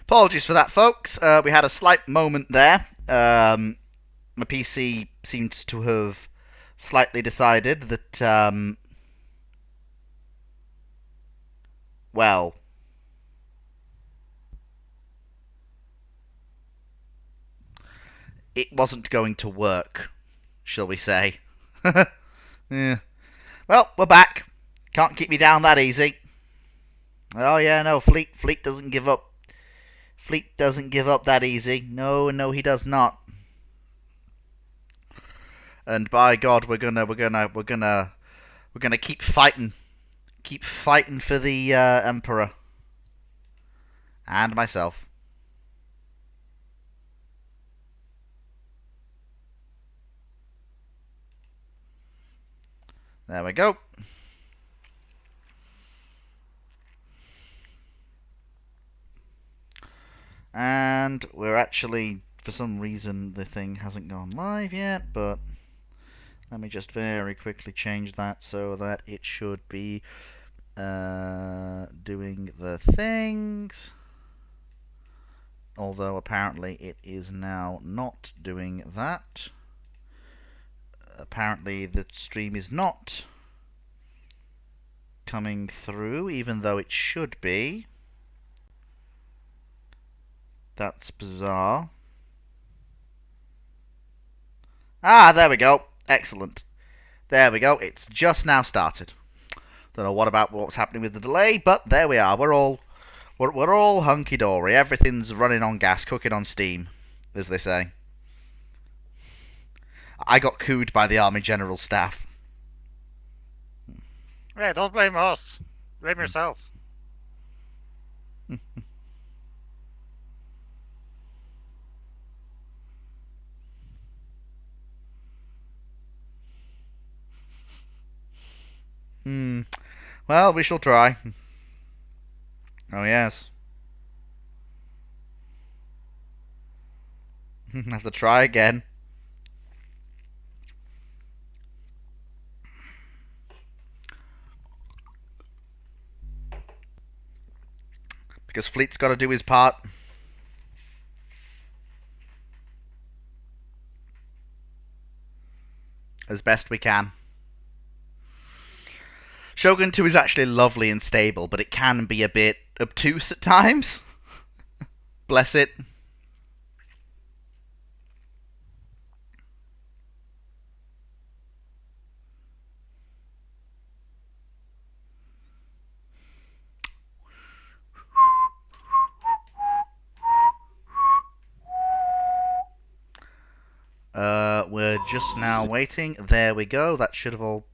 Apologies for that, folks. We had a slight moment there. My PC seems to have slightly decided that, well, it wasn't going to work, shall we say. Yeah. Well, we're back. Can't keep me down that easy. Oh yeah, no, Fleet doesn't give up. Fleet doesn't give up that easy. No, no, he does not. And by God, we're gonna keep fighting. Keep fighting for the Emperor. And myself. There we go. And we're actually, for some reason, the thing hasn't gone live yet, but let me just very quickly change that so that it should be doing the things. Although apparently it is now not doing that. Apparently the stream is not coming through, even though it should be. That's bizarre. Ah, there we go. Excellent. There we go. It's just now started. Don't know what's happening with the delay, but there we are. We're all hunky dory. Everything's running on gas, cooking on steam, as they say. I got cooed by the Army General Staff. Hey, don't blame us. Blame yourself. Well, we shall try. Oh, yes. Have to try again. Because Fleet's got to do his part. As best we can. Shogun 2 is actually lovely and stable, but it can be a bit obtuse at times. Bless it. We're just now waiting. There we go. That should have all...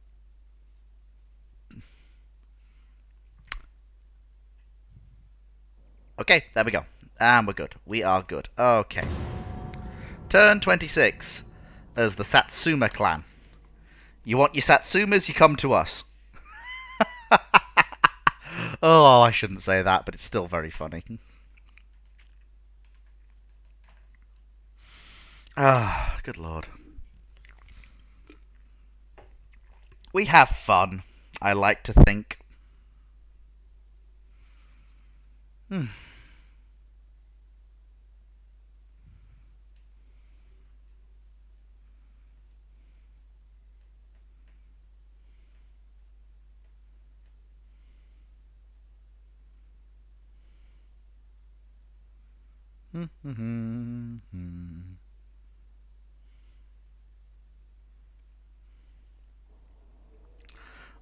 Okay, there we go. And we're good. We are good. Okay. Turn 26 as the Satsuma clan. You want your Satsumas, you come to us. Oh, I shouldn't say that, but it's still very funny. Ah, good lord. We have fun, I like to think.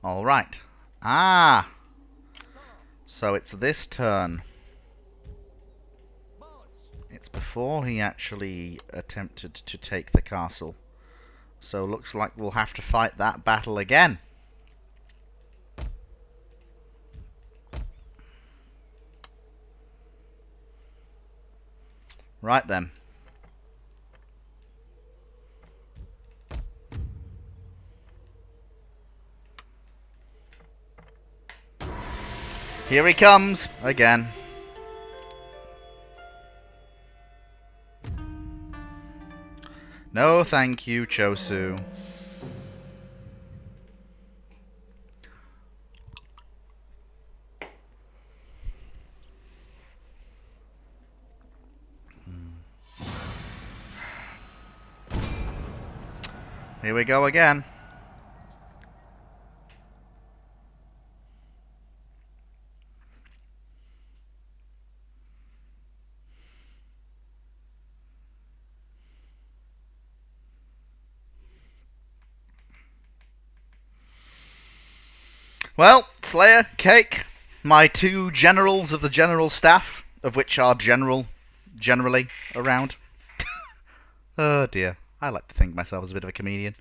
All right. Ah. So it's this turn. It's before he actually attempted to take the castle. So looks like we'll have to fight that battle again. Right then. Here he comes again. No, thank you, Chosu. Here we go again. Well, Slayer, Cake, my two generals of the general staff, of which are generally around. Oh dear, I like to think of myself as a bit of a comedian.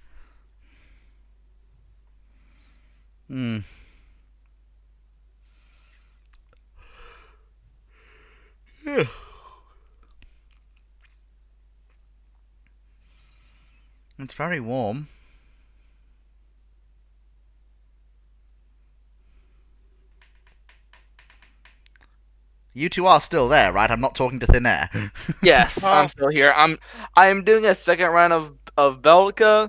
It's very warm. You two are still there, right? I'm not talking to thin air. Yes, Oh. I'm still here. I'm doing a second round of Belka,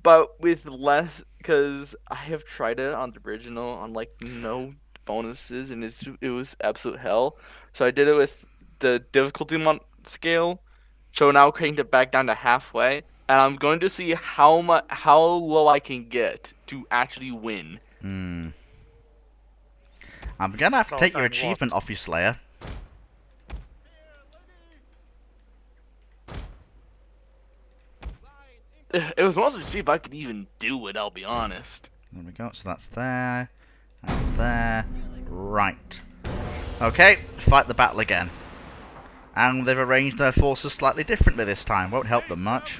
but with less because I have tried it on the original on like no bonuses and it was absolute hell. So I did it with the difficulty scale. So now cranked it back down to halfway, and I'm going to see how low I can get to actually win. I'm gonna have to take your And achievement off you, Slayer. It was mostly to see if I could even do it. I'll be honest. There we go. So that's there. That's there. Right. Okay, fight the battle again. And they've arranged their forces slightly differently this time. Won't help them much.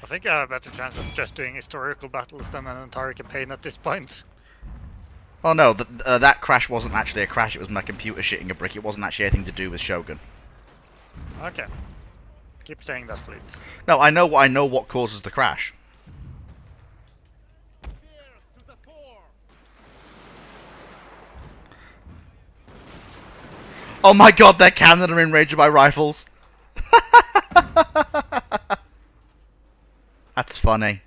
I think I have a better chance of just doing historical battles than an entire campaign at this point. Oh no, that crash wasn't actually a crash. It was my computer shitting a brick. It wasn't actually anything to do with Shogun. Okay. Keep saying that, please. No, I know what causes the crash. Oh my god, their cannon are enraged by rifles. That's funny.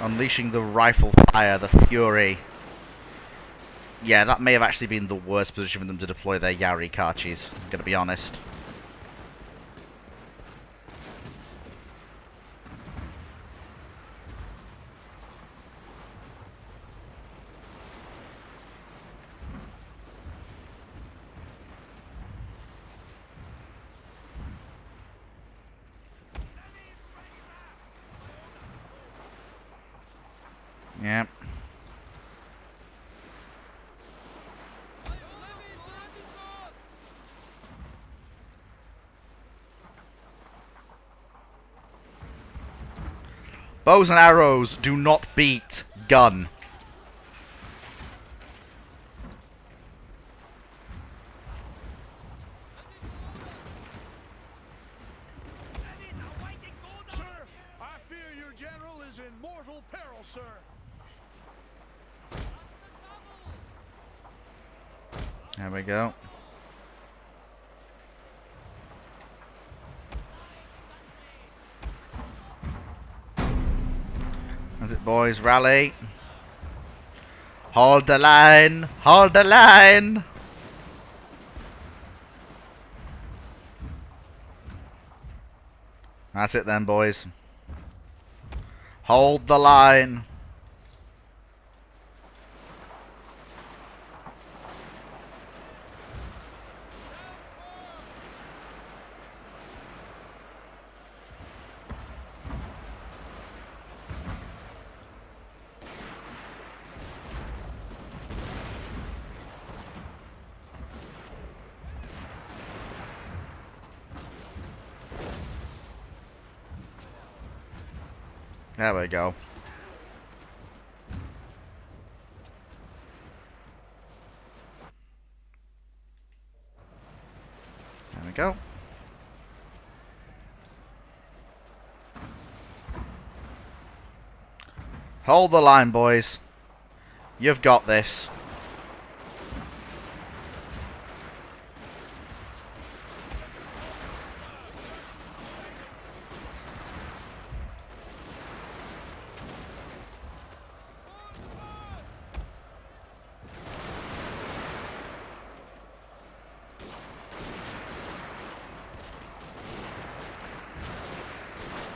Unleashing the rifle fire, the fury. Yeah, that may have actually been the worst position for them to deploy their Yari Kachis, I'm gonna be honest. Yep. Bows and arrows do not beat gun. Sir, I fear your general is in mortal peril, sir. There we go. That's it, boys. Rally. Hold the line. Hold the line. That's it then, boys. Hold the line. There we go. There we go. Hold the line, boys. You've got this.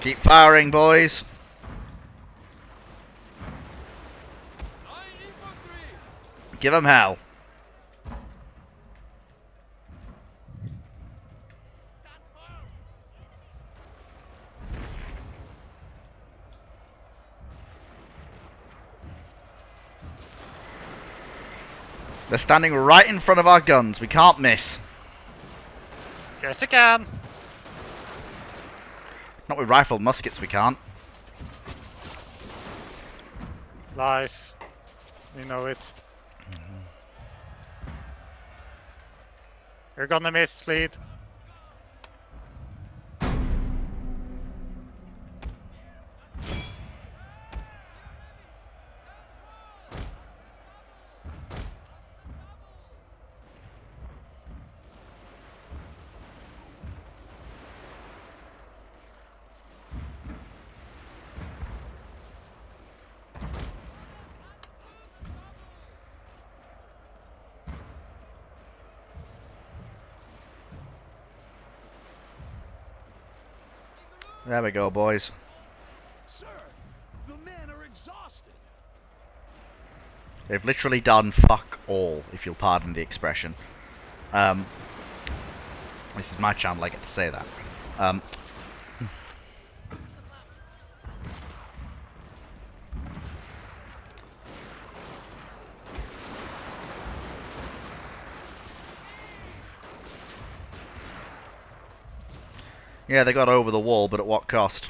Keep firing, boys. Give them hell. They're standing right in front of our guns. We can't miss. Yes, you can. Not with rifled muskets, we can't. Lies. We know it. You're gonna miss, fleet. There we go, boys. Sir, the men are exhausted. They've literally done fuck all, if you'll pardon the expression. This is my channel, I get to say that. Yeah, they got over the wall, but at what cost?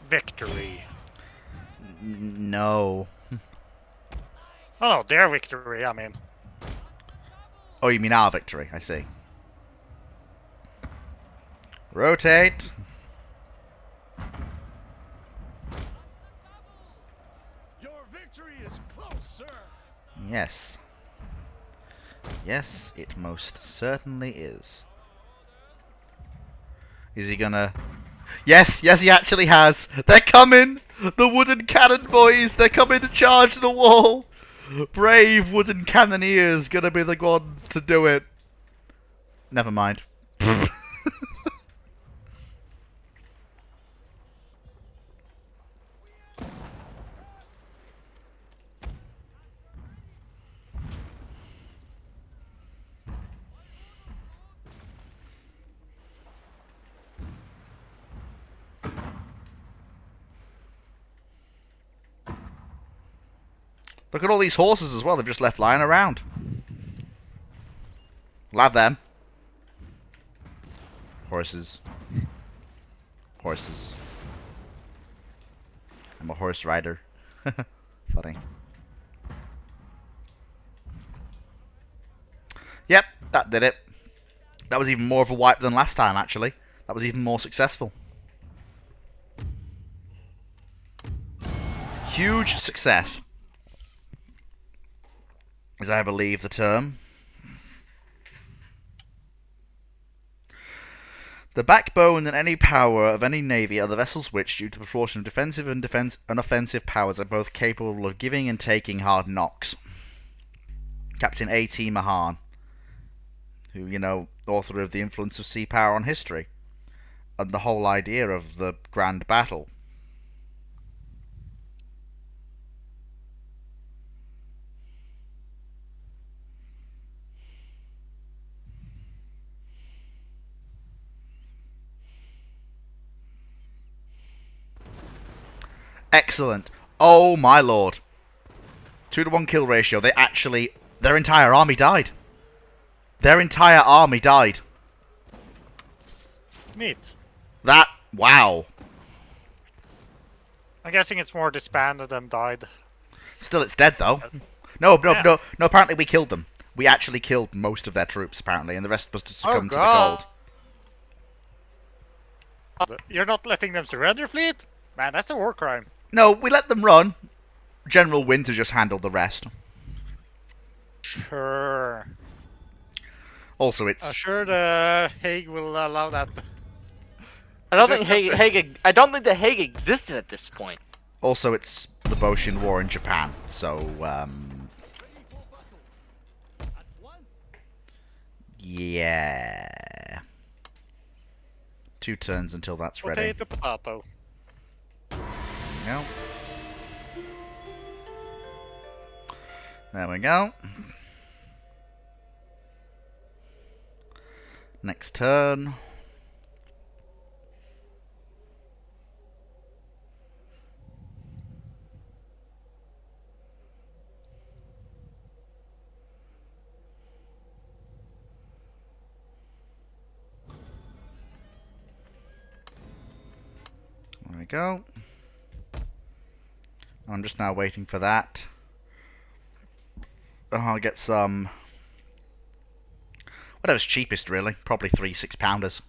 Victory. No. Oh no, their victory, I mean. Oh, you mean our victory, I see. Rotate. Your victory is close, sir. Yes. Yes, it most certainly is. Is he gonna... Yes, yes he actually has! They're coming! The wooden cannon boys! They're coming to charge the wall! Brave wooden cannoneers gonna be the ones to do it. Never mind. Look at all these horses as well, they've just left lying around. We'll have them. Horses. Horses. I'm a horse rider. Funny. Yep, that did it. That was even more of a wipe than last time, actually. That was even more successful. Huge success, as I believe the term. The backbone and any power of any navy are the vessels which, due to the proportion of defensive and offensive powers, are both capable of giving and taking hard knocks. Captain A.T. Mahan, who, you know, author of The Influence of Sea Power on History, and the whole idea of the Grand Battle. Excellent. Oh my lord. 2-to-1 kill ratio. They actually... Their entire army died. Their entire army died. Neat. That... Wow. I'm guessing it's more disbanded than died. Still, it's dead though. No, Yeah. no, apparently we killed them. We actually killed most of their troops, apparently, and the rest must have succumbed to the God. cold. You're not letting them surrender, fleet? Man, that's a war crime. No, we let them run. General Winter just handled the rest. Sure. Also, it's... Sure the Hague will allow that. I don't think Hague. I don't think the Hague existed at this point. Also, it's the Boshin War in Japan, so, yeah. 2 turns until that's ready. Potato, potato. There we go. There we go. Next turn. There we go. I'm just now waiting for that. I'll get some... whatever's cheapest, really. Probably 3 6-pounders.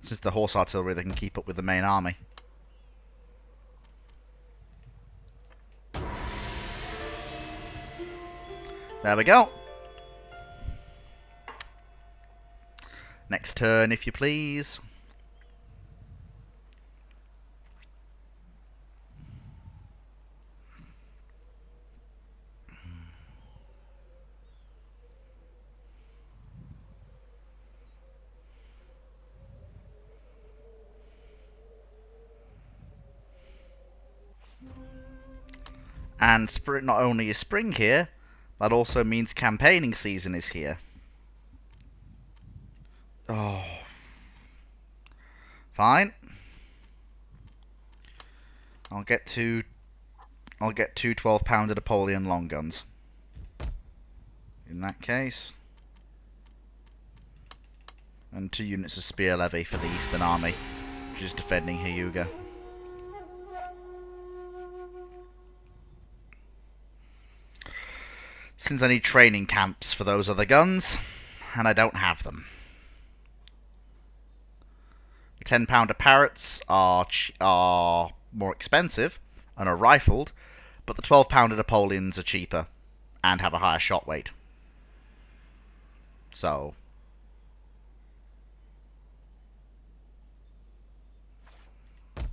Since the horse artillery, they can keep up with the main army. There we go. Next turn, if you please. And spring, not only is spring here, that also means campaigning season is here. Oh. Fine. I'll get two 12-pounder Napoleon long guns. In that case. And 2 units of spear levy for the Eastern Army, which is defending Hyuga. Since I need training camps for those other guns, and I don't have them. The 10-pounder Parrots are more expensive and are rifled, but the 12-pounder Napoleons are cheaper and have a higher shot weight. So... there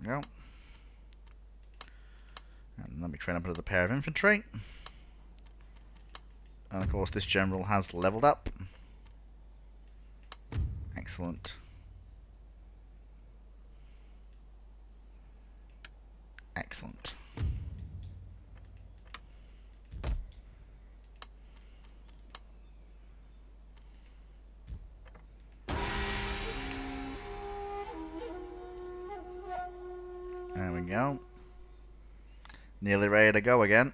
we go. And let me train up another pair of infantry. And of course this general has leveled up. Excellent. Excellent. There we go. Nearly ready to go again.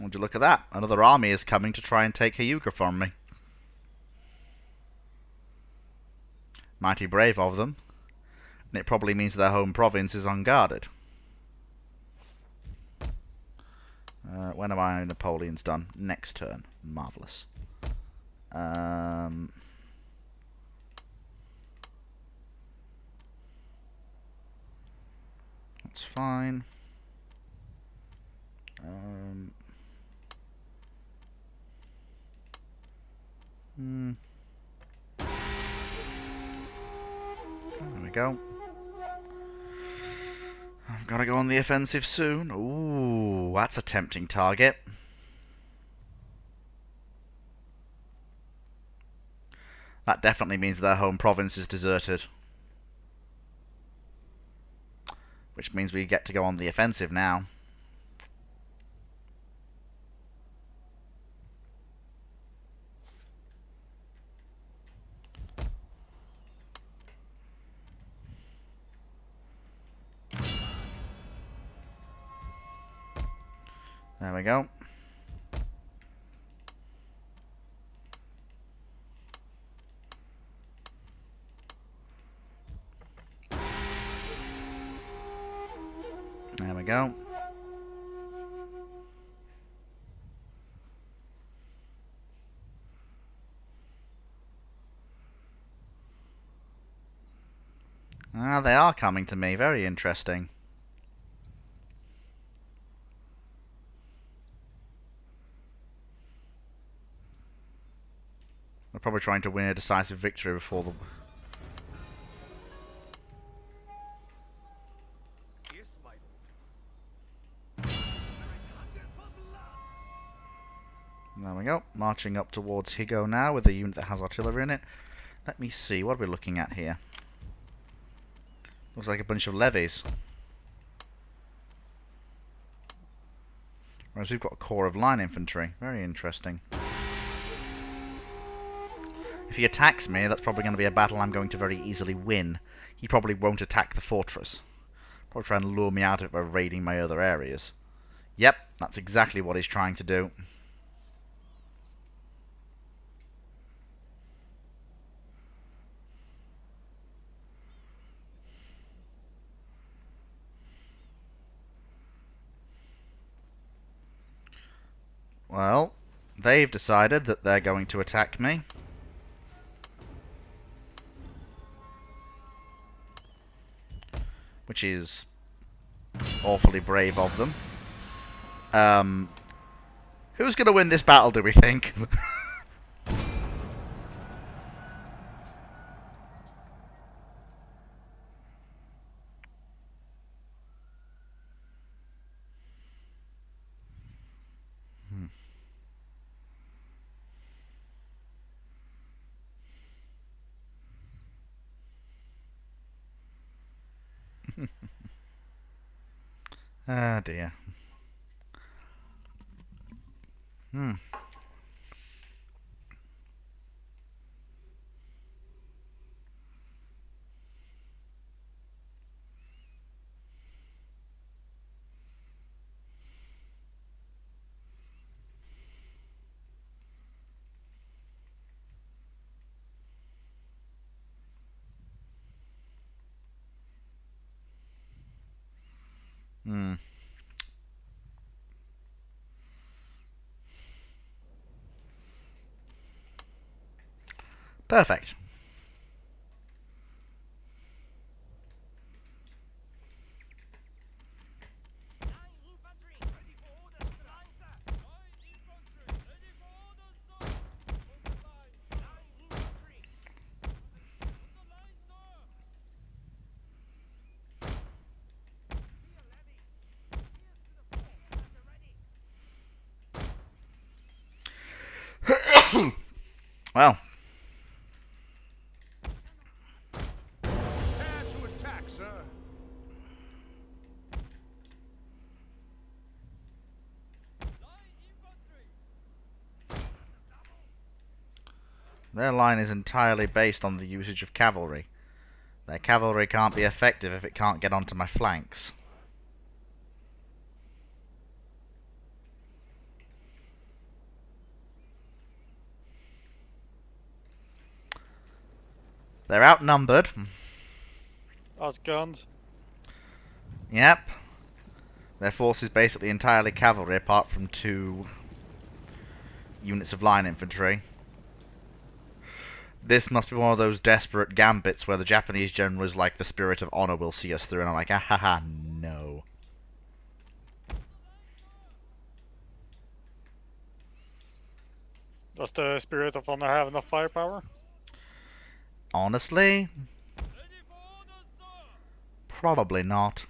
Would you look at that? Another army is coming to try and take Hyuga from me. Mighty brave of them. And it probably means their home province is unguarded. When are my Napoleons done? Next turn. Marvellous. That's fine. There we go. I've got to go on the offensive soon. Ooh, that's a tempting target. That definitely means their home province is deserted. Which means we get to go on the offensive now. There we go. There we go. Ah, they are coming to me. Very interesting. They're probably trying to win a decisive victory before the... There we go. Marching up towards Higo now with a unit that has artillery in it. Let me see. What are we looking at here? Looks like a bunch of levies. Whereas we've got a corps of line infantry. Very interesting. If he attacks me, that's probably going to be a battle I'm going to very easily win. He probably won't attack the fortress. Probably try and lure me out of it by raiding my other areas. Yep, that's exactly what he's trying to do. Well, they've decided that they're going to attack me. Which is awfully brave of them. Who's going to win this battle, do we think? Ah, dear. Hmm. Hmm. Perfect. Well, Prepare to attack, sir. their line is entirely based on the usage of cavalry. Their cavalry can't be effective if it can't get onto my flanks. They're outnumbered. Outgunned. Yep. Their force is basically entirely cavalry apart from 2 units of line infantry. This must be one of those desperate gambits where the Japanese general is like, the spirit of honor will see us through, and I'm like, ah ha ha, no. Does the Spirit of Honor have enough firepower? Honestly, probably not.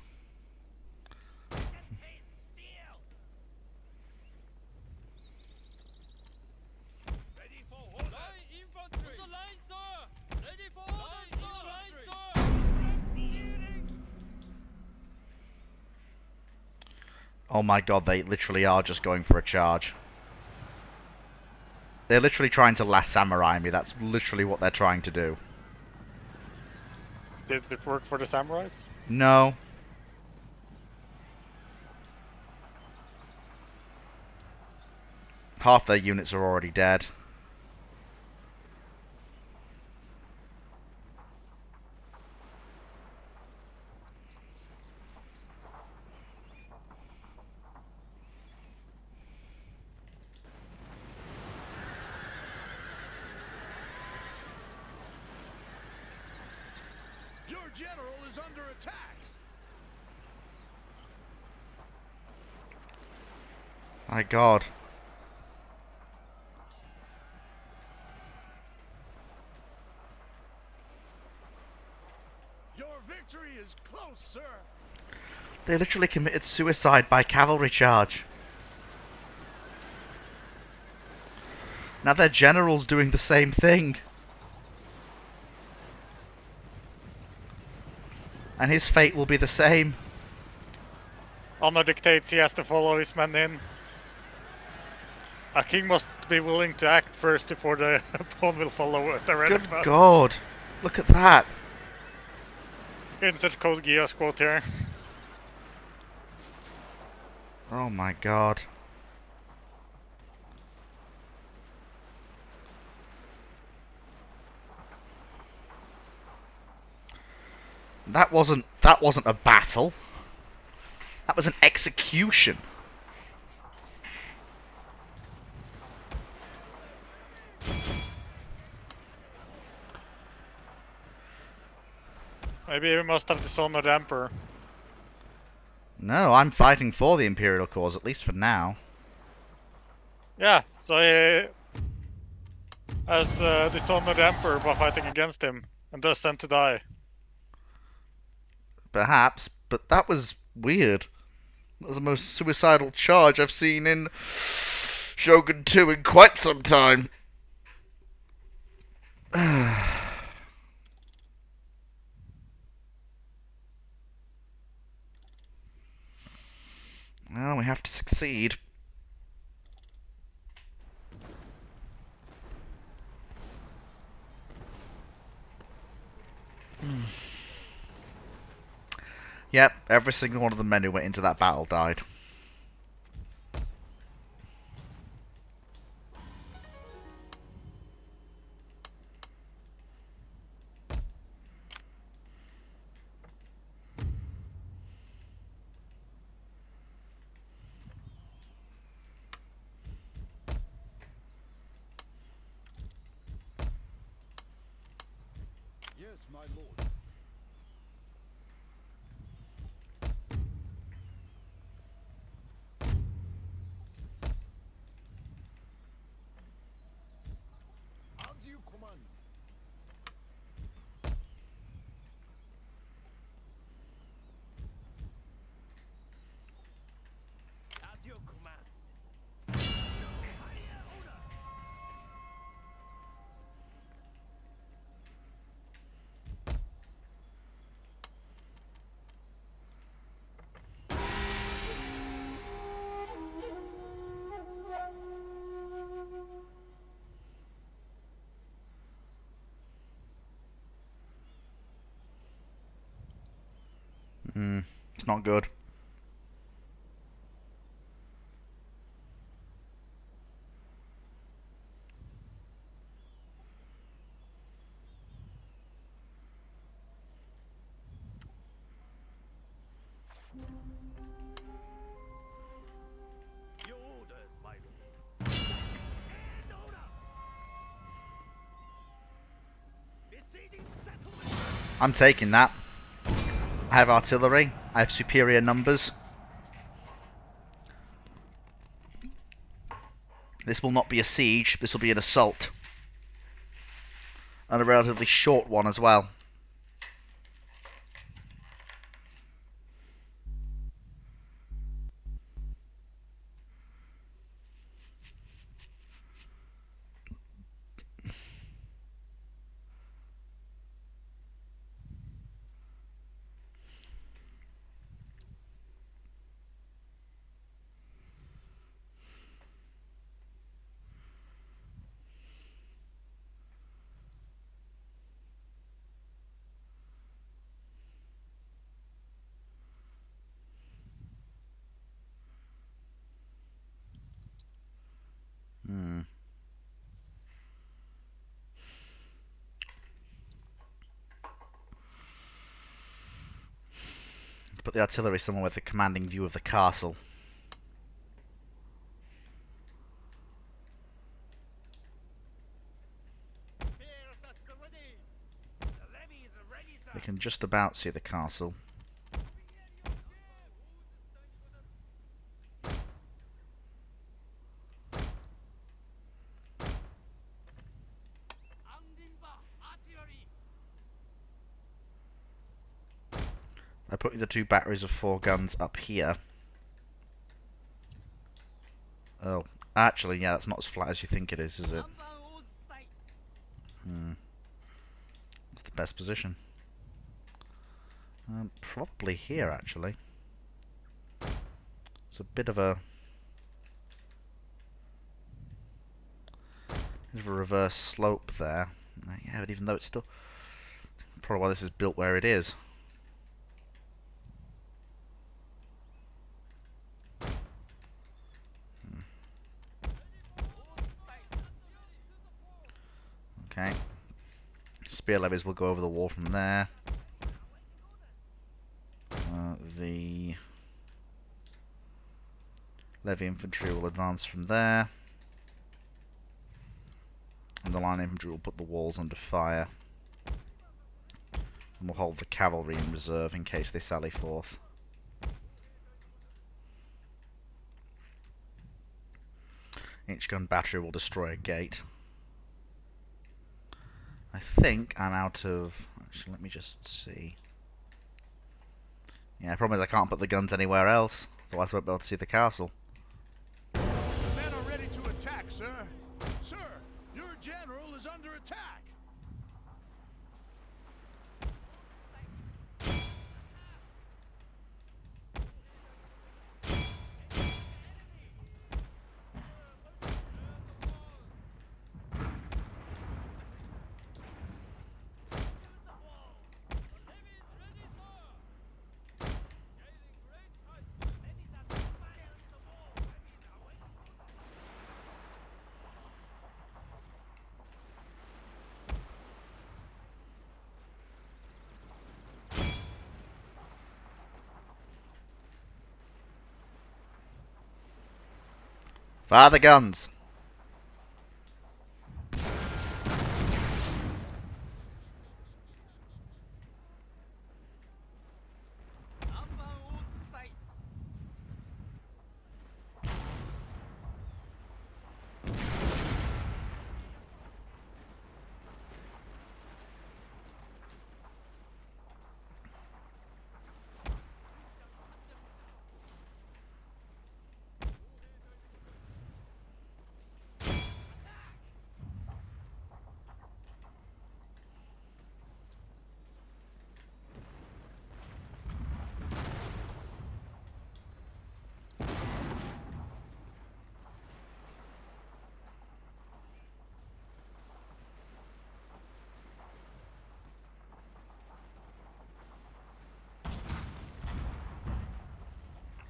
Oh my god, they literally are just going for a charge. They're literally trying to last samurai me. That's literally what they're trying to do. Did it work for the samurais? No. Half their units are already dead. Your general is under attack. My god. Your victory is close, sir. They literally committed suicide by cavalry charge. Now their general's doing the same thing. And his fate will be the same. Honor dictates he has to follow his men in. A king must be willing to act first before the pawn will follow Good directly. God. Look at that. Insert Code Geass quote here. Oh my God. That wasn't a battle. That was an execution. Maybe we must have dishonored the Emperor. No, I'm fighting for the Imperial cause, at least for now. Yeah, so he has dishonored the Emperor by fighting against him, and thus sent to die. Perhaps, but that was weird. That was the most suicidal charge I've seen in Shogun 2 in quite some time. Well, we have to succeed. Yep, every single one of the men who went into that battle died. Yes, my lord. As you command. At your command. It's not good. Your orders, my lord. And order. Besieging settlement. I'm taking that. I have artillery. I have superior numbers. This will not be a siege. This will be an assault. And a relatively short one as well. Put the artillery somewhere with a commanding view of the castle. They can just about see the castle. I put the 2 batteries of 4 guns up here. Oh, Actually, yeah, that's not as flat as you think it is it? It's the best position. Probably here, actually. It's a bit of a reverse slope there. Yeah, but even though it's still probably why this is built where it is. Okay. Spear levies will go over the wall from there. The levy infantry will advance from there. And the line infantry will put the walls under fire. And we'll hold the cavalry in reserve in case they sally forth. Each gun battery will destroy a gate. I think I'm out of... Actually, let me just see. Yeah, the problem is I can't put the guns anywhere else. Otherwise I won't be able to see the castle. The men are ready to attack, sir. Sir, your general is under attack. Fire the guns!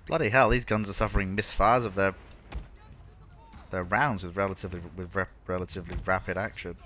Bloody hell, these guns are suffering misfires of their rounds with relatively rapid action.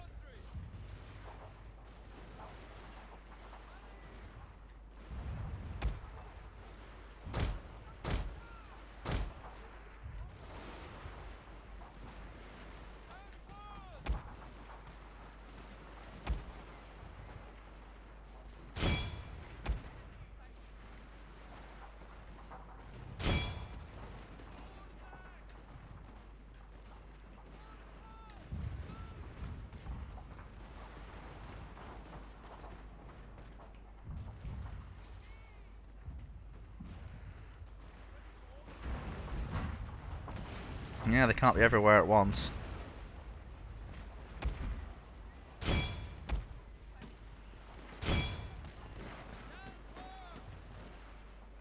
Yeah, they can't be everywhere at once.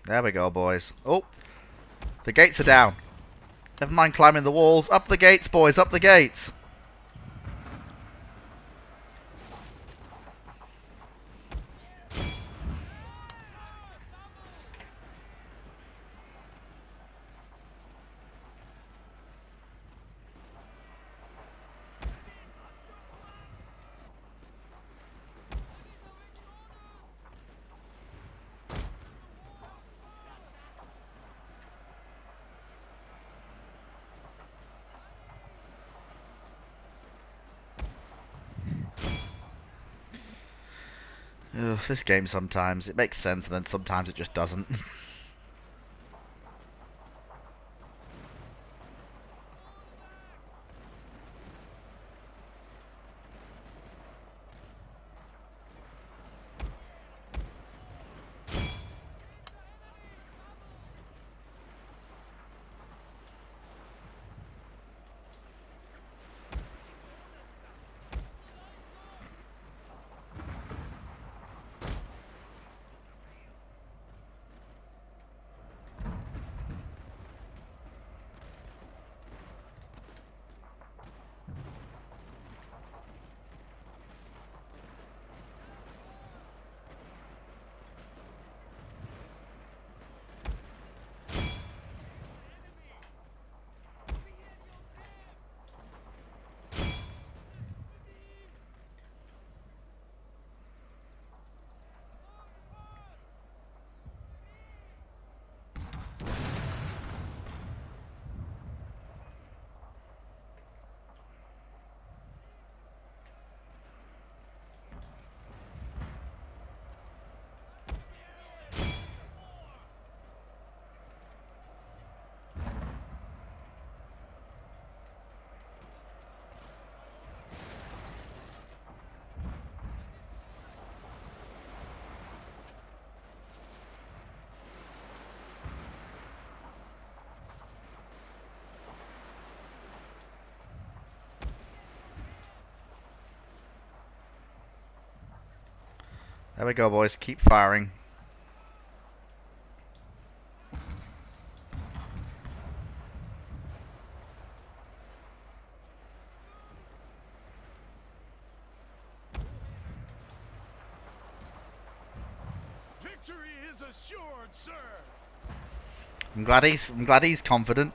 There we go, boys. Oh! The gates are down. Never mind climbing the walls. Up the gates, boys, up the gates! Ugh, this game sometimes, it makes sense and then sometimes it just doesn't. There we go, boys. Keep firing. Victory is assured, sir. I'm glad he's confident.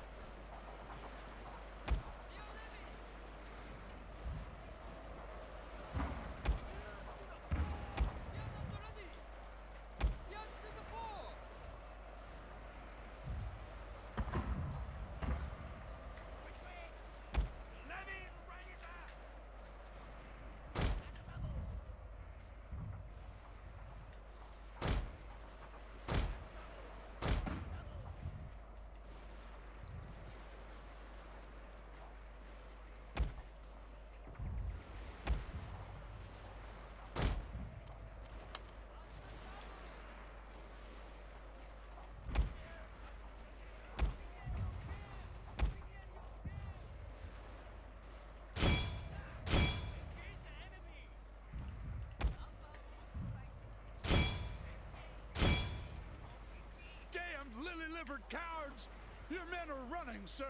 Damned lily-livered cowards! Your men are running, sir.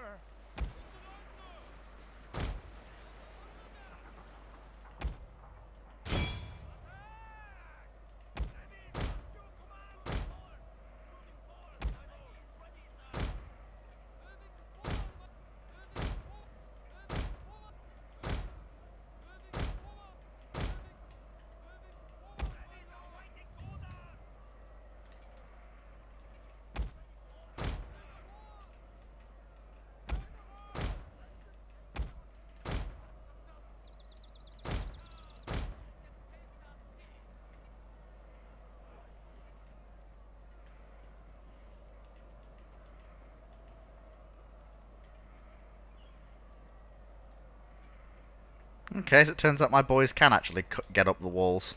Okay, so it turns out my boys can actually get up the walls.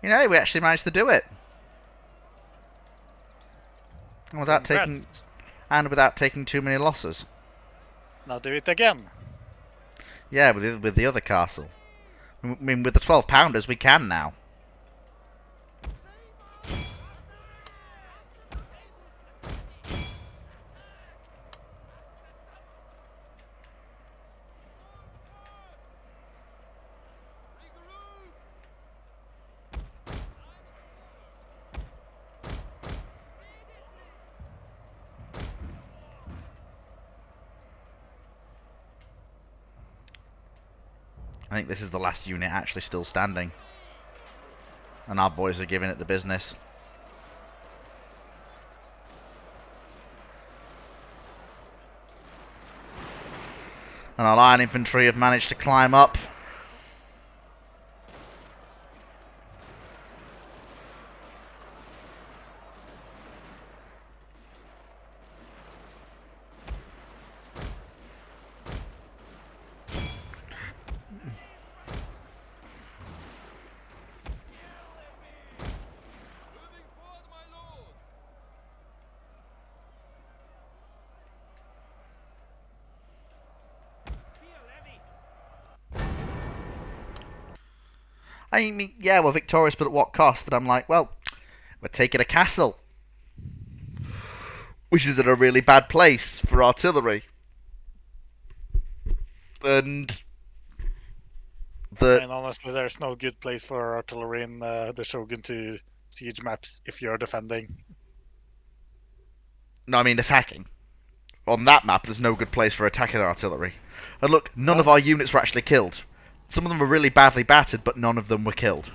You know, we actually managed to do it. And without taking too many losses. Now do it again. Yeah, with the other castle. I mean, with the 12 pounders, we can now. I think this is the last unit actually still standing. And our boys are giving it the business. And our iron infantry have managed to climb up. I mean, yeah, we're victorious, but at what cost? And I'm like, well, we're taking a castle, which is in a really bad place for artillery. And And honestly, there's no good place for artillery in the Shogun to siege maps if you're defending. No, I mean attacking. On that map, there's no good place for attacking artillery. And look, none of our units were actually killed. Some of them were really badly battered, but none of them were killed.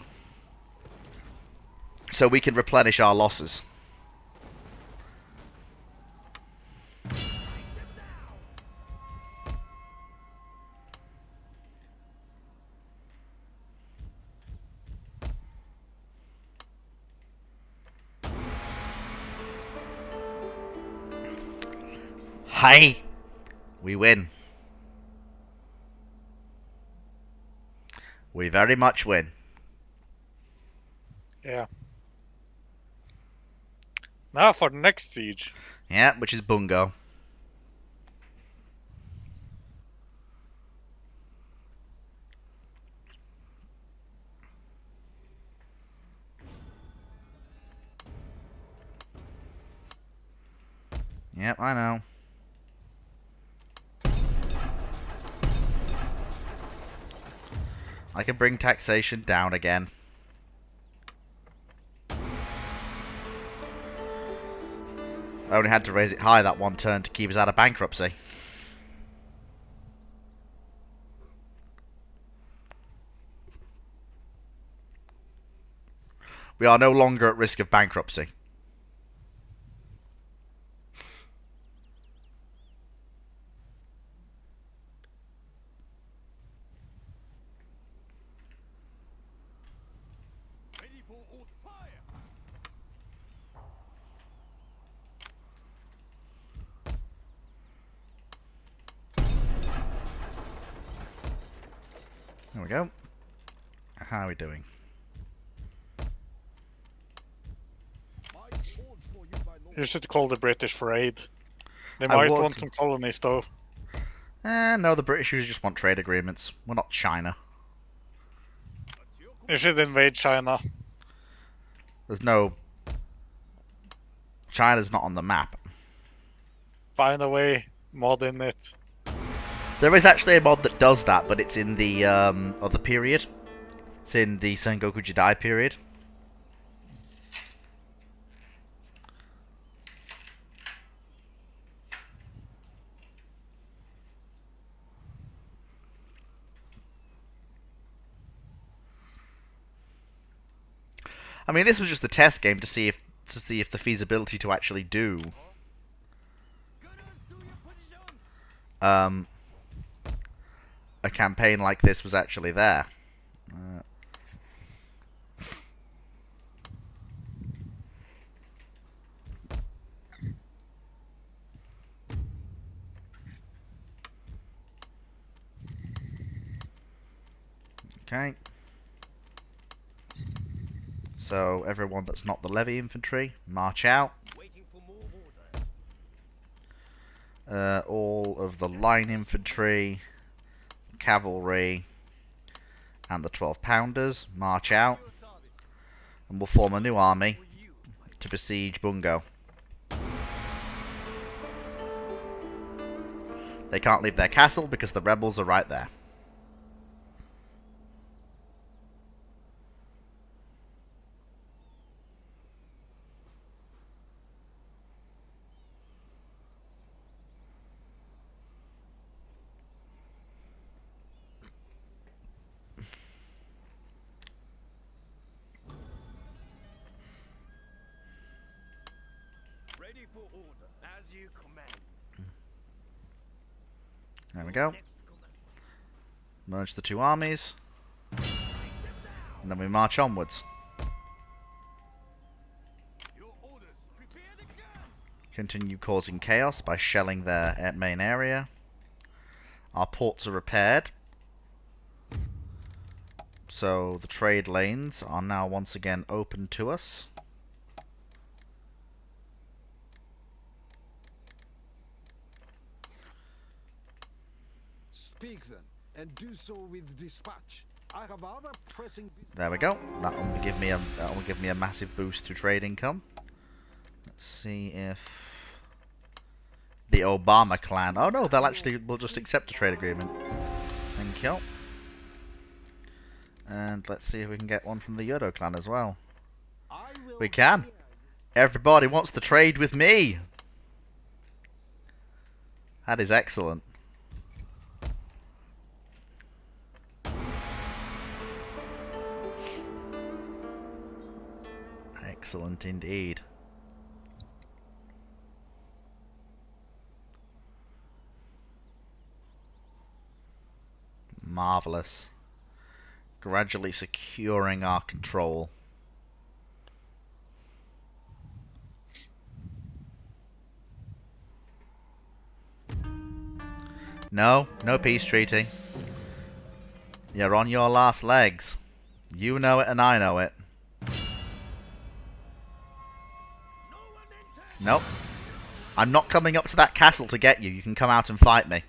So we can replenish our losses. Hi! We win. We very much win. Yeah. Now for the next siege. Yeah, which is Bungo. Yep, I know. I can bring taxation down again. I only had to raise it high that one turn to keep us out of bankruptcy. We are no longer at risk of bankruptcy. Ready for order. Fire. There we go. How are we doing? My swords for you, my lord. You should call the British for aid. They I might would. want some colonies though. No, the British usually just want trade agreements. We're not China. You should invade China. There's no... China's not on the map. Find a way, mod in it. There is actually a mod that does that, but it's in the other period. It's in the Sengoku Jidai period. I mean, this was just a test game to see if the feasibility to actually do a campaign like this was actually there. Okay. So everyone that's not the levy infantry, march out. All of the line infantry, cavalry, and the 12-pounders, march out. And we'll form a new army to besiege Bungo. They can't leave their castle because the rebels are right there. Ready for order. As you command. There we go. Next command. Merge the two armies. And then we march onwards. Your orders. Prepare the guns. Continue causing chaos by shelling their main area. Our ports are repaired. So the trade lanes are now once again open to us. Speak then, and do so with dispatch. I have other pressing business. There we go. That will give me a massive boost to trade income. Let's see if the Obama clan. Oh no, will just accept a trade agreement. Thank you. And let's see if we can get one from the Yodo clan as well. I will We can. Everybody wants to trade with me. That is excellent. Excellent indeed. Marvelous. Gradually securing our control. No, no peace treaty. You're on your last legs. You know it and I know it. Nope. I'm not coming up to that castle to get you. You can come out and fight me.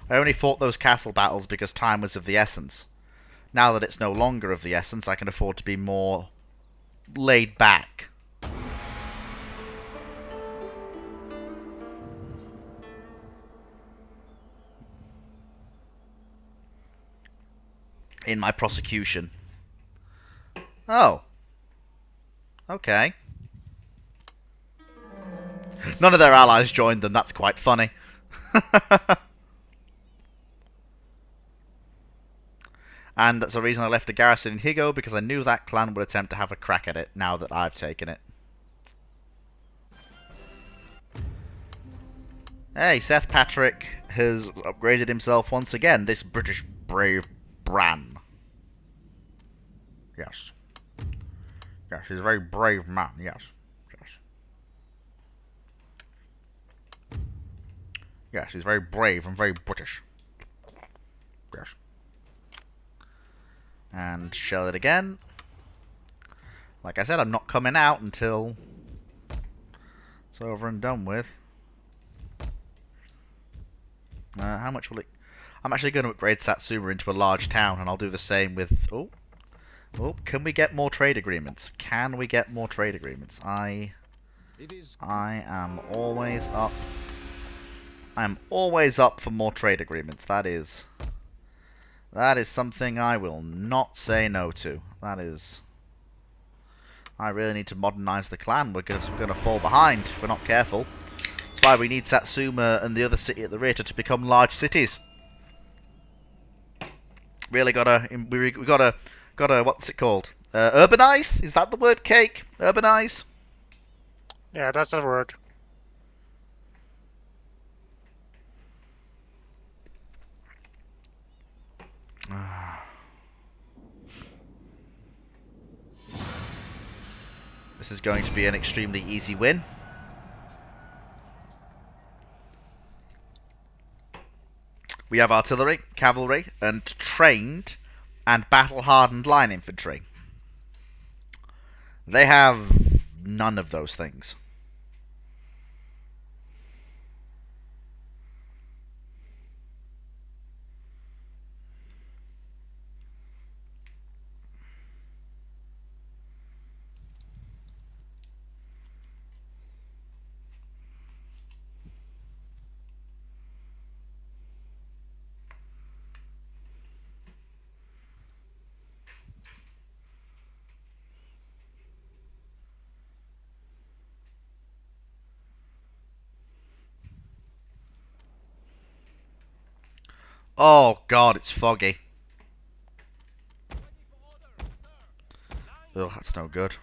I only fought those castle battles because time was of the essence. Now that it's no longer of the essence, I can afford to be more laid back. In my prosecution. Oh. Okay. None of their allies joined them. That's quite funny. And that's the reason I left a garrison in Higo, because I knew that clan would attempt to have a crack at it now that I've taken it. Hey, Seth Patrick has upgraded himself once again. This British brave Bran. Yes. Yes, he's a very brave man, yes. Yes. Yes, he's very brave and very British. Yes. And shell it again. Like I said, I'm not coming out until it's over and done with. How much will it... I'm actually going to upgrade Satsuma into a large town, and I'll do the same with... Oh, can we get more trade agreements? Can we get more trade agreements? I am always up. I am always up for more trade agreements. That is something I will not say no to. That is... I really need to modernize the clan because we're going to fall behind if we're not careful. That's why we need Satsuma and the other city at the rear to become large cities. Really gotta... we gotta... what's it called? Urbanize? Is that the word, Cake? Urbanize? Yeah, that's a word. This is going to be an extremely easy win. We have artillery, cavalry, and trained and battle-hardened line infantry. They have none of those things. Oh god, it's foggy. Oh, that's no good.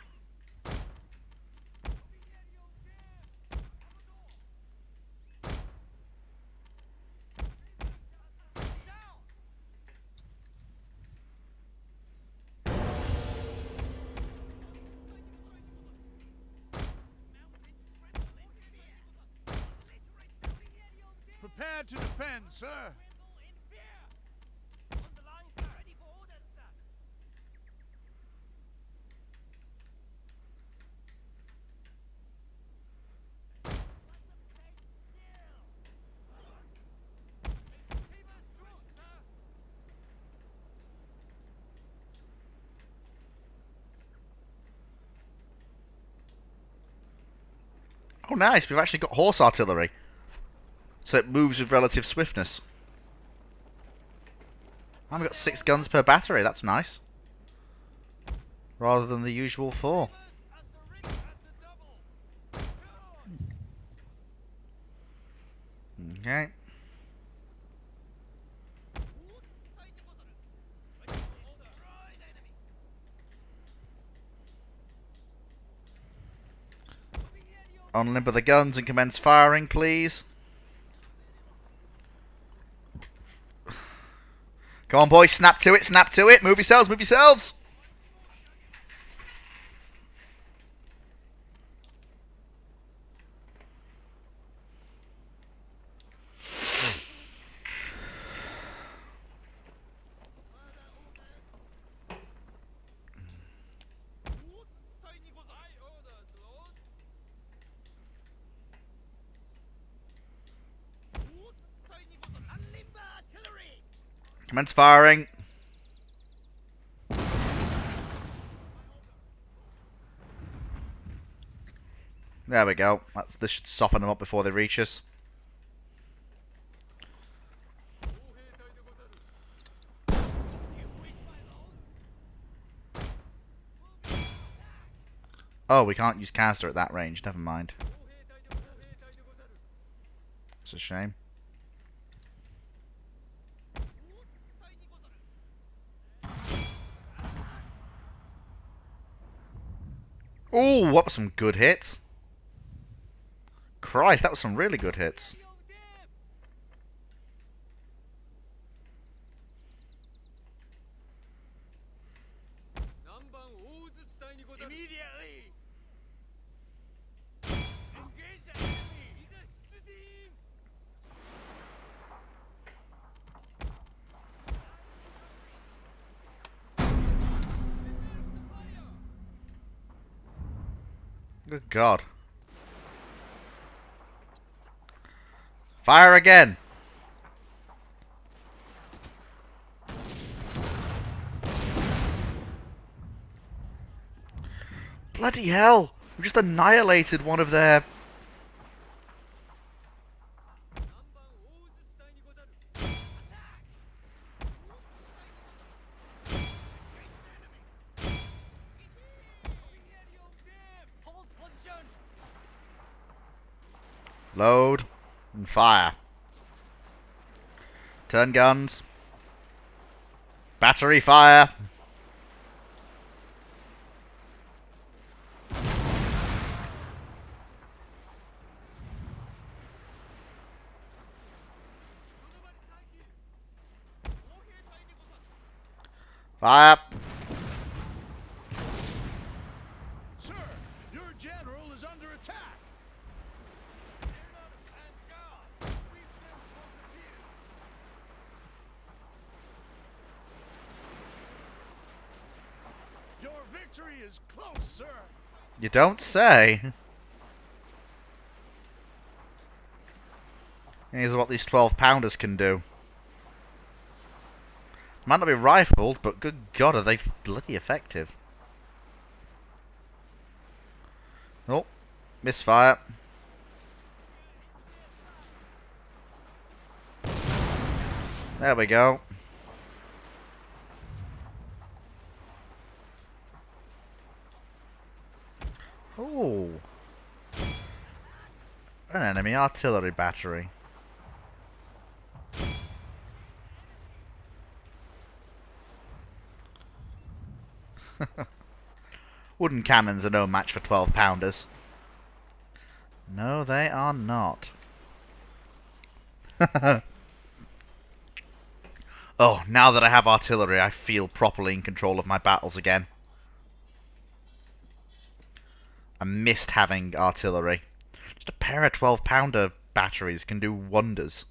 Prepare to defend, sir. Oh nice, we've actually got horse artillery. So it moves with relative swiftness. And we've got 6 guns per battery, that's nice. Rather than the usual 4. Okay. Unlimber the guns and commence firing, please. Come on, boys, snap to it, snap to it. Move yourselves, move yourselves. Commence firing. There we go. This should soften them up before they reach us. Oh, we can't use caster at that range. Never mind. It's a shame. Oh, what were some good hits? Christ, that was some really good hits. Immediately! Engage the enemy! Good God. Fire again! Bloody hell! We just annihilated one of their... Load and fire. Turn guns. Battery fire. Fire. Sir, your general is under attack. Your victory is close, sir. You don't say. Here's what these 12-pounders can do. Might not be rifled, but good God, are they bloody effective. Oh, misfire. There we go. Oh, an enemy artillery battery. Wooden cannons are no match for 12-pounders. No, they are not. Oh, now that I have artillery, I feel properly in control of my battles again. I missed having artillery. Just a pair of 12-pounder batteries can do wonders.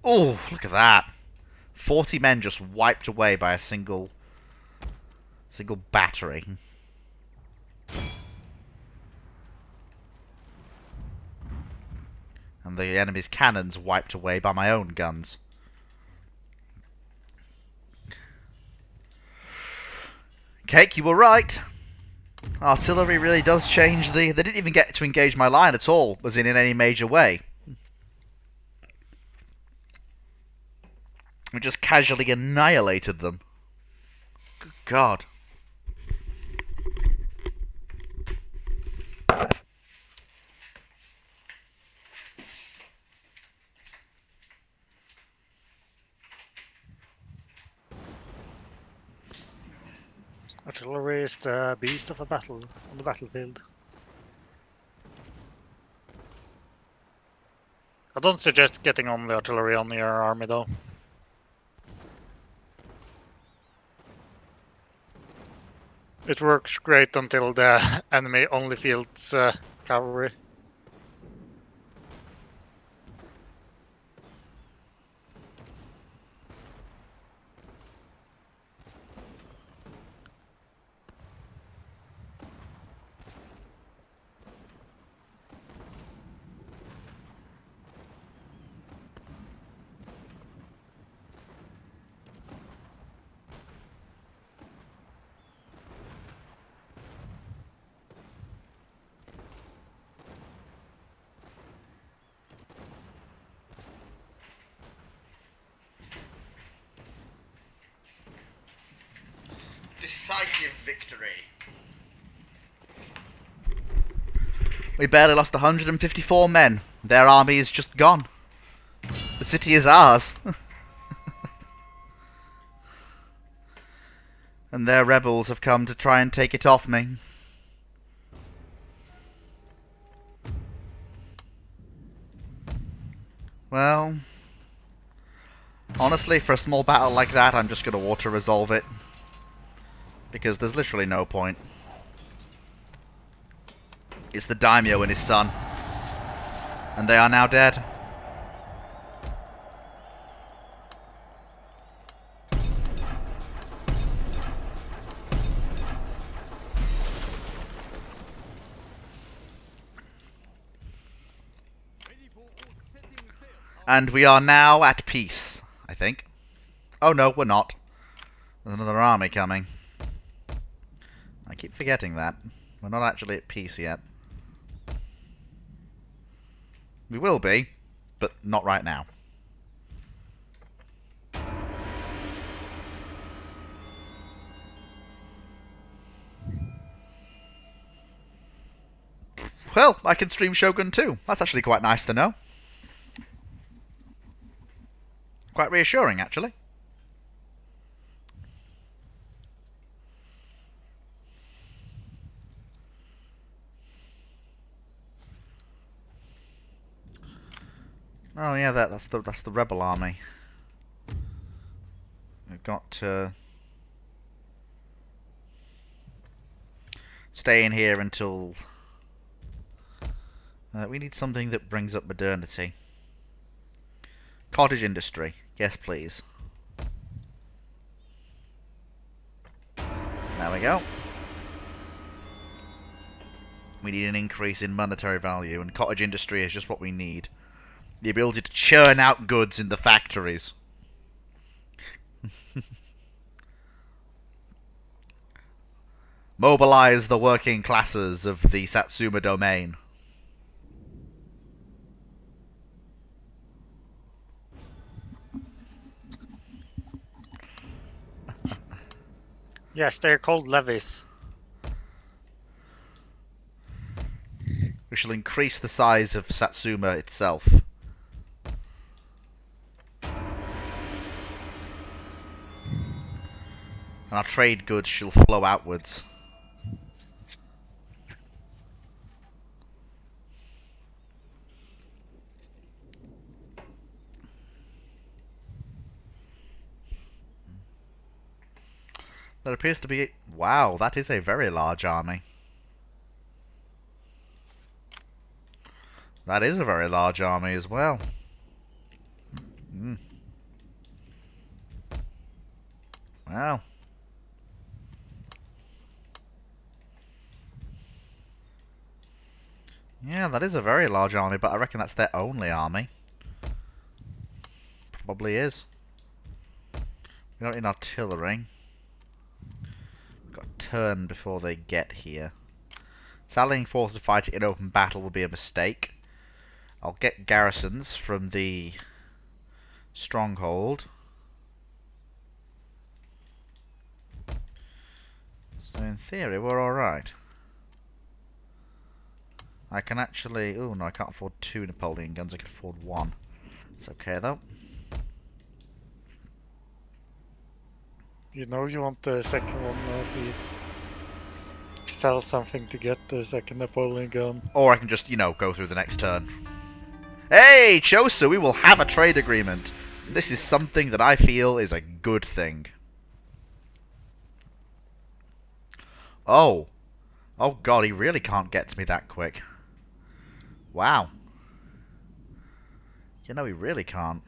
Oh, look at that. 40 men just wiped away by a single battery. And the enemy's cannons wiped away by my own guns. Cake, you were right. Artillery really does change the... They didn't even get to engage my line at all, as in any major way. We just casually annihilated them. Good God. Artillery is the beast of a battle on the battlefield. I don't suggest getting only artillery on your army though. It works great until the enemy only fields cavalry. decisive victory. We barely lost 154 men. Their army is just gone. The city is ours. And their rebels have come to try and take it off me. Well, honestly, for a small battle like that, I'm just going to auto-resolve it. Because there's literally no point. It's the daimyo and his son. And they are now dead. And we are now at peace, I think. Oh no, we're not. There's another army coming. I keep forgetting that. We're not actually at peace yet. We will be, but not right now. Well, I can stream Shogun too. That's actually quite nice to know. Quite reassuring, actually. Oh yeah, that's the rebel army. We've got to stay in here until we need something that brings up modernity. Cottage industry, yes please. There we go. We need an increase in monetary value, and cottage industry is just what we need. The ability to churn out goods in the factories. Mobilize the working classes of the Satsuma domain. Yes, they're called levies. We shall increase the size of Satsuma itself. And our trade goods shall flow outwards. There appears to be... Wow, that is a very large army. That is a very large army as well. Wow. Yeah, that is a very large army, but I reckon that's their only army. Probably is. We don't need artillery. We've got a turn before they get here. Sallying forth to fight it in open battle would be a mistake. I'll get garrisons from the stronghold. So in theory, we're alright. I can actually... Oh no, I can't afford 2 Napoleon guns, I can afford 1. It's okay though. You know you want the second one, Feed. Sell something to get the second Napoleon gun. Or I can just, you know, go through the next turn. Hey, Chosu, we will have a trade agreement. This is something that I feel is a good thing. Oh. Oh god, he really can't get to me that quick. Wow. You know, he really can't.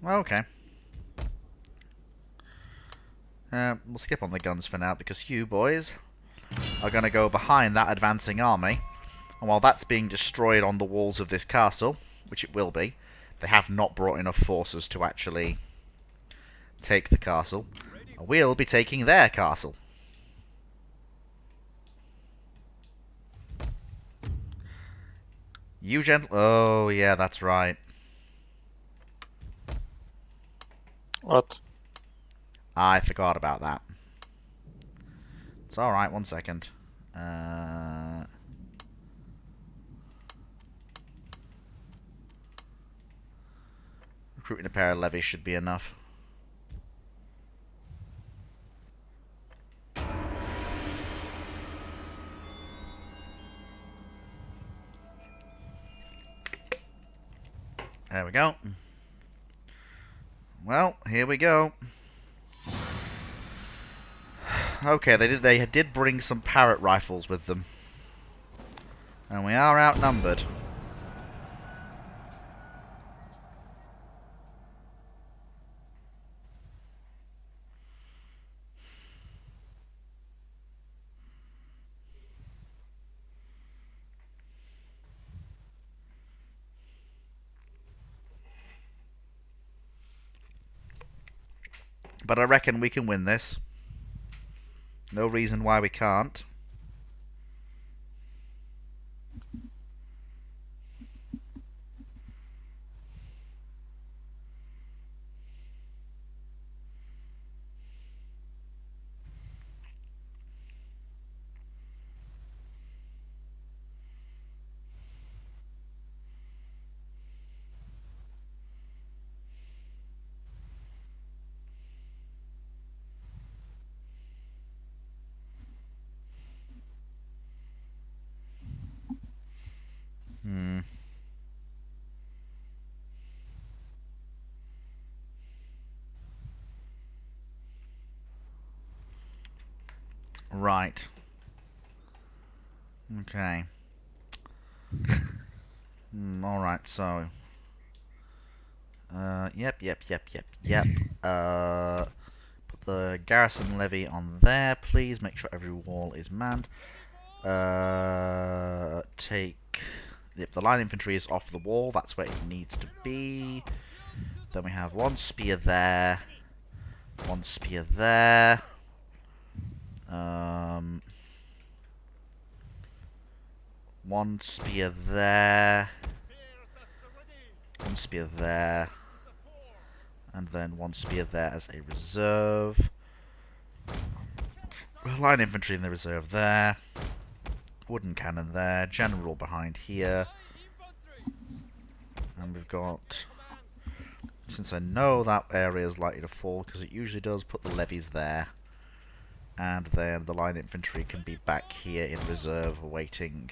Okay. We'll skip on the guns for now, because you boys are going to go behind that advancing army. And while that's being destroyed on the walls of this castle, which it will be, they have not brought enough forces to actually take the castle. We'll be taking their castle. You gentle. Oh, yeah, that's right. What? I forgot about that. It's alright, 1 second. Recruiting a pair of levies should be enough. There we go. Well, here we go. Okay, they did bring some parrot rifles with them. And we are outnumbered. But I reckon we can win this. No reason why we can't. Right. Okay. Alright, so... Yep. Put the garrison levy on there, please. Make sure every wall is manned. Take... Yep, the line infantry is off the wall. That's where it needs to be. Then we have one spear there. One spear there. One spear there. One spear there. And then one spear there as a reserve. Line infantry in the reserve there. Wooden cannon there. General behind here. And we've got... Since I know that area is likely to fall, because it usually does, put the levies there. And then the line infantry can be back here in reserve waiting.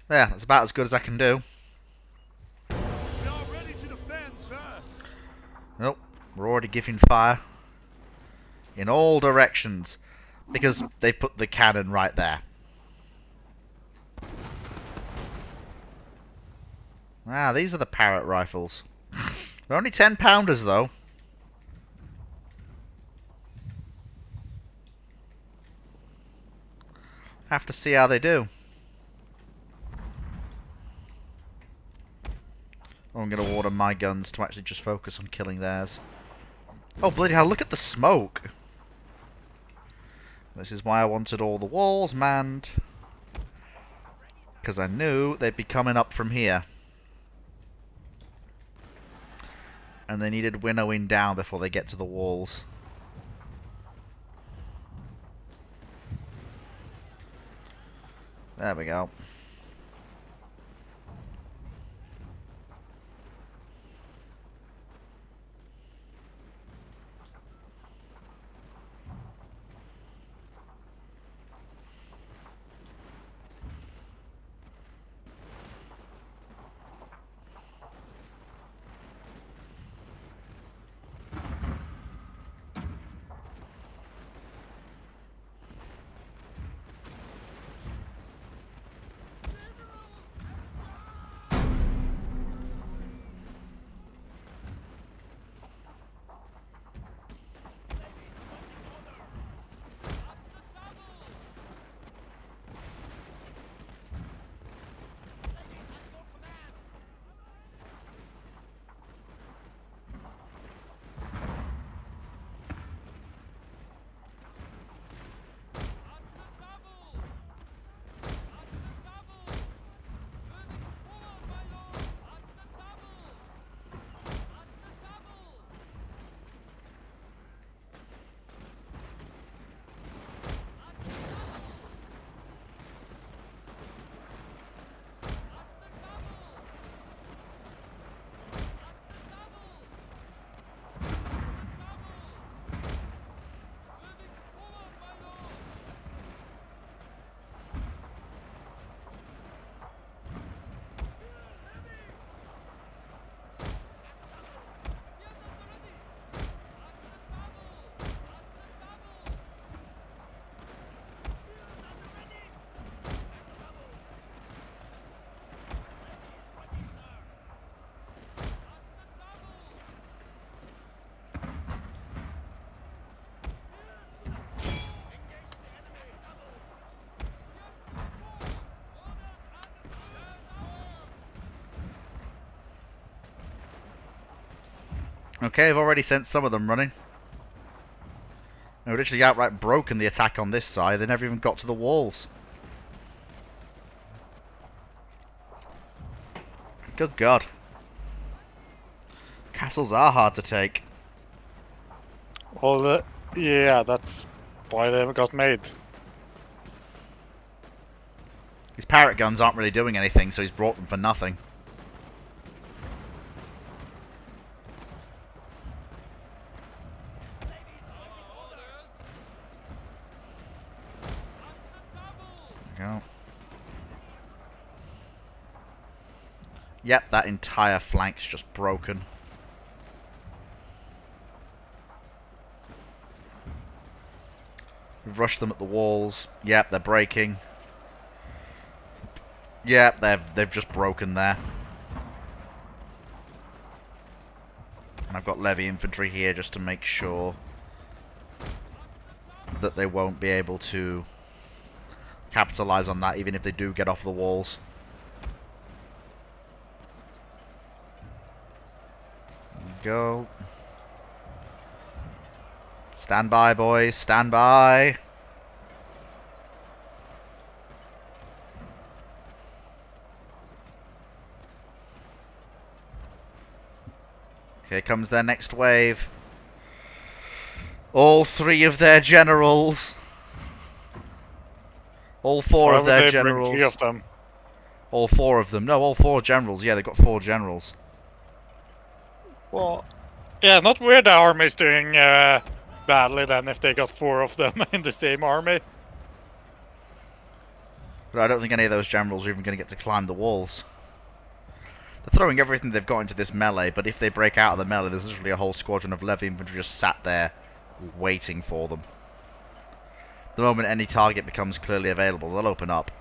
There, that's about as good as I can do. We are ready to defend, sir. Nope, we're already giving fire. In all directions. Because they've put the cannon right there. Ah, these are the parrot rifles. They're only 10-pounders though. Have to see how they do. Oh, I'm going to order my guns to actually just focus on killing theirs. Oh, bloody hell, look at the smoke! This is why I wanted all the walls manned. Because I knew they'd be coming up from here. And they needed winnowing down before they get to the walls. There we go. Okay, I've already sent some of them running. They've literally outright broken the attack on this side. They never even got to the walls. Good God. Castles are hard to take. Well, yeah, that's why they got made. His parrot guns aren't really doing anything, so he's brought them for nothing. There we go. Yep, that entire flank's just broken. We've rushed them at the walls. Yep, they're breaking. Yep, they've just broken there. And I've got levy infantry here just to make sure that they won't be able to capitalize on that, even if they do get off the walls. There we go. Stand by, boys. Stand by. Here comes their next wave. All three of their generals. All four Why of would their they generals. bring 3 of them? All 4 of them. No, all 4 generals. Yeah, they've got 4 generals. Well, yeah, not where the army's doing badly then if they got 4 of them in the same army. But I don't think any of those generals are even going to get to climb the walls. They're throwing everything they've got into this melee, but if they break out of the melee, there's literally a whole squadron of levy infantry just sat there waiting for them. The moment any target becomes clearly available, they'll open up.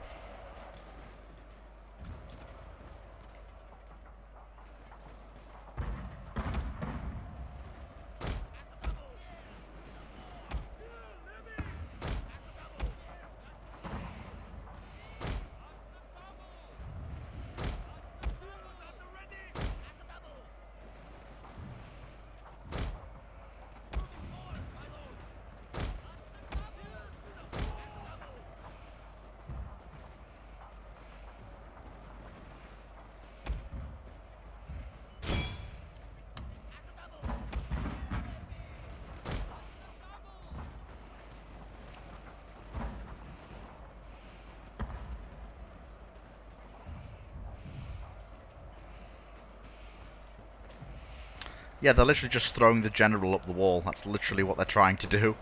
Yeah, they're literally just throwing the general up the wall. That's literally what they're trying to do.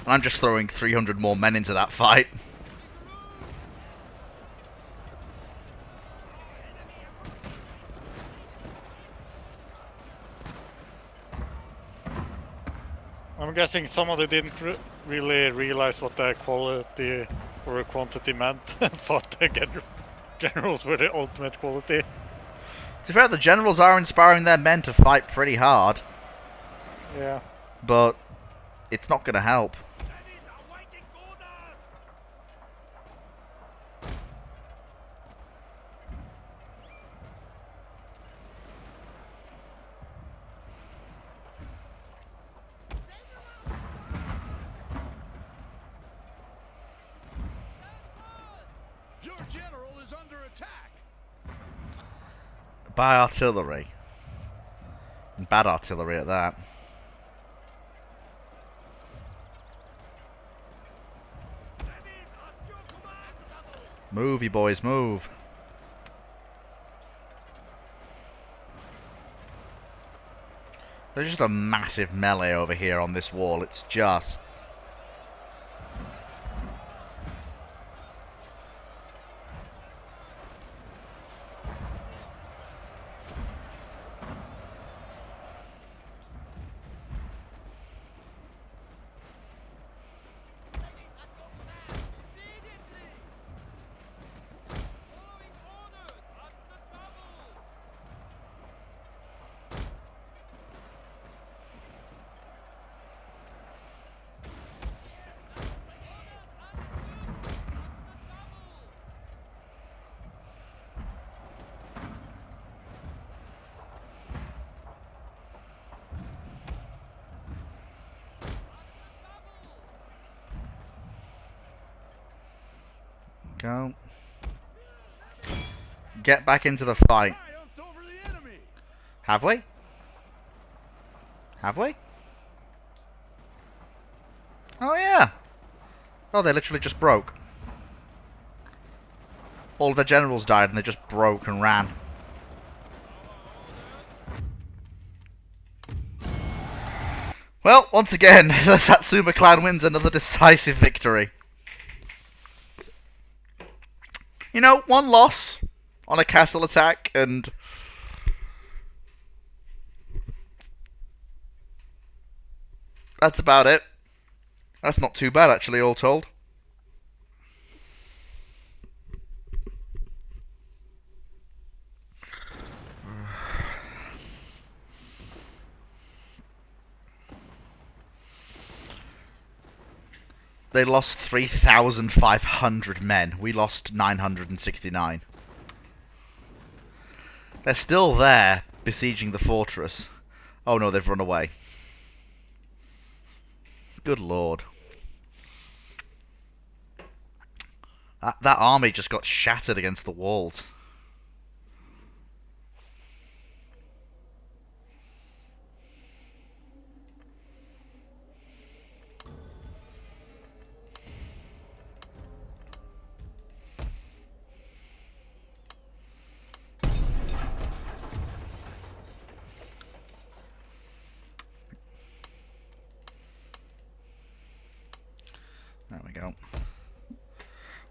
And I'm just throwing 300 more men into that fight. I'm guessing somebody didn't really realize what the quality or quantity meant. Thought the generals were the ultimate quality. To be fair, the generals are inspiring their men to fight pretty hard. Yeah. But it's not going to help. Your general is under attack. By artillery. And bad artillery at that. Move, you boys, move. There's just a massive melee over here on this wall. It's just... Go. Get back into the fight. Triumphed over the enemy. Have we? Have we? Oh yeah. Oh, they literally just broke. All of their generals died and they just broke and ran. Well, once again, the Satsuma clan wins another decisive victory. You know, one loss on a castle attack, and that's about it. That's not too bad, actually, all told. They lost 3,500 men. We lost 969. They're still there, besieging the fortress. Oh no, they've run away. Good lord. That army just got shattered against the walls. There we go.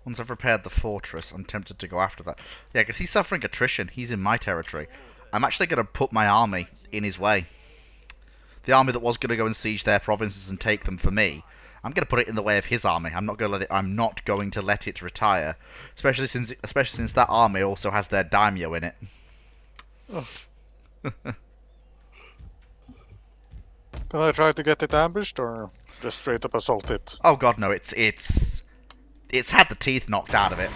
Once I've repaired the fortress, I'm tempted to go after that. Yeah, because he's suffering attrition. He's in my territory. I'm actually going to put my army in his way. The army that was going to go and siege their provinces and take them for me, I'm going to put it in the way of his army. I'm not going to let it. I'm not going to let it retire, especially since that army also has their daimyo in it. Can I try to get it ambushed or just straight up assault it? Oh god, no! It's had the teeth knocked out of it.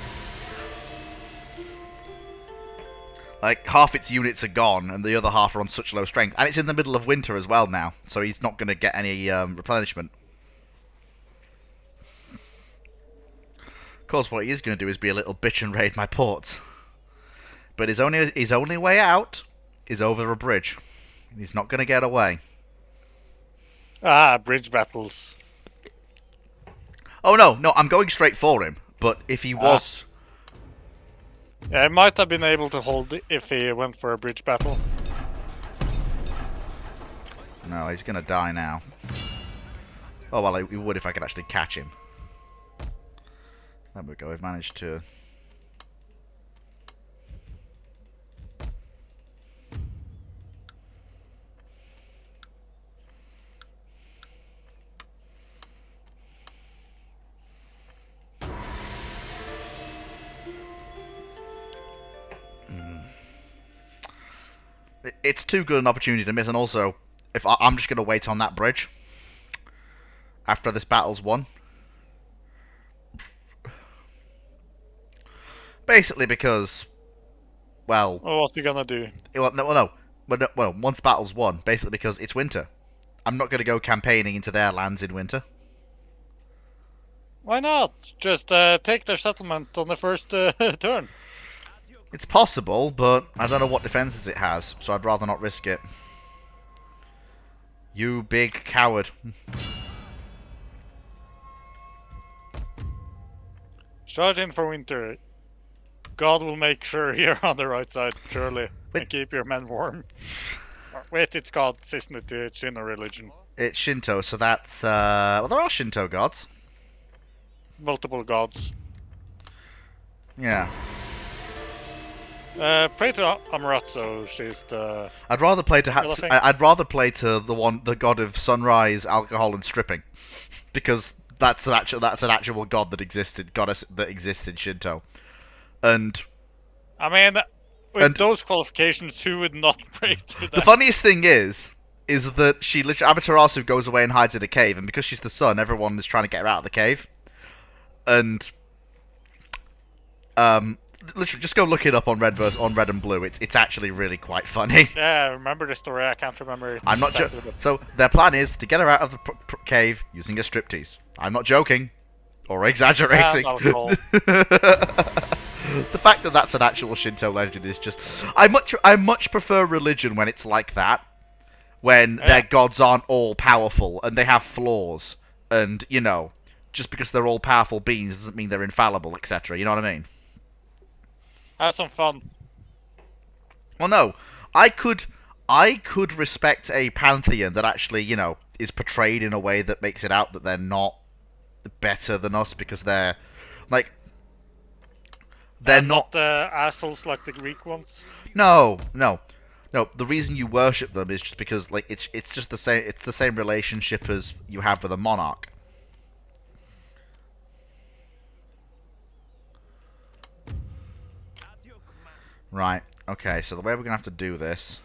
Like, half its units are gone, and the other half are on such low strength. And it's in the middle of winter as well now, so he's not going to get any replenishment. Of course, what he is going to do is be a little bitch and raid my ports. But his only way out is over a bridge. He's not going to get away. Ah, bridge battles. Oh no, I'm going straight for him. But if he was... Yeah, he might have been able to hold it if he went for a bridge battle. No, he's going to die now. Oh, well, he would if I could actually catch him. There we go, we've managed to... It's too good an opportunity to miss, and also, if I'm just going to wait on that bridge after this battle's won. Basically because, well... Well, what's he gonna do? Well, once battle's won, basically because it's winter. I'm not going to go campaigning into their lands in winter. Why not? Just take their settlement on the first turn. It's possible, but I don't know what defenses it has, so I'd rather not risk it. You big coward. Charge in for winter. God will make sure you're on the right side, surely. And keep your men warm. Wait, it's gods, isn't it? It's Shinto religion. It's Shinto, so that's... well, there are Shinto gods. Multiple gods. Yeah. Pray to Amaterasu, she's the... I'd rather play to Hatsu- I'd rather play to the god of sunrise, alcohol, and stripping, because that's an actual god that existed, goddess that exists in Shinto, and I mean, with those qualifications, who would not pray to that? The funniest thing is that Amaterasu goes away and hides in a cave, and because she's the sun, everyone is trying to get her out of the cave, and literally, just go look it up on Red and Blue. It's actually really quite funny. Yeah, I remember the story. I can't remember. I'm not joking. So their plan is to get her out of the cave using a striptease. I'm not joking. Or exaggerating. And alcohol. The fact that that's an actual Shinto legend is just... I much prefer religion when it's like that. When their gods aren't all powerful and they have flaws. And, you know, just because they're all powerful beings doesn't mean they're infallible, etc. You know what I mean? Have some fun. Well, no. I could respect a pantheon that actually, you know, is portrayed in a way that makes it out that they're not better than us because they're, like... They're not the assholes like the Greek ones. No. The reason you worship them is just because, like, it's just the same. It's the same relationship as you have with a monarch. Right. Okay. So the way we're gonna have to do this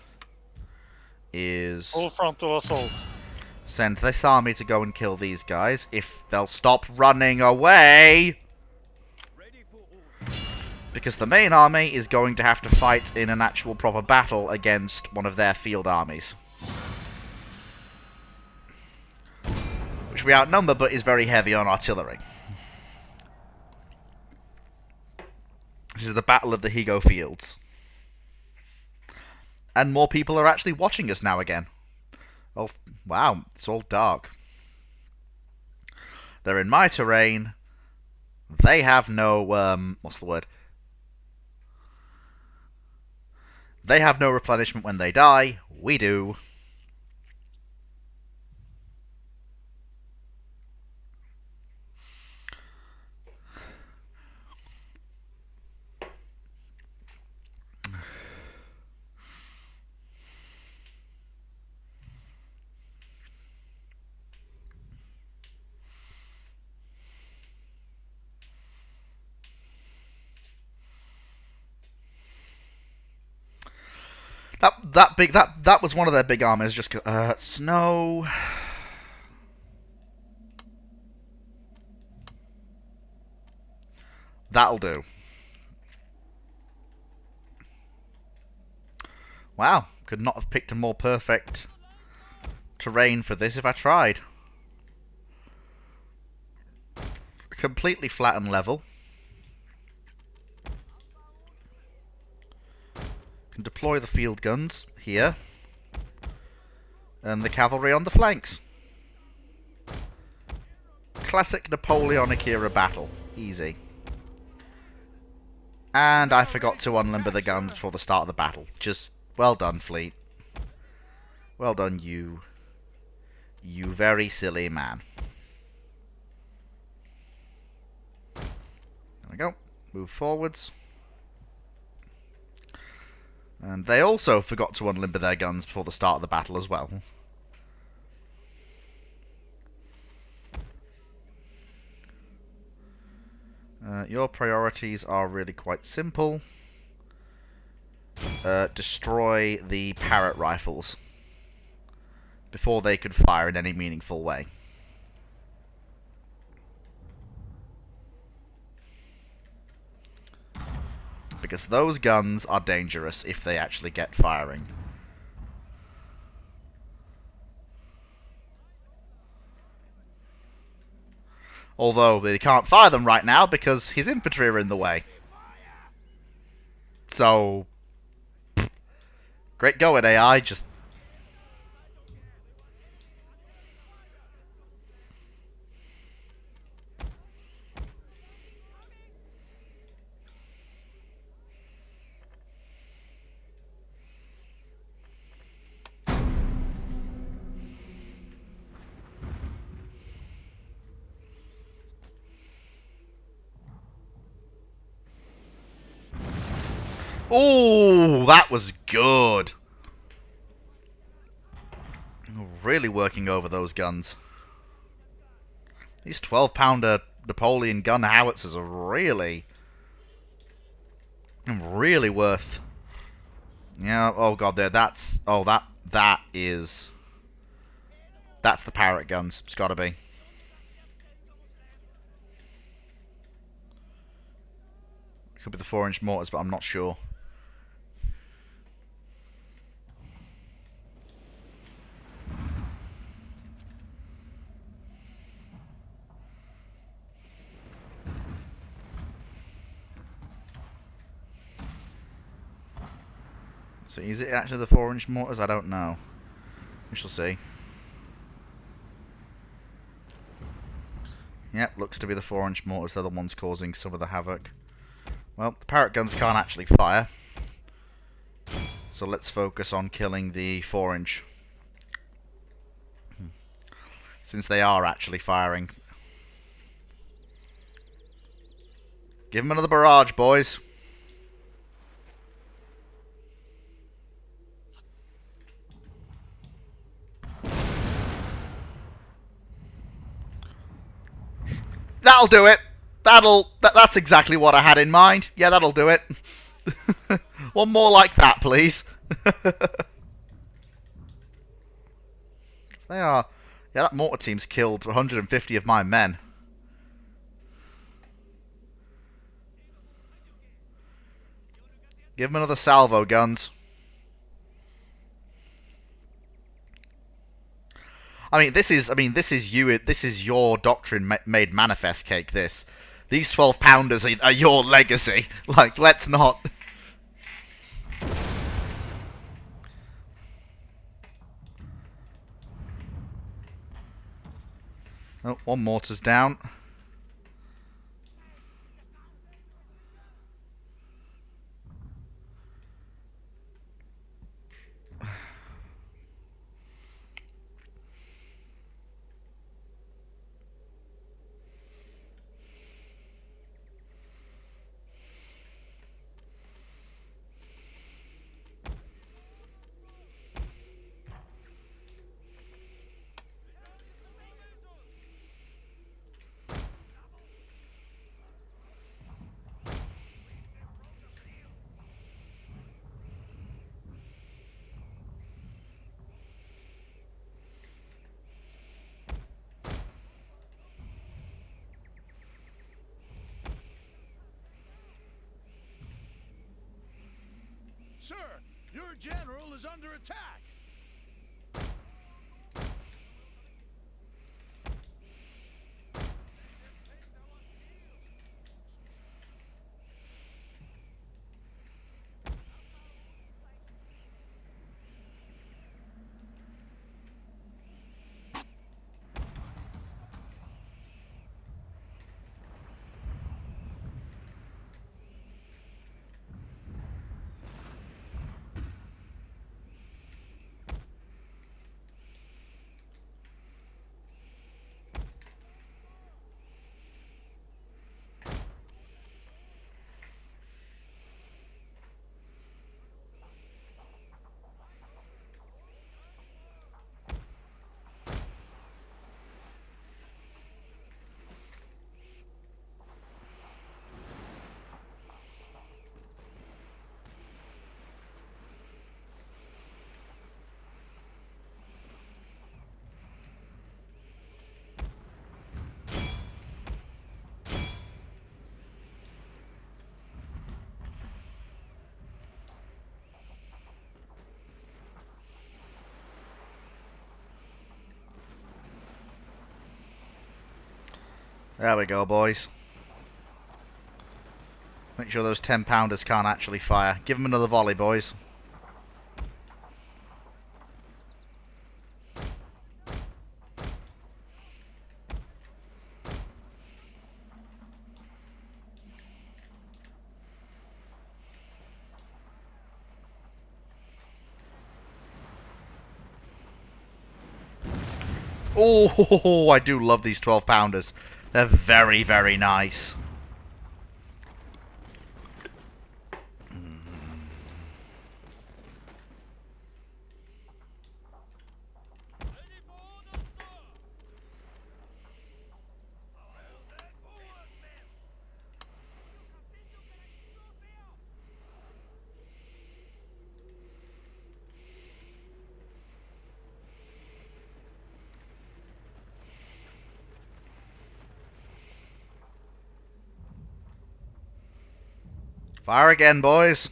is Full frontal assault. send this army to go and kill these guys. If they'll stop running away. Because the main army is going to have to fight in an actual proper battle against one of their field armies. Which we outnumber, but is very heavy on artillery. This is the Battle of the Higo Fields. And more people are actually watching us now again. Oh, wow, it's all dark. They're in my terrain. They have no, what's the word? They have no replenishment when they die. We do. That was one of their big armies. Just snow. That'll do. Wow, could not have picked a more perfect terrain for this if I tried. Completely flat and level. Can deploy the field guns here. And the cavalry on the flanks. Classic Napoleonic era battle. Easy. And I forgot to unlimber the guns before the start of the battle. Just, well done, fleet. Well done, you. You very silly man. There we go. Move forwards. And they also forgot to unlimber their guns before the start of the battle as well. Your priorities are really quite simple. Destroy the parrot rifles before they could fire in any meaningful way. Because those guns are dangerous if they actually get firing. Although they can't fire them right now because his infantry are in the way. So, great going, AI. Just ooh, that was good. Really working over those guns. These 12-pounder Napoleon gun howitzers are really worth. Yeah. Oh god, there. That's that is. That's the parrot guns. It's got to be. Could be the 4-inch mortars, but I'm not sure. So is it actually the 4-inch mortars? I don't know. We shall see. Yep, looks to be the 4-inch mortars. They're the ones causing some of the havoc. Well, the parrot guns can't actually fire. So let's focus on killing the 4-inch. Since they are actually firing. Give them another barrage, boys. That'll do it. That's exactly what I had in mind. Yeah, that'll do it. One more like that, please. They are. Yeah, that mortar team's killed 150 of my men. Give them another salvo, guns. This is your doctrine made manifest, Cake. These 12-pounders are your legacy. Like, let's not. Oh, one mortar's down. Sir, your general is under attack. There we go, boys. Make sure those 10-pounders can't actually fire. Give them another volley, boys. Oh, I do love these 12-pounders. They're very, very nice. Fire again, boys.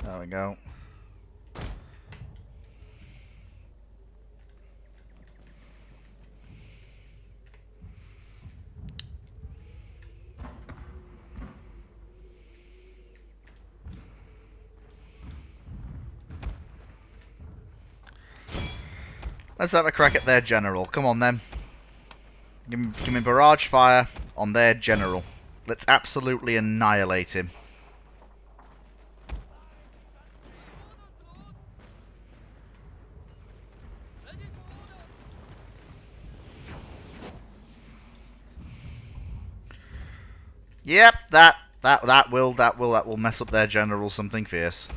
There we go. Let's have a crack at their general. Come on then. Give me barrage fire on their general. Let's absolutely annihilate him. Yep, that will mess up their general something fierce.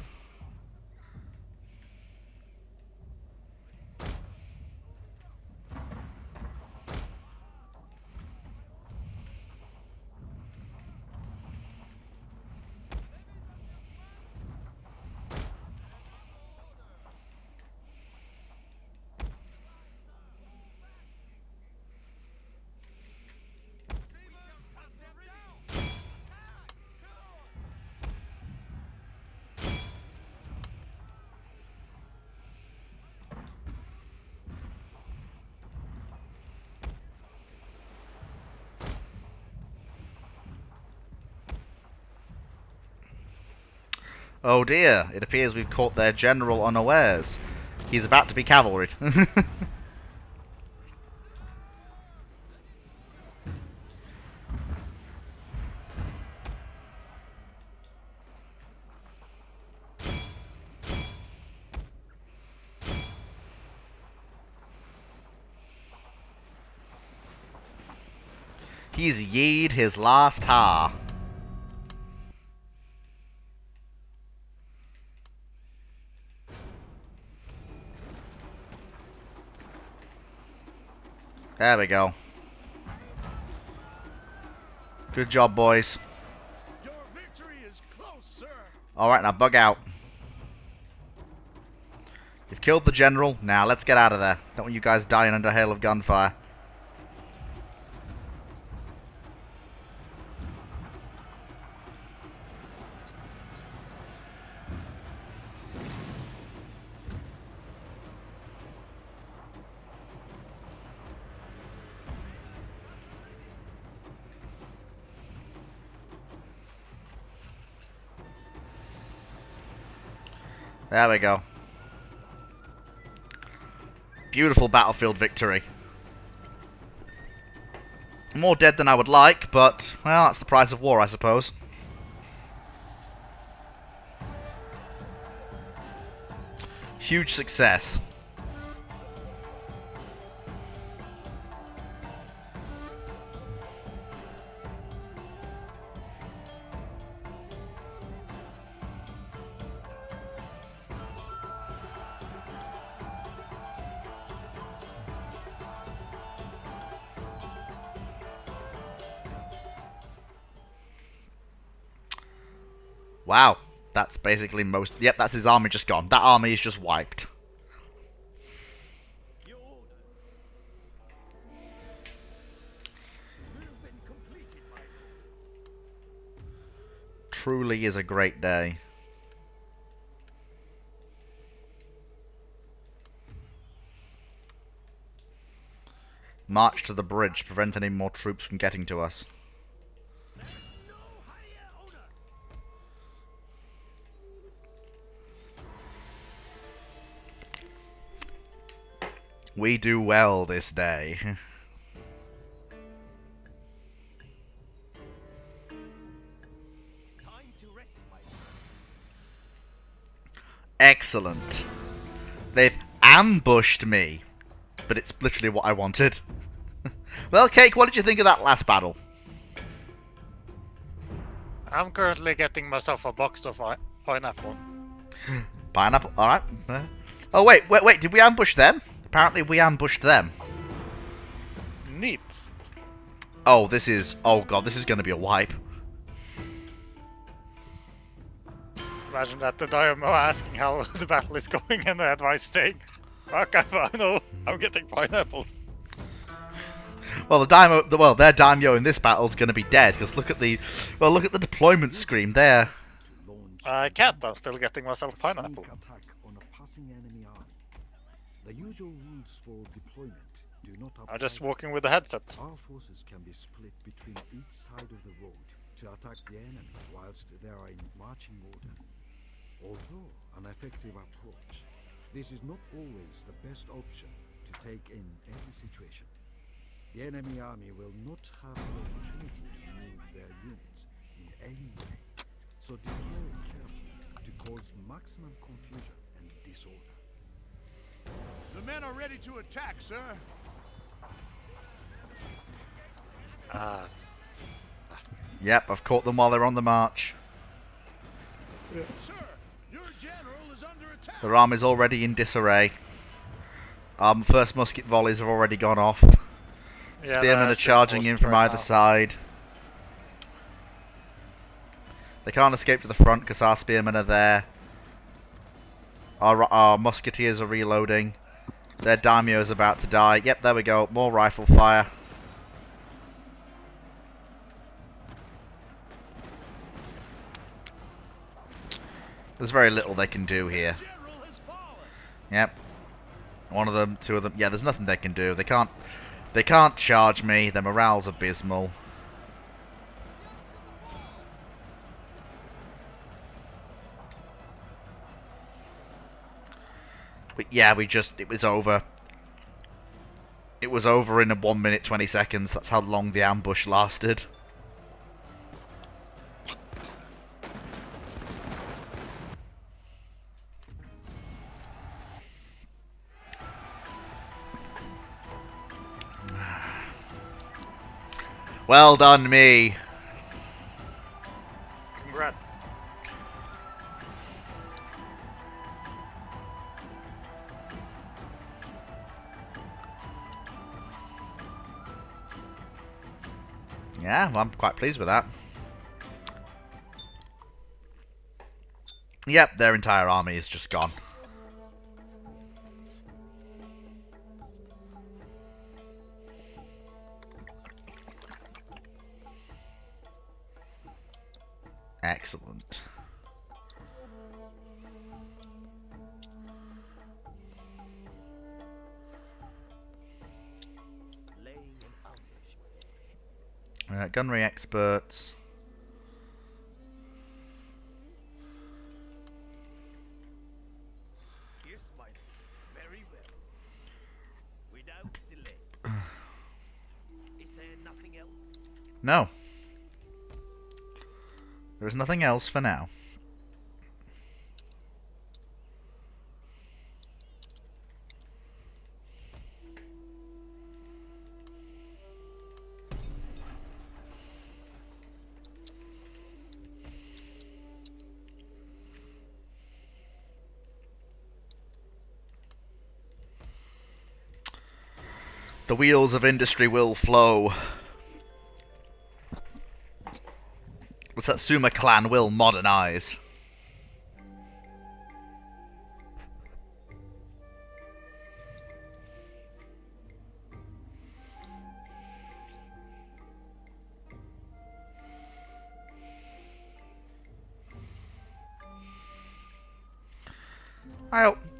Oh dear, it appears we've caught their general unawares. He's about to be cavalried. He's yeed his last har. There we go. Good job, boys. Your victory is close, sir. Alright, now bug out. You've killed the general. Now let's get out of there. Don't want you guys dying under a hail of gunfire. There we go. Beautiful battlefield victory. More dead than I would like, but, well, that's the price of war, I suppose. Huge success. Wow, that's basically most... Yep, that's his army just gone. That army is just wiped. Truly is a great day. March to the bridge, prevent any more troops from getting to us. We do well this day. Excellent. They've ambushed me, but it's literally what I wanted. Well, Cake, what did you think of that last battle? I'm currently getting myself a box of pineapple. Pineapple, alright. Oh, wait, did we ambush them? Apparently we ambushed them. Neat. Oh, this is... Oh, God, this is going to be a wipe. Imagine that, the Diamo asking how the battle is going and the advice saying, fuck, I know, I'm getting pineapples. Well, their daimyo in this battle is going to be dead, because look at the... Well, look at the deployment screen there. I can't. I'm still getting myself Sneak pineapple. attack on a passing enemy army. The usual rules for deployment do not apply. I'm just walking with the headset. Our forces can be split between each side of the road to attack the enemy whilst they are in marching order. Although an effective approach, this is not always the best option to take in every situation. The enemy army will not have the opportunity to move their units in any way, so deploy carefully to cause maximum confusion and disorder. The men are ready to attack, sir. Yep, I've caught them while they're on the march. Sir, your general is under attack. Their army's already in disarray. First musket volleys have already gone off. Yeah, Spearmen are that's the charging most in from right either now. side. They can't escape to the front because our spearmen are there. Our musketeers are reloading. Their daimyo is about to die. Yep, there we go. More rifle fire. There's very little they can do here. General has fallen. Yep. One of them, two of them. Yeah, there's nothing they can do. They can't charge me. Their morale's abysmal. But yeah, it was over. It was over in 1 minute 20 seconds. That's how long the ambush lasted. Well done, me. Congrats. Yeah, well, I'm quite pleased with that. Yep, their entire army is just gone. Excellent. Gunnery experts. Yes, my lord. Very well. Without delay. Is there nothing else? No. There is nothing else for now. The wheels of industry will flow. The Satsuma clan will modernize.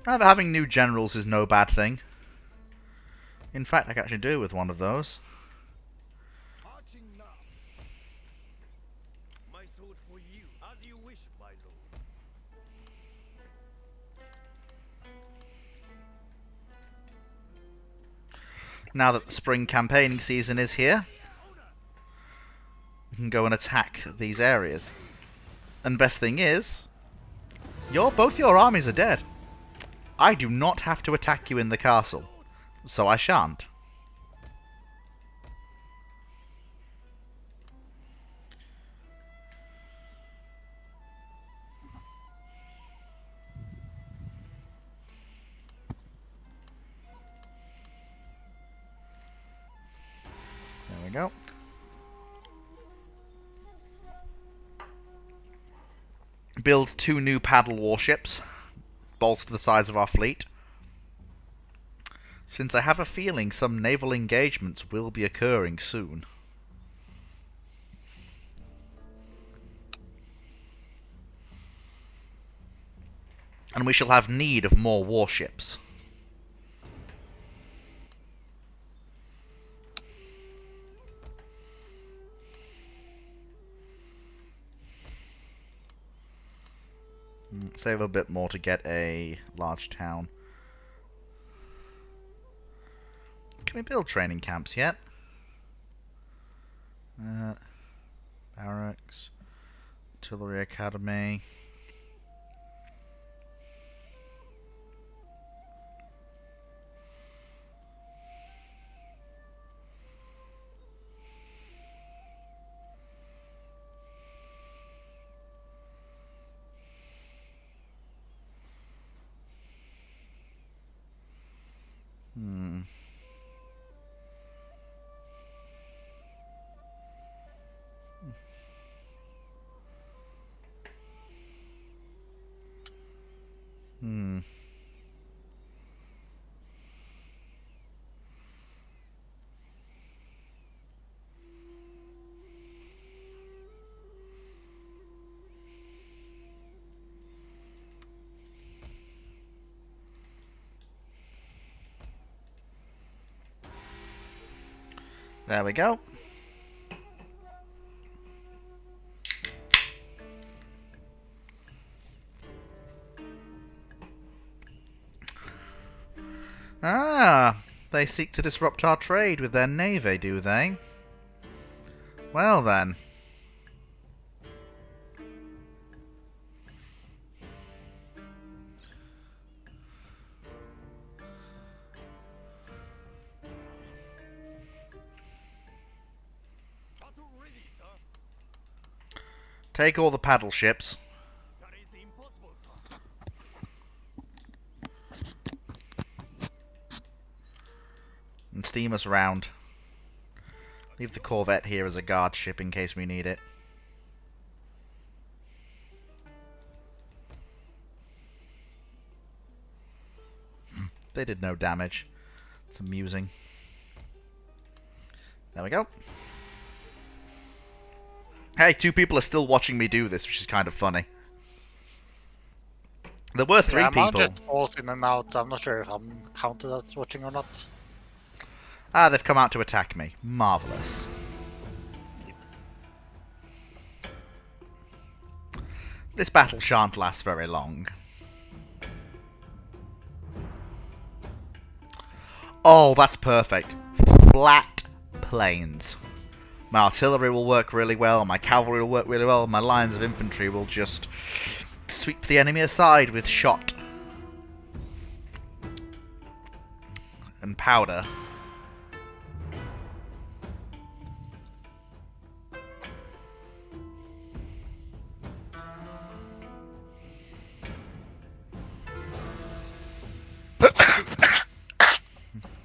Having new generals is no bad thing. In fact, I can actually do with one of those. Marching now. My sword for you, as you wish, my lord. Now that the spring campaigning season is here, we can go and attack these areas. And best thing is, both your armies are dead. I do not have to attack you in the castle, so I shan't. There we go. Build 2 new paddle warships. Bolster the size of our fleet. Since I have a feeling some naval engagements will be occurring soon. and we shall have need of more warships. Save a bit more to get a large town. Can we build training camps yet? Barracks, Artillery Academy. There we go. Ah, they seek to disrupt our trade with their navy, do they? Well then. Battle ready, sir. Take all the paddle ships. That is impossible, sir. And steam us around. Leave the corvette here as a guard ship in case we need it. They did no damage. It's amusing. There we go. Hey, 2 people are still watching me do this, which is kind of funny. There were 3 Mine people. just falls in and out. I'm not sure if I'm counted as watching or not. Ah, they've come out to attack me. Marvellous. This battle shan't last very long. Oh, that's perfect. Flat plains. My artillery will work really well, my cavalry will work really well, my lines of infantry will just sweep the enemy aside with shot and powder.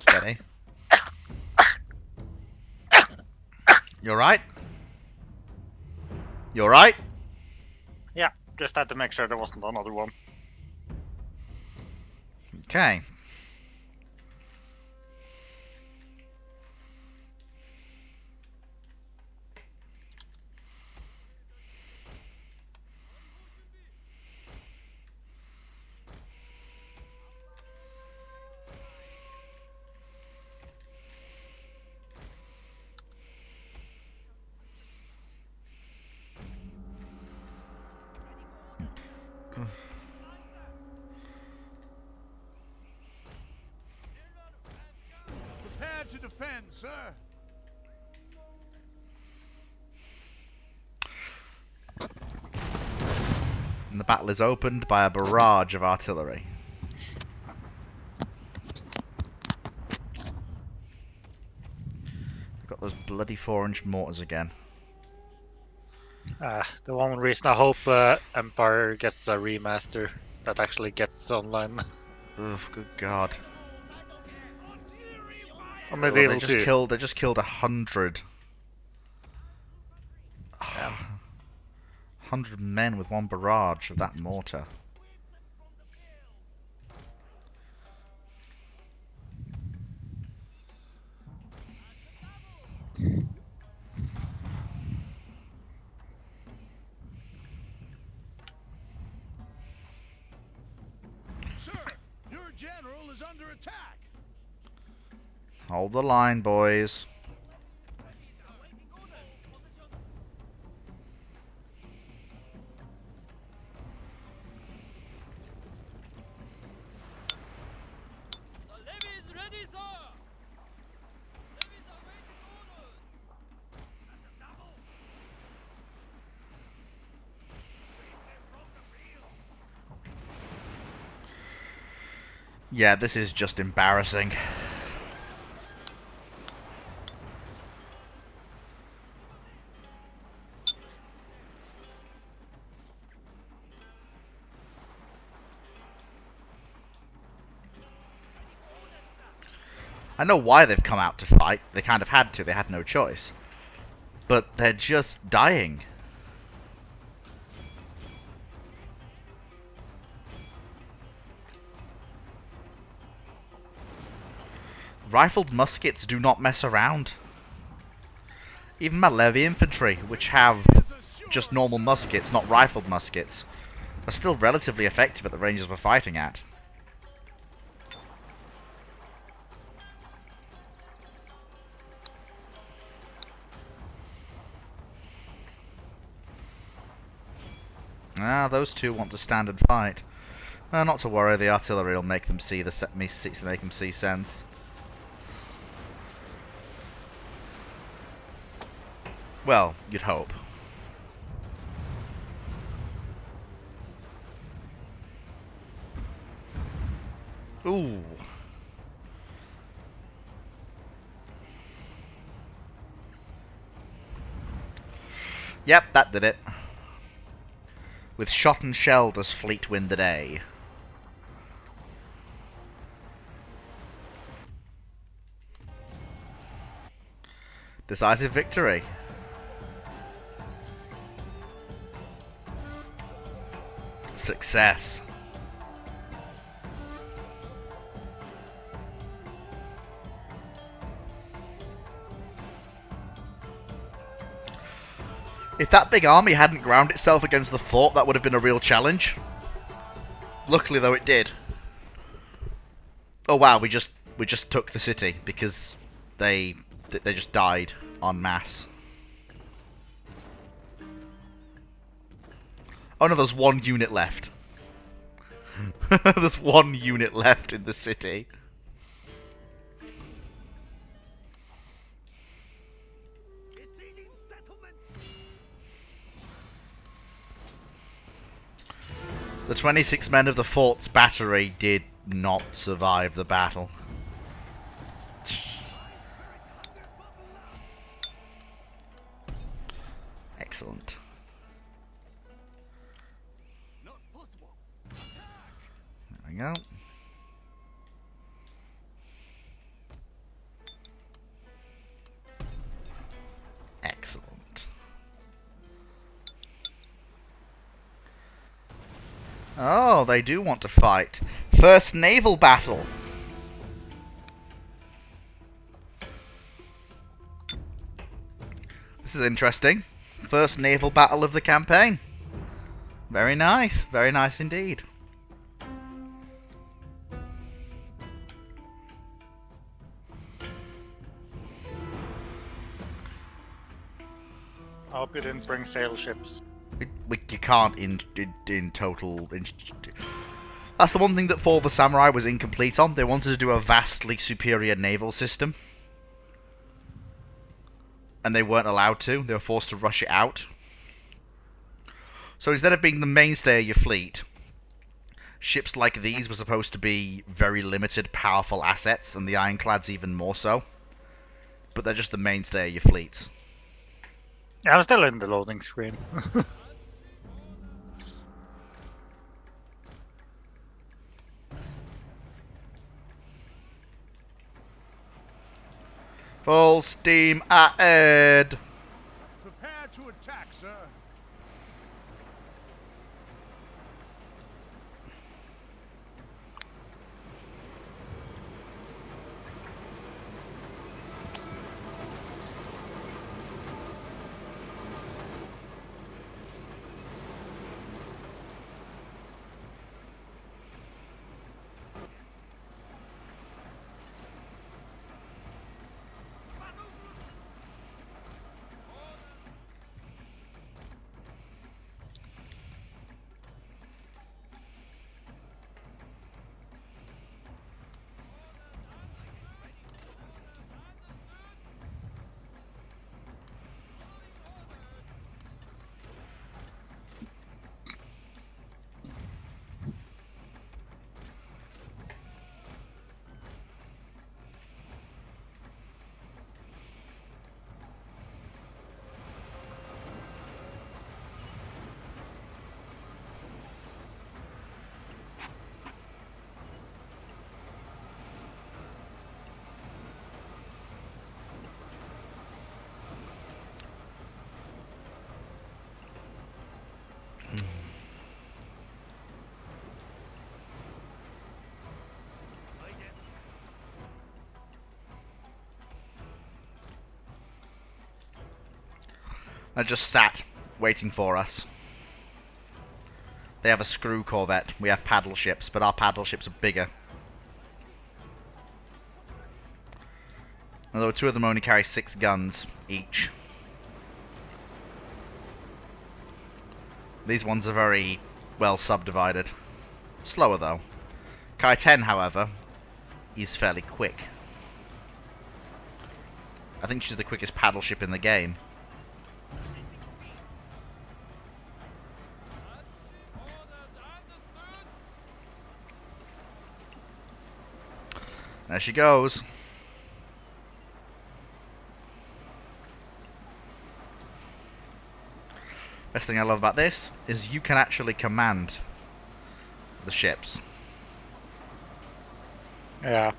Steady. You alright? You alright? Yeah, just had to make sure there wasn't another one. Okay. Prepare to defend, sir. And the battle is opened by a barrage of artillery. We've got those bloody 4-inch mortars again. The one reason I hope Empire gets a remaster that actually gets online. Ugh, good god. Or Oh, Medieval 2. they just killed 100. 100 men with one barrage of that mortar. is under attack. Hold the line, boys. The levy is ready, sir. Levies are waiting orders. Yeah, this is just embarrassing. I know why they've come out to fight. They kind of had to. They had no choice. But they're just dying. Rifled muskets do not mess around. Even my levy infantry, which have just normal muskets, not rifled muskets, are still relatively effective at the ranges we're fighting at. Ah, those two want to stand and fight. Not to worry, the artillery will make them see make them see sense. Well, you'd hope. Ooh. Yep, that did it. With shot and shell does fleet win the day. Decisive victory. Success. If that big army hadn't ground itself against the fort, that would have been a real challenge. Luckily, though, it did. Oh wow, we just took the city because they just died en masse. Oh no, there's one unit left. There's one unit left in the city. Besieging settlement. The 26 men of the fort's battery did not survive the battle. Excellent. Not possible. There we go. Excellent. Oh, they do want to fight. First naval battle. This is interesting. First naval battle of the campaign. Very nice. Very nice indeed. I hope you didn't bring sail ships. You can't in total. That's the one thing that Fall of the Samurai was incomplete on. They wanted to do a vastly superior naval system. And they weren't allowed to. They were forced to rush it out. So instead of being the mainstay of your fleet, ships like these were supposed to be very limited, powerful assets, and the ironclads even more so. But they're just the mainstay of your fleets. I'm still in the loading screen. Full steam ahead! Prepare to attack, sir. They're just sat, waiting for us. They have a screw corvette. We have paddle ships, but our paddle ships are bigger. Although 2 of them only carry 6 guns each. These ones are very well subdivided. Slower though. Kai 10, however, is fairly quick. I think she's the quickest paddle ship in the game. There she goes. Best thing I love about this is you can actually command the ships. Yeah.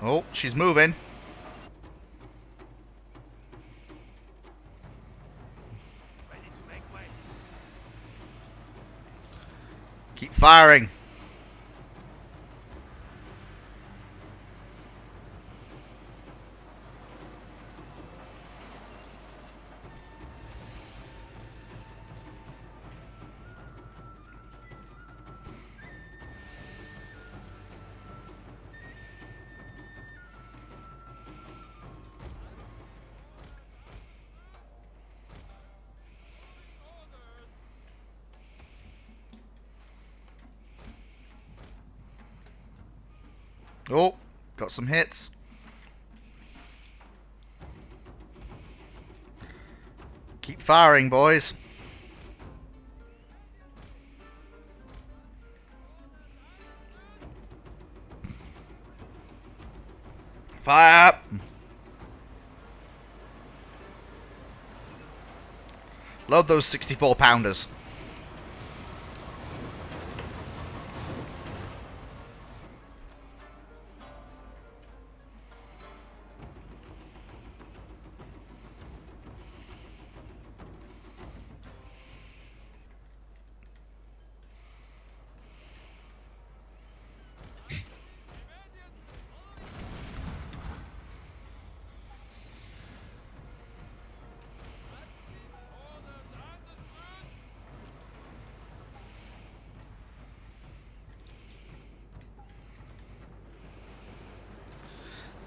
Oh, she's moving. Ready to make way. Keep firing. Oh, got some hits. Keep firing, boys. Fire up. Load those 64 pounders.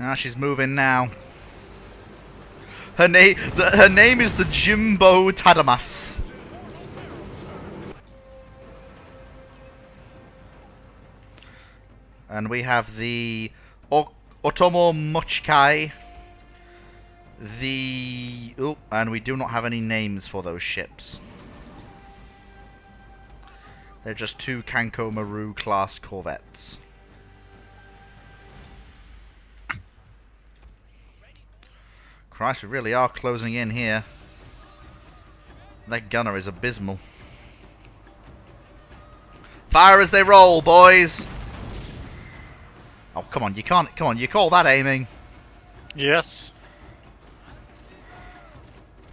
Ah, she's moving now. Her name is the Jimbo Tadamas. And we have the Otomo Mochikai. And we do not have any names for those ships. They're just 2 Kanko Maru class corvettes. Christ, we really are closing in here. That gunner is abysmal. Fire as they roll, boys! Oh, come on, you can't... Come on, you call that aiming. Yes.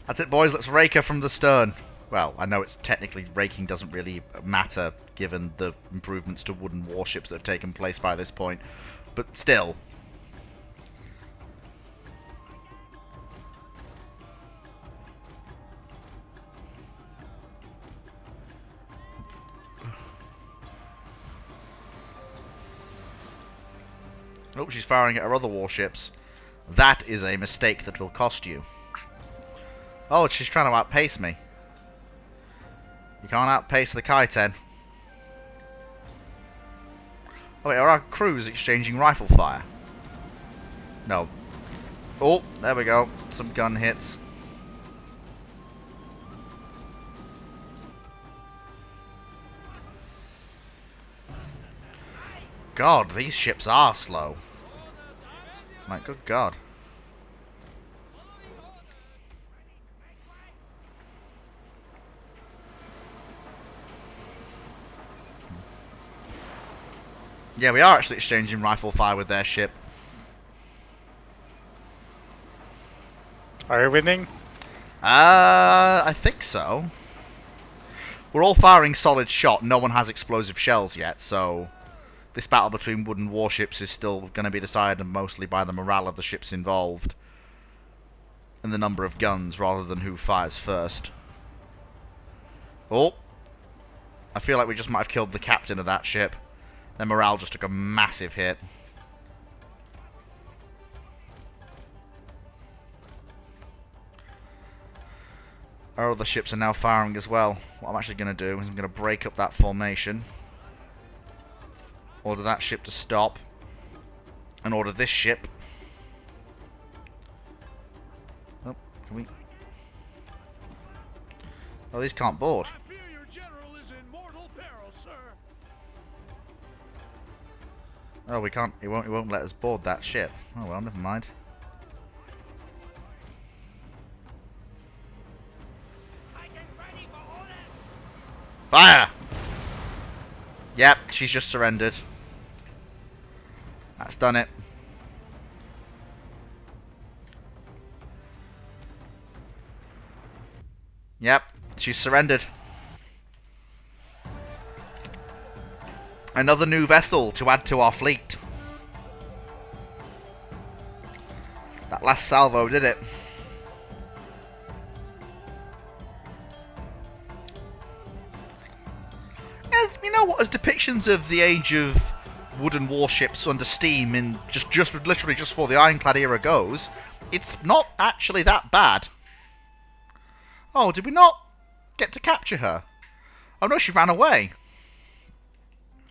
That's it, boys, let's rake her from the stern. Well, I know it's technically raking doesn't really matter, given the improvements to wooden warships that have taken place by this point. But still... Oh, she's firing at her other warships. That is a mistake that will cost you. Oh, she's trying to outpace me. You can't outpace the Kaiten. Oh wait, are our crews exchanging rifle fire? No. Oh, there we go. Some gun hits. God, these ships are slow. My good God. Yeah, we are actually exchanging rifle fire with their ship. Are you winning? I think so. We're all firing solid shot. No one has explosive shells yet, so this battle between wooden warships is still going to be decided mostly by the morale of the ships involved and the number of guns rather than who fires first. Oh, I feel like we just might have killed the captain of that ship. Their morale just took a massive hit. Our other ships are now firing as well. What I'm actually going to do is I'm going to break up that formation. Order that ship to stop. And order this ship. Oh, can we... Oh, these can't board. I fear your general is in mortal peril, sir. Oh, we can't... He won't let us board that ship. Oh well, never mind. Fire! Yep, she's just surrendered. That's done it. Yep, she's surrendered. Another new vessel to add to our fleet. That last salvo did it. You know what? As depictions of the age of wooden warships under steam in literally just before the Ironclad era goes, it's not actually that bad. Oh, did we not get to capture her? Oh no, she ran away.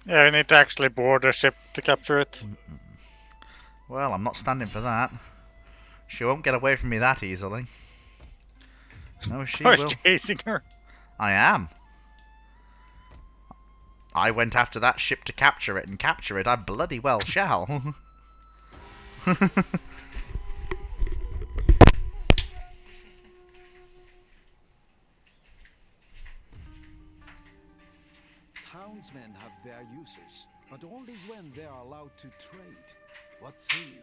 Yeah, you need to actually board a ship to capture it. Well, I'm not standing for that. She won't get away from me that easily. No, she Are will. you chasing her? I am. I went after that ship to capture it, and capture it I bloody well shall. Townsmen have their uses, but only when they are allowed to trade. What say you?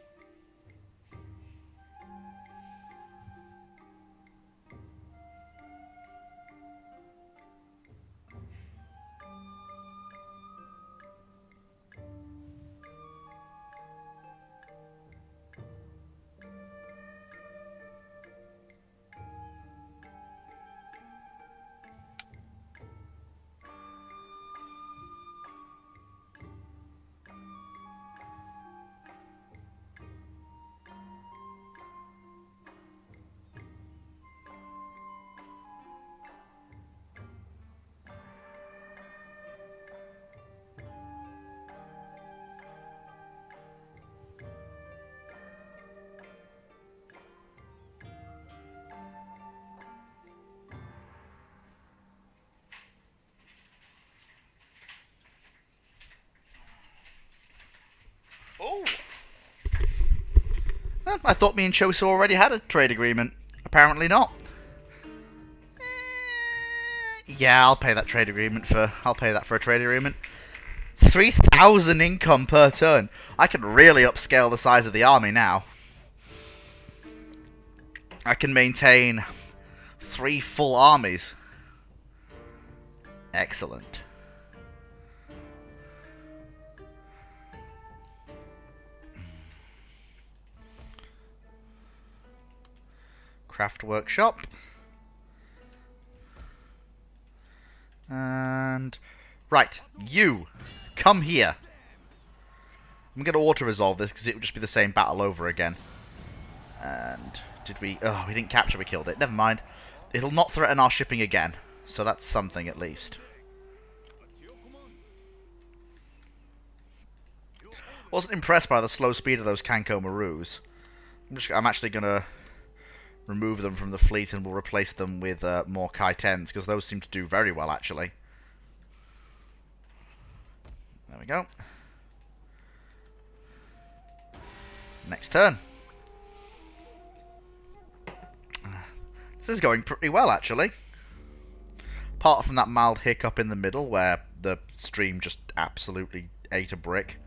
Oh! Well, I thought me and Choso already had a trade agreement. Apparently not. Yeah, I'll pay that trade agreement for. I'll pay that for a trade agreement. 3,000 income per turn. I can really upscale the size of the army now. I can maintain 3 full armies. Excellent. Craft workshop. And right, you come here. I'm going to auto-resolve this because it would just be the same battle over again. And did we... Oh, we didn't capture, we killed it. Never mind. It'll not threaten our shipping again. So that's something at least. Wasn't impressed by the slow speed of those Kanko Marus. I'm actually going to remove them from the fleet and we'll replace them with more Kai-10s because those seem to do very well actually. There we go. Next turn. This is going pretty well, actually. Apart from that mild hiccup in the middle where the stream just absolutely ate a brick.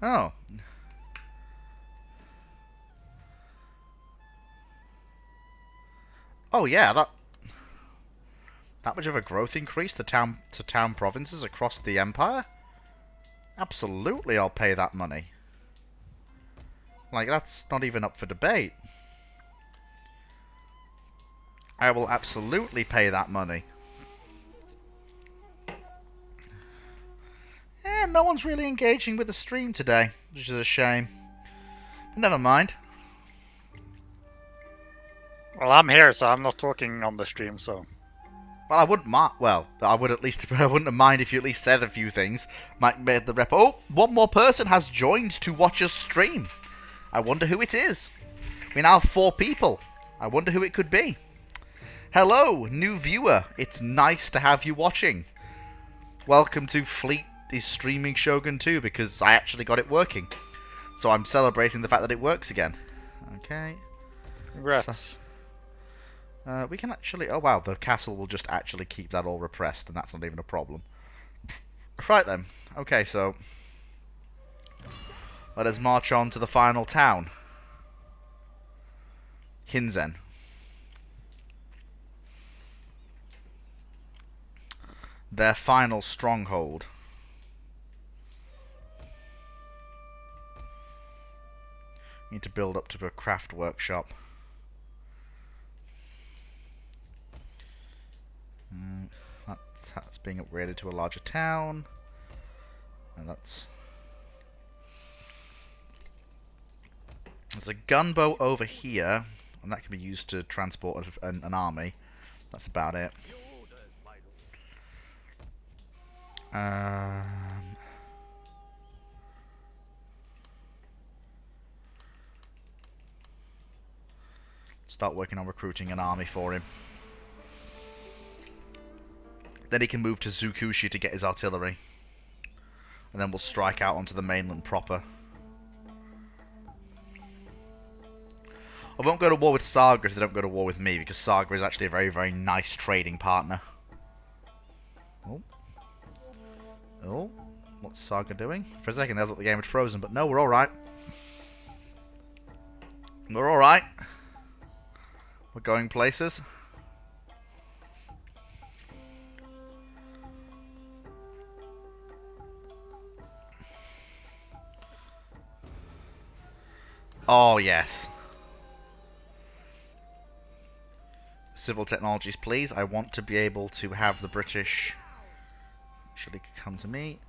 Oh. Oh yeah, that much of a growth increase to town provinces across the empire? Absolutely, I'll pay that money. Like, that's not even up for debate. I will absolutely pay that money. And no one's really engaging with the stream today, which is a shame. But never mind. Well, I'm here, so I'm not talking on the stream, so... Well, I wouldn't mind. Well, I would at least. I wouldn't mind if you at least said a few things. Might make the rep. Oh, one more person has joined to watch us stream. I wonder who it is. We now have 4 people. I wonder who it could be. Hello, new viewer. It's nice to have you watching. Welcome to Fleet is streaming Shogun 2 because I actually got it working. So I'm celebrating the fact that it works again. Okay. Congrats. We can actually... Oh wow, the castle will just actually keep that all repressed, and that's not even a problem. Right then. Okay, so... let us march on to the final town. Hinzen. Their final stronghold. Need to build up to a craft workshop. That's being upgraded to a larger town. And that's... there's a gunboat over here, and that can be used to transport an army. That's about it. Start working on recruiting an army for him. Then he can move to Zukushi to get his artillery. And then we'll strike out onto the mainland proper. I won't go to war with Saga if they don't go to war with me, because Saga is actually a very, very nice trading partner. Oh. Oh. What's Saga doing? For a second, I thought the game had frozen, but no, we're alright. We're alright. We're going places. Oh, yes. Civil technologies, please. I want to be able to have the British actually come to me.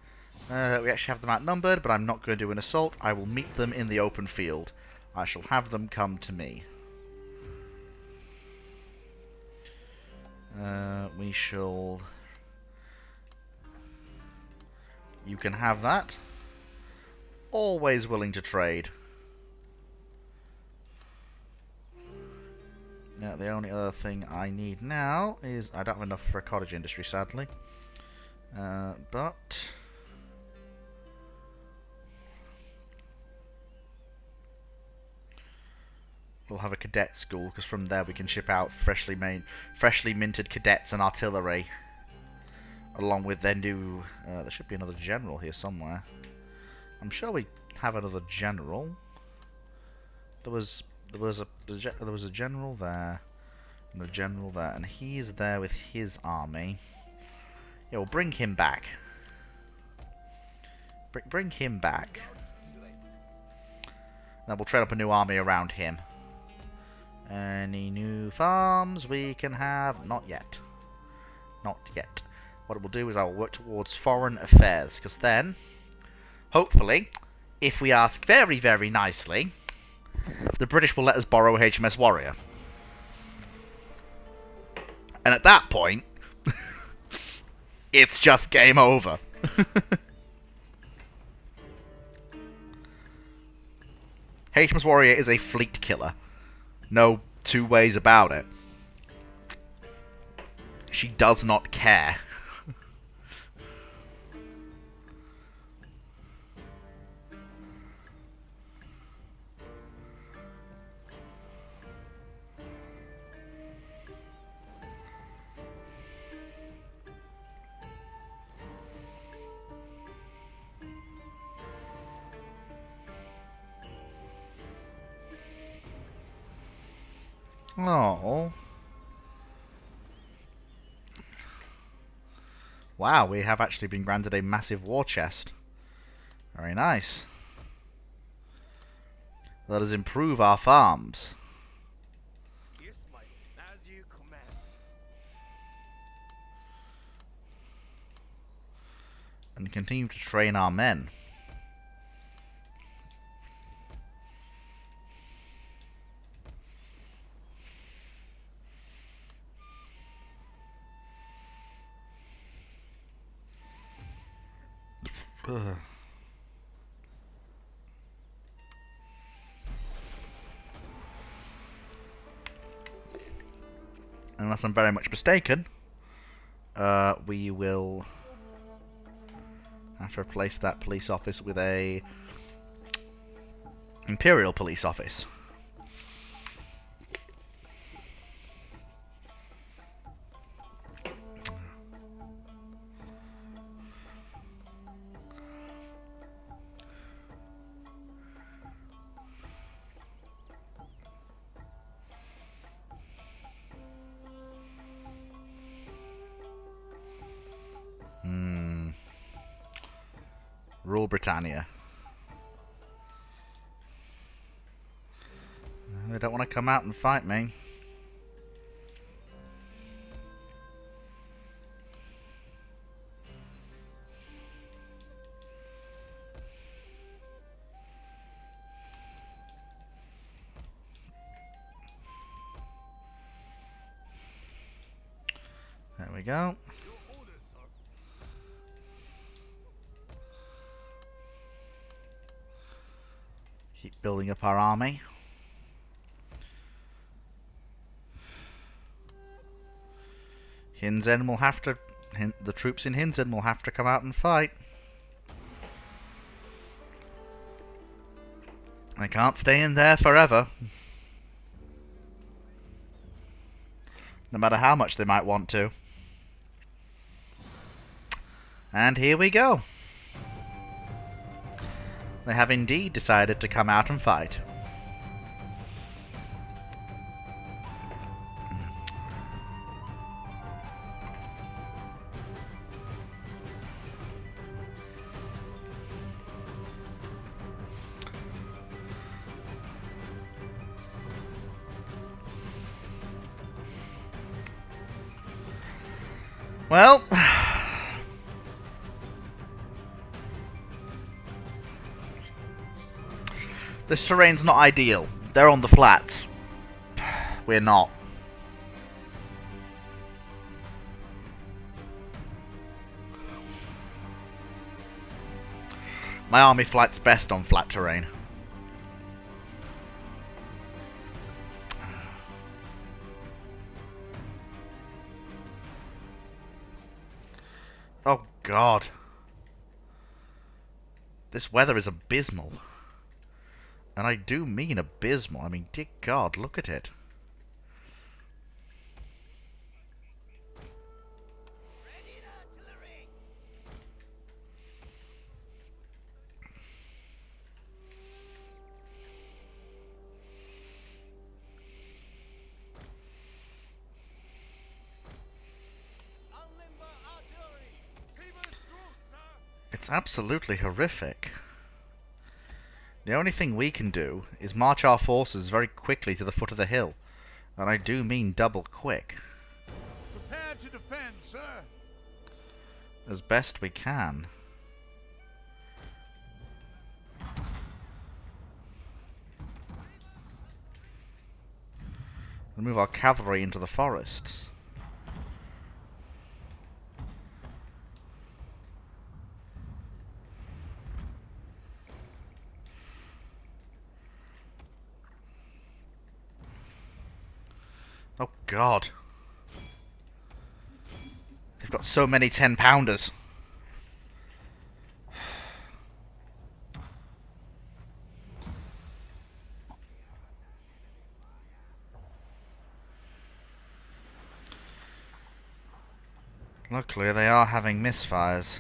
We actually have them outnumbered, but I'm not going to do an assault. I will meet them in the open field. I shall have them come to me. We shall... you can have that. Always willing to trade. Now, the only other thing I need now is... I don't have enough for a cottage industry, sadly. But... we'll have a cadet school, because from there we can ship out freshly minted cadets and artillery. Along with their new... there should be another general here somewhere. I'm sure we have another general. There was a general there, and a general there, and he's there with his army. Yeah, we'll bring him back. Bring him back. Then we'll train up a new army around him. Any new farms we can have? Not yet. Not yet. What it will do is I'll work towards foreign affairs, because then, hopefully, if we ask very, very nicely, the British will let us borrow HMS Warrior. And at that point, it's just game over. HMS Warrior is a fleet killer. No two ways about it. She does not care. Oh. Wow, we have actually been granted a massive war chest. Very nice. Let us improve our farms. Yes, my lord. As you command. And continue to train our men. Ugh. Unless I'm very much mistaken, we will have to replace that police office with a Imperial police office. Rule Britannia. They don't want to come out and fight me. There we go. Your orders, sir. Keep building up our army. Hinzen will have to... the troops in Hinzen will have to come out and fight. They can't stay in there forever. No matter how much they might want to. And here we go. They have indeed decided to come out and fight. Well, this terrain's not ideal. They're on the flats. We're not. My army fights best on flat terrain. Oh God. This weather is abysmal. And I do mean abysmal. I mean, dear God, look at it. Ready, artillery. Unlimber artillery. Sabers through, sir. It's absolutely horrific. The only thing we can do is march our forces very quickly to the foot of the hill. And I do mean double quick. Prepare to defend, sir. As best we can. We'll move our cavalry into the forest. Oh god. They've got so many 10-pounders. Luckily, they are having misfires.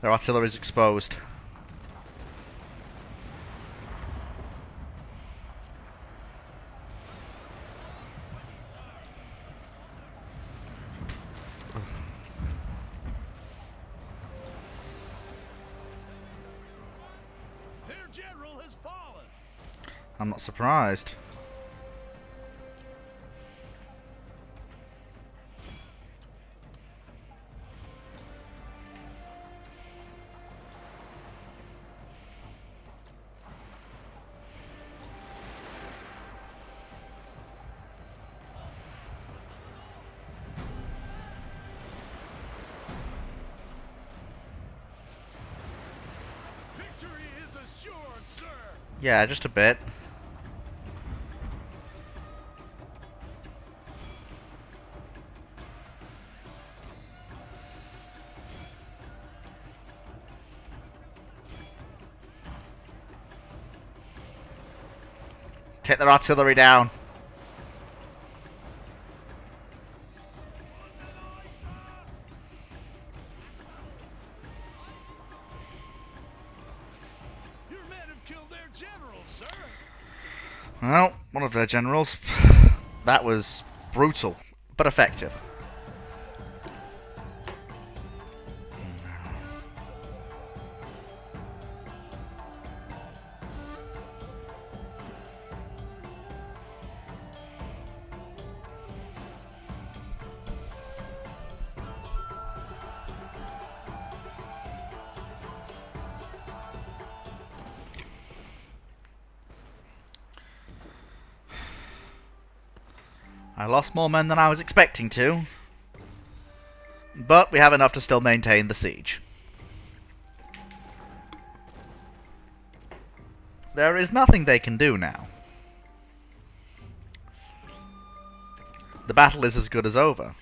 Their artillery is exposed. Their general has fallen. I'm not surprised. Victory is assured, sir. Yeah, just a bit. Take their artillery down. Your men have killed their general, sir. Well, one of their generals. That was brutal, but effective. I lost more men than I was expecting to, but we have enough to still maintain the siege. There is nothing they can do now. The battle is as good as over.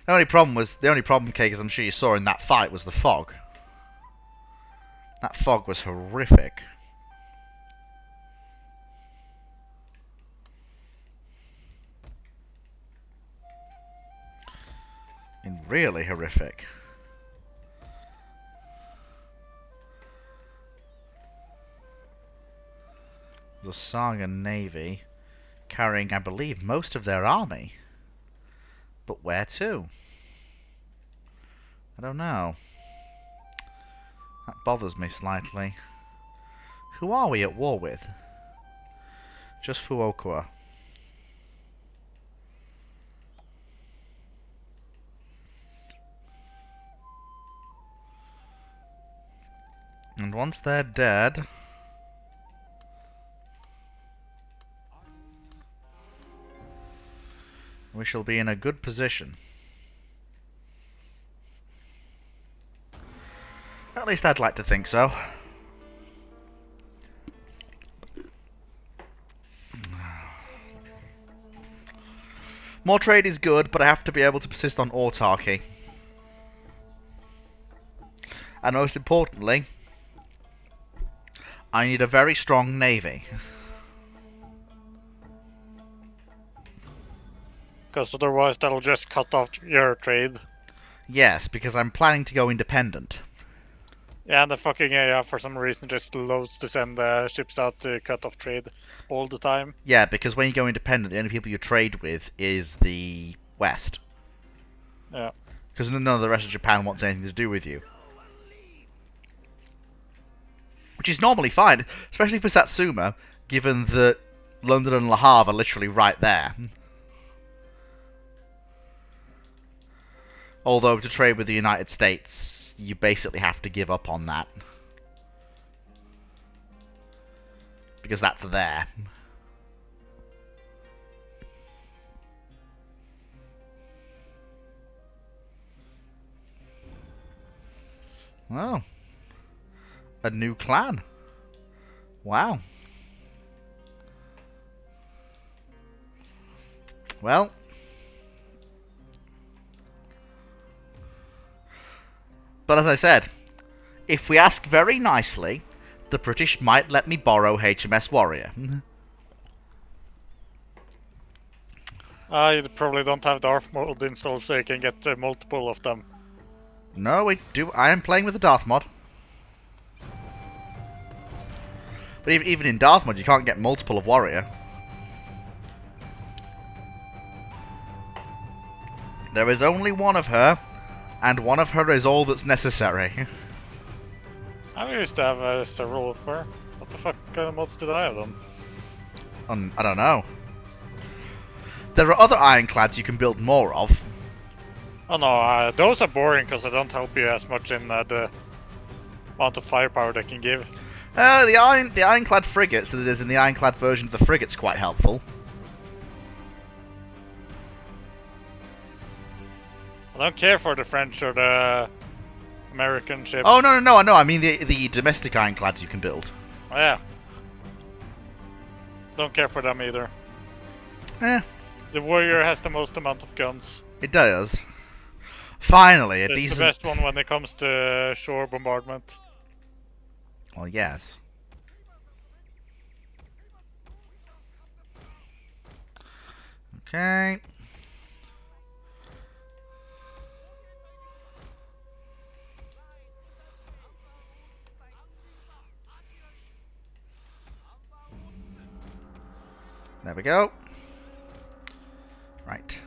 The only problem, Cake, as I'm sure you saw in that fight, was the fog. That fog was horrific. And really horrific. The Shogun Navy carrying, I believe, most of their army. But where to? I don't know. That bothers me slightly. Who are we at war with? Just Fuokawa. And once they're dead, we shall be in a good position. At least I'd like to think so. More trade is good, but I have to be able to persist on autarky. And most importantly, I need a very strong navy. Because otherwise that'll just cut off your trade. Yes, because I'm planning to go independent. Yeah, and the fucking AI for some reason just loads to send ships out to cut off trade all the time. Yeah, because when you go independent, the only people you trade with is the West. Yeah. Because none of the rest of Japan wants anything to do with you. Which which is normally fine, especially for Satsuma, given that London and Le Havre are literally right there. Although to trade with the United States, you basically have to give up on that. Because that's there. Well, a new clan. Wow. Well, but as I said, if we ask very nicely, the British might let me borrow HMS Warrior. You probably don't have Darth mode installed, so you can get multiple of them. No, we do. I am playing with the Darth mod. But even in Darth mod, you can't get multiple of Warrior. There is only one of her, and one of her is all that's necessary. I used to have several of her. What the fuck kind of mods did I have them? I don't know. There are other ironclads you can build more of. Oh no, those are boring because they don't help you as much in the amount of firepower they can give. The ironclad frigates that is in the ironclad version of the frigate's quite helpful. I don't care for the French or the American ships. Oh no! I mean the domestic ironclads you can build. Oh, yeah. Don't care for them either. Eh, The Warrior has the most amount of guns. it does. Finally, a It's decent. the best one when it comes to shore bombardment. Well, yes. Okay. There we go. Right.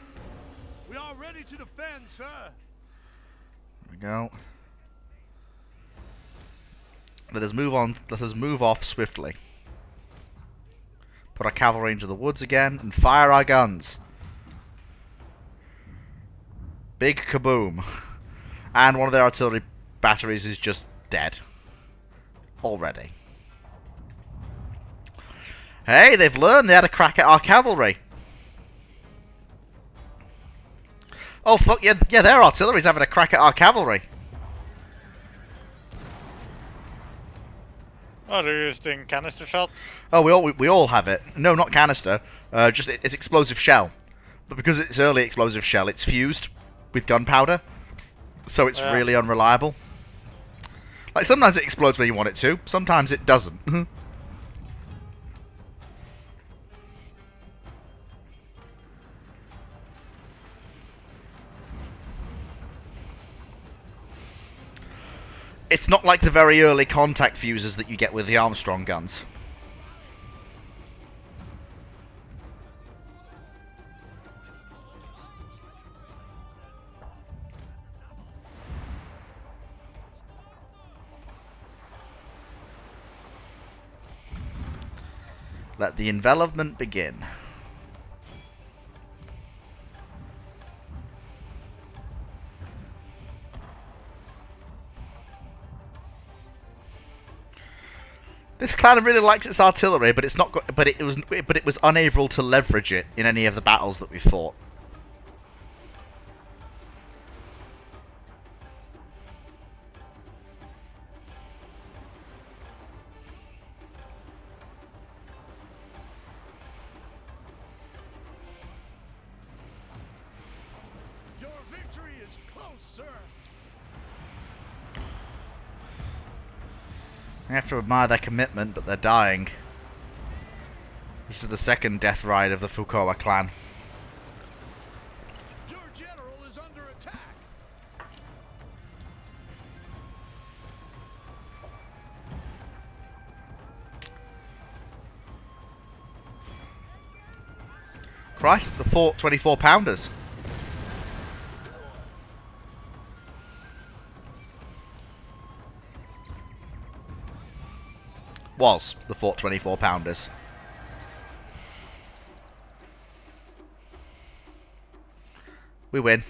We are ready to defend, sir. There we go. Let us move on. Let us move off swiftly. Put our cavalry into the woods again and fire our guns. Big kaboom. And one of their artillery batteries is just dead. Already. Hey, they've learned they had a crack at our cavalry. Oh fuck, yeah, their artillery's having a crack at our cavalry. Oh, they're using canister shots? Oh, we all have it. No, not canister. Just it's explosive shell. But because it's early explosive shell, it's fused with gunpowder, so it's really unreliable. Like sometimes it explodes where you want it to. Sometimes it doesn't. It's not like the very early contact fuses that you get with the Armstrong guns. Let the envelopment begin. This clan really likes its artillery, but it's not. But it was unable to leverage it in any of the battles that we fought. Your victory is close, sir. I have to admire their commitment, but they're dying. This is the second death ride of the Fukuoka clan. Your general is under attack. Christ, the 24-pounders. Was the Fort 24 pounders. We win.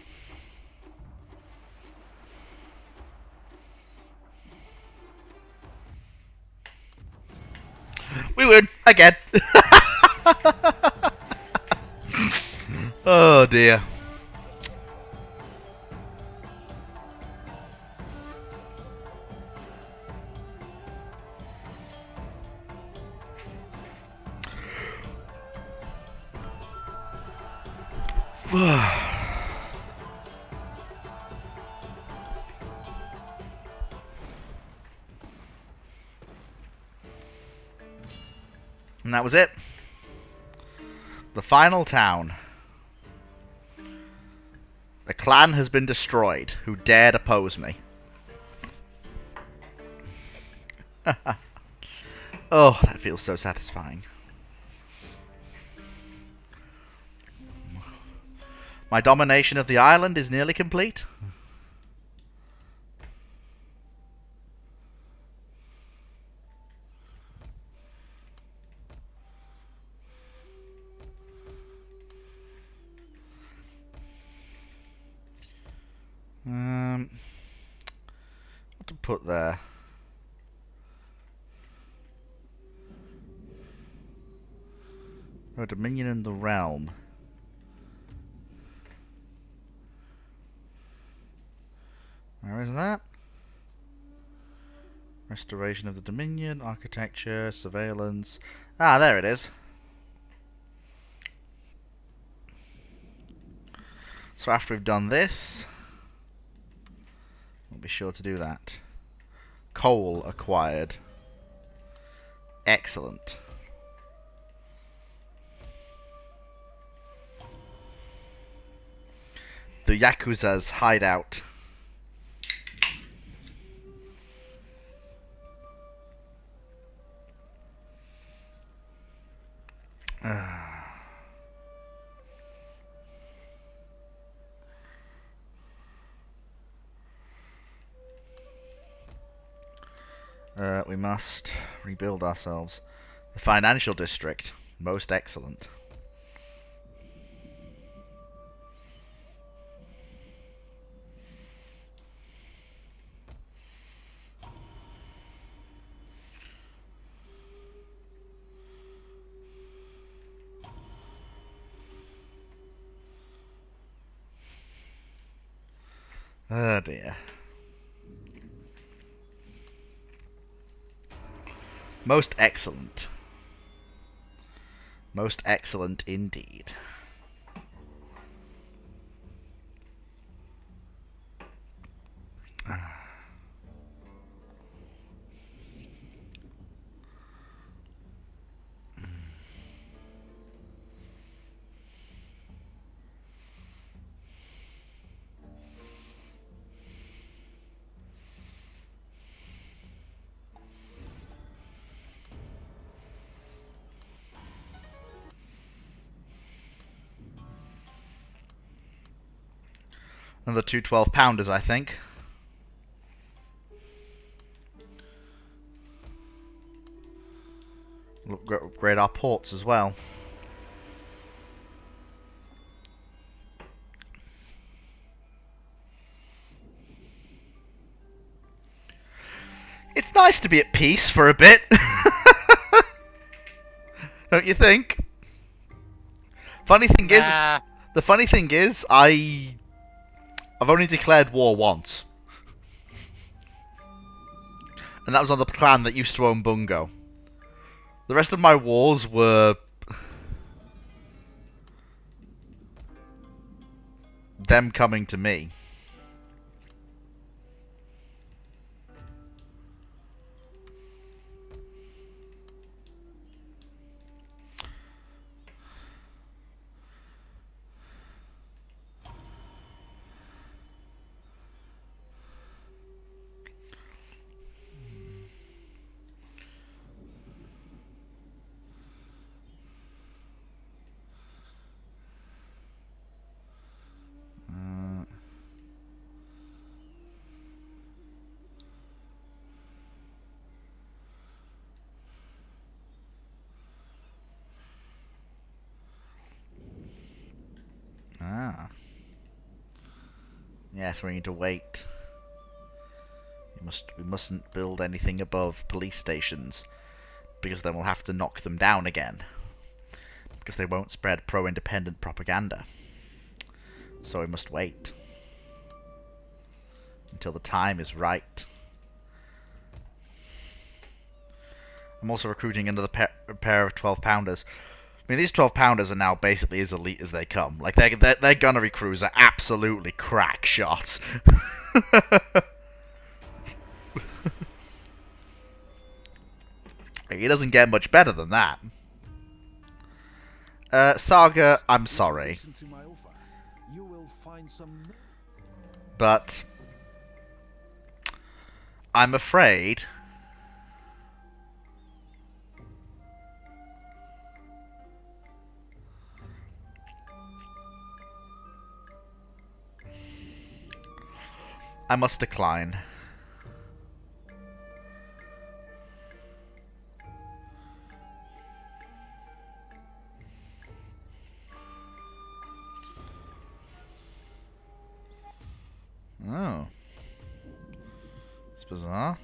We win again. Oh dear. And that was it. The final town. A clan has been destroyed who dared oppose me. Oh, that feels so satisfying. My domination of the island is nearly complete. What to put there? Oh, Dominion in the Realm. Where is that? Restoration of the Dominion, architecture, surveillance. Ah, there it is. So after we've done this, we'll be sure to do that. Coal acquired. Excellent. The Yakuza's hideout. We must rebuild ourselves. The financial district. Most excellent. Oh dear. Most excellent. Most excellent indeed. Another 2 12-pounders, I think. We'll upgrade our ports as well. It's nice to be at peace for a bit. Don't you think? Funny thing is, the funny thing is, I've only declared war once. And that was on the clan that used to own Bungo. The rest of my wars were them coming to me. Yes, we need to wait. We mustn't build anything above police stations, because then we'll have to knock them down again. Because they won't spread pro-independent propaganda. So we must wait. Until the time is right. I'm also recruiting another pair of 12-pounders. I mean, these 12-pounders are now basically as elite as they come. Like, their gunnery crews are absolutely crack shots. It doesn't get much better than that. Saga, I'm sorry. Listen to my offer. You will find some. But I'm afraid I must decline. Oh. It's bizarre.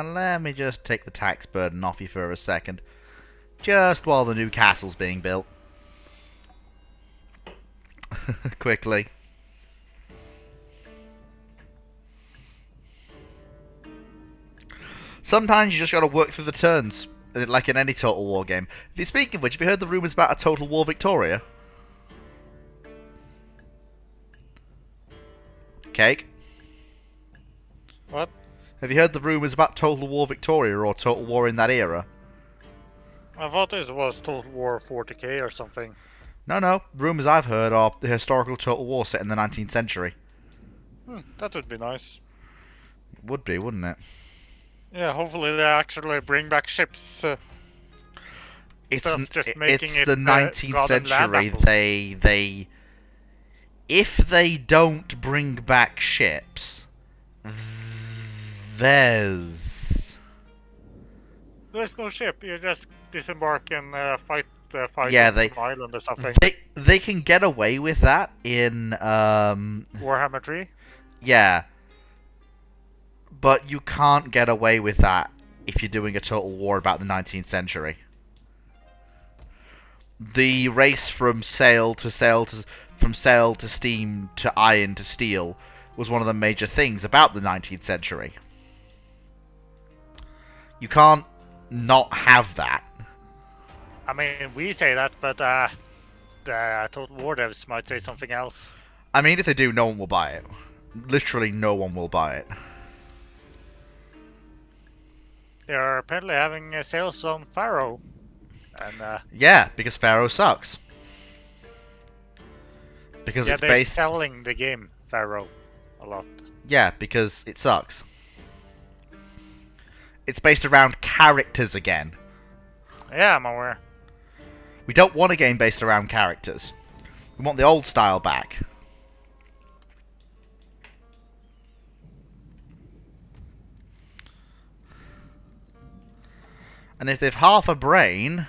Let me just take the tax burden off you for a second. Just while the new castle's being built. Quickly. Sometimes you just gotta work through the turns, like in any Total War game. Speaking of which, have you heard the rumours about a Total War Victoria? Cake? What? Have you heard the rumours about Total War Victoria or Total War in that era? I thought this was Total War 40k or something. No. Rumours I've heard are the historical Total War set in the 19th century. That would be nice. Would be, wouldn't it? Yeah, hopefully they actually bring back ships. It's just making it the 19th golden land century. apples. If they don't bring back ships, there's no ship. You just disembark and fight on some island or something. They can get away with that in Warhammer 3. Yeah, but you can't get away with that if you're doing a Total War about the 19th century. The race from sail to steam to iron to steel was one of the major things about the 19th century. You can't not have that. I mean, we say that, but the Total War devs might say something else. I mean, if they do, no one will buy it. Literally no one will buy it. They're apparently having sales on Pharaoh. And yeah, because Pharaoh sucks. Because yeah, it's they're based... selling the game Pharaoh a lot. Yeah, because it sucks. It's based around characters again. Yeah, I'm aware. We don't want a game based around characters. We want the old style back. And if they've half a brain...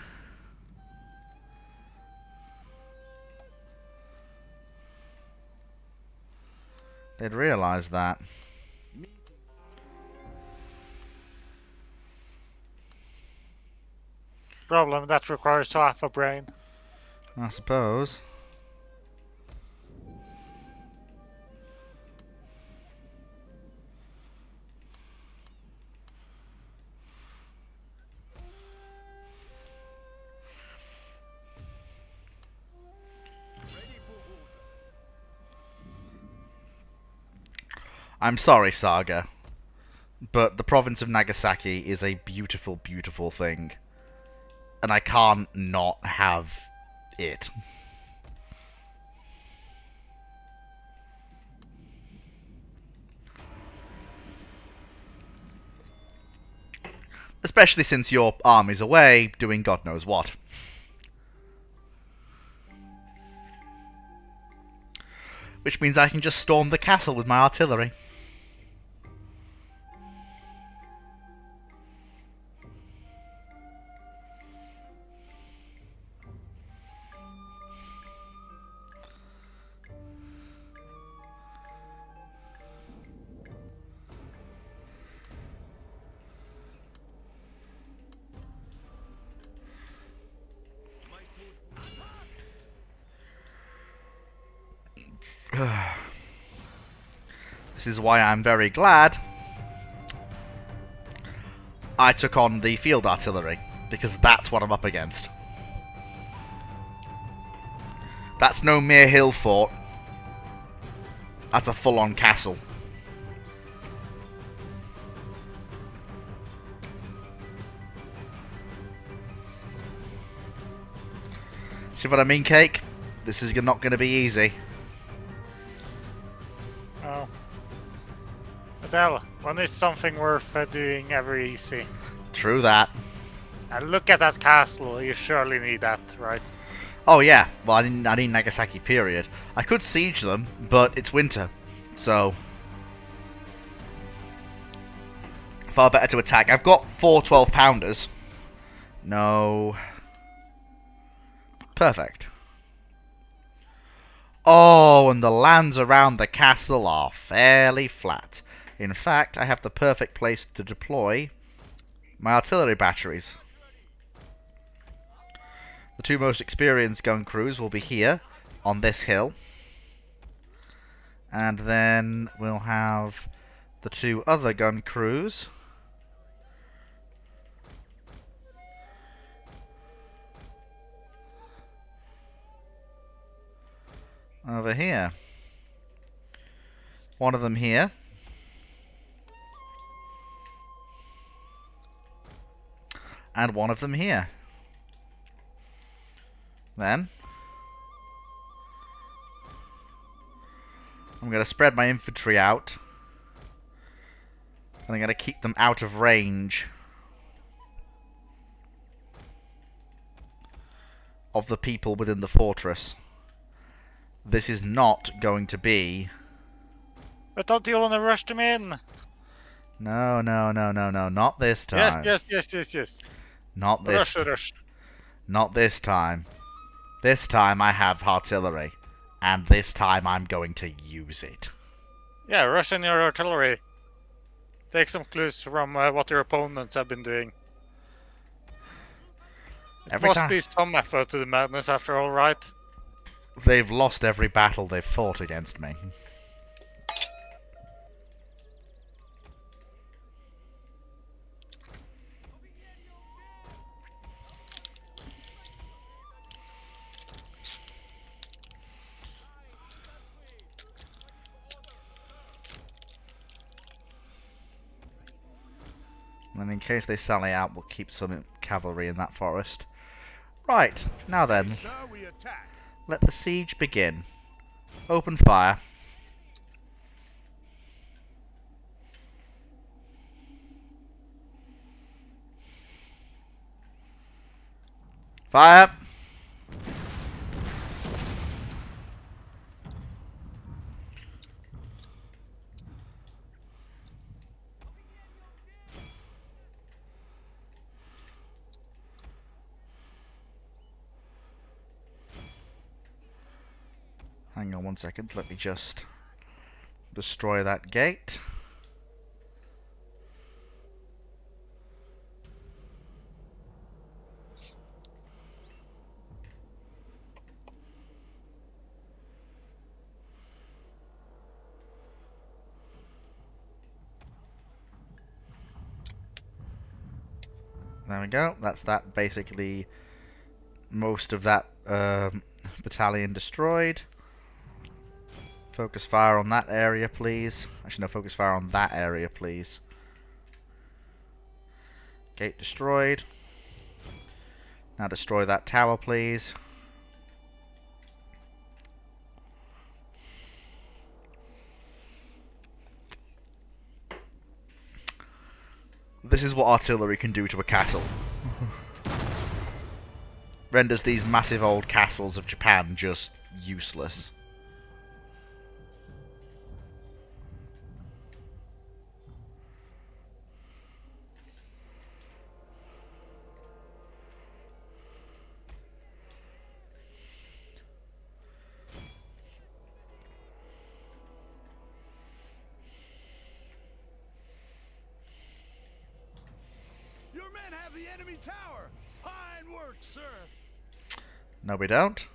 they'd realise that. Problem that requires half a brain. I suppose. I'm sorry, Saga, but the province of Nagasaki is a beautiful, beautiful thing. And I can't not have it. Especially since your army's away, doing God knows what. Which means I can just storm the castle with my artillery. This is why I'm very glad I took on the field artillery, because that's what I'm up against. That's no mere hill fort. That's a full-on castle. See what I mean, Cake? This is not going to be easy. Oh. Adele, when is something worth doing ever easy? True that. And look at that castle, you surely need that, right? Oh yeah, well I need Nagasaki period. I could siege them, but it's winter, so far better to attack. I've got 4 12-pounders. No. Perfect. Oh, and the lands around the castle are fairly flat. In fact, I have the perfect place to deploy my artillery batteries. The 2 most experienced gun crews will be here, on this hill. And then we'll have the 2 other gun crews over here. One of them here. And one of them here. Then I'm going to spread my infantry out. And I'm going to keep them out of range of the people within the fortress. This is not going to be... But don't you want to rush them in? No, not this time. Yes. Not this. Rush. Not this time. This time I have artillery, and this time I'm going to use it. Yeah, rush in your artillery. Take some clues from what your opponents have been doing. It must be some effort to the madness after all, right? They've lost every battle they've fought against me. And in case they sally out, we'll keep some cavalry in that forest. Right, now then, let the siege begin. Open fire. Fire! Hang on 1 second, let me just destroy that gate. There we go, that's that, basically most of that battalion destroyed. Focus fire on that area, please. Actually, no, focus fire on that area, please. Gate destroyed. Now destroy that tower, please. This is what artillery can do to a castle. Renders these massive old castles of Japan just useless. have the enemy tower. Fine work, sir. No, we don't.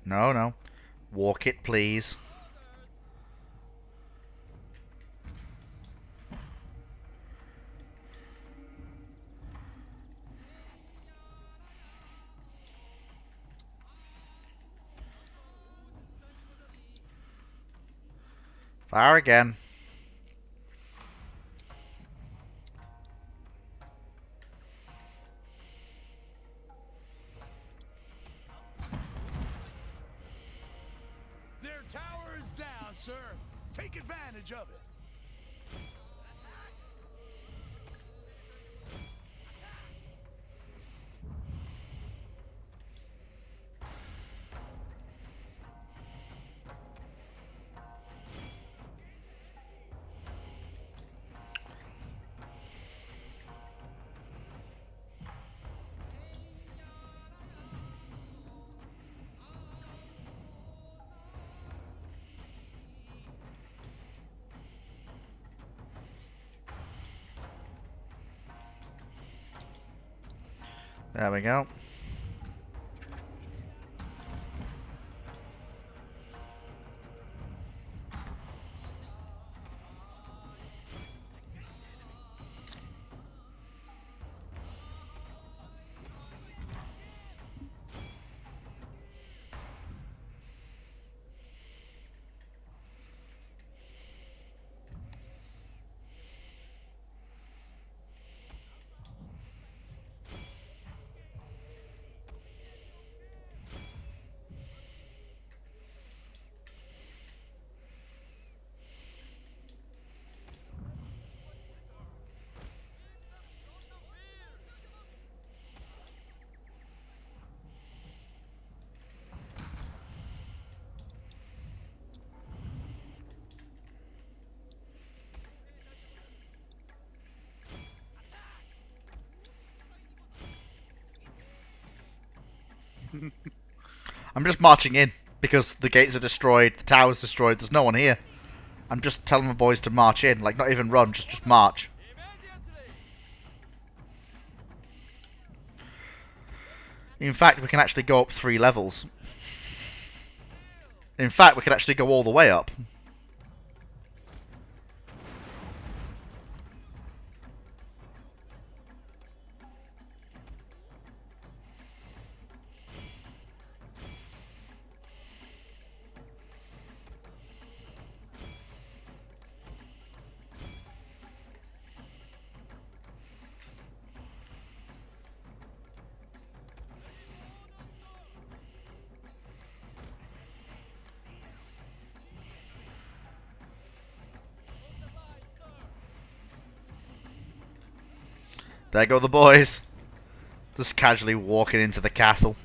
No, no. Walk it, please. Fire again. Their tower is down, sir. Take advantage of it. There we go. I'm just marching in because the gates are destroyed, the tower's destroyed, there's no one here. I'm just telling my boys to march in, like not even run, just march. Immediately. In fact, we can actually go up 3 levels. In fact, we can actually go all the way up. There go the boys. Just casually walking into the castle.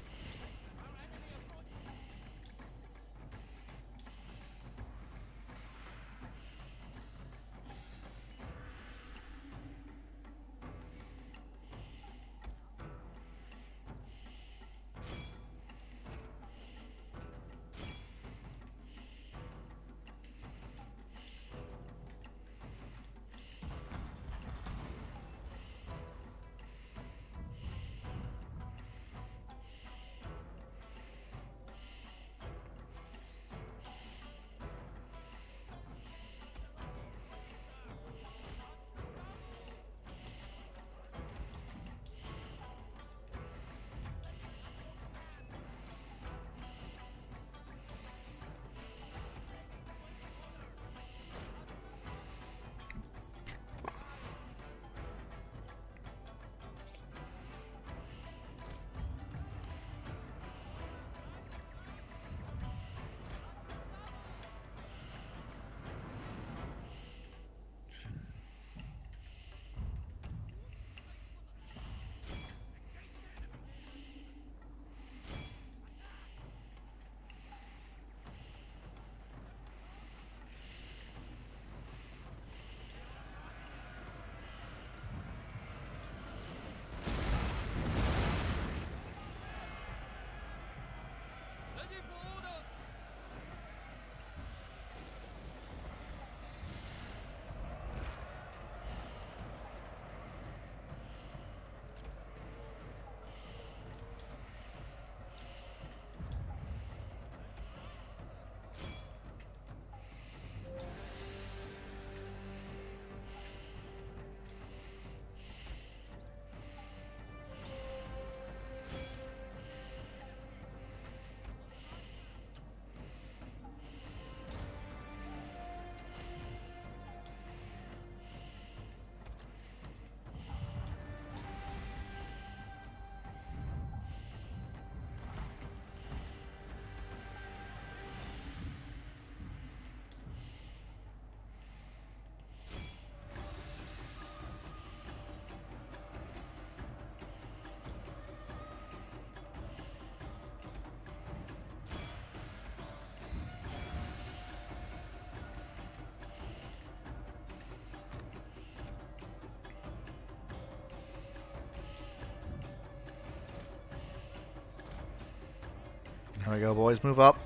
There we go, boys. Move up.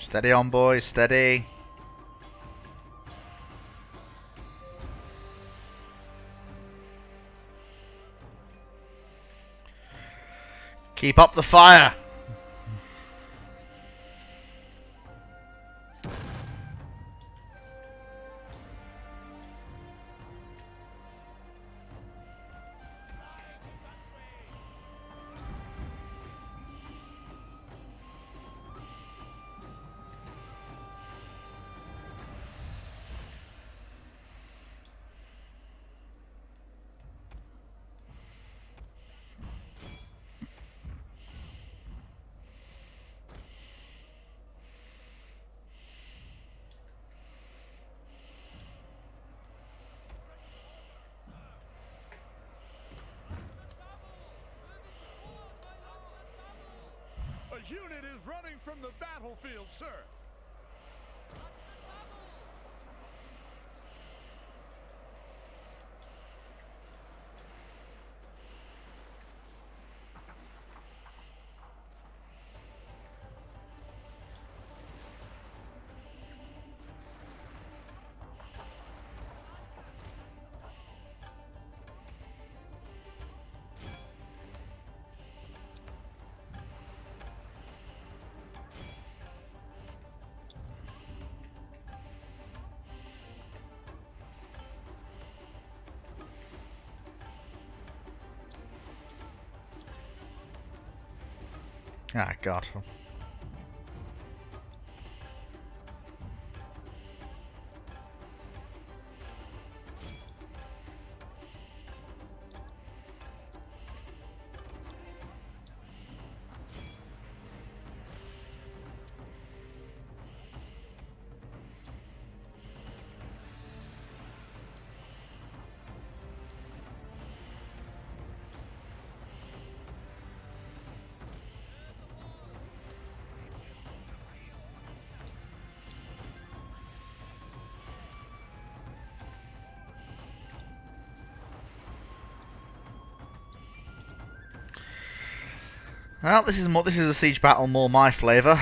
Steady on, boys. Steady. Keep up the fire. A unit is running from the battlefield, sir. Ah, God. Well, this is a siege battle more my flavour.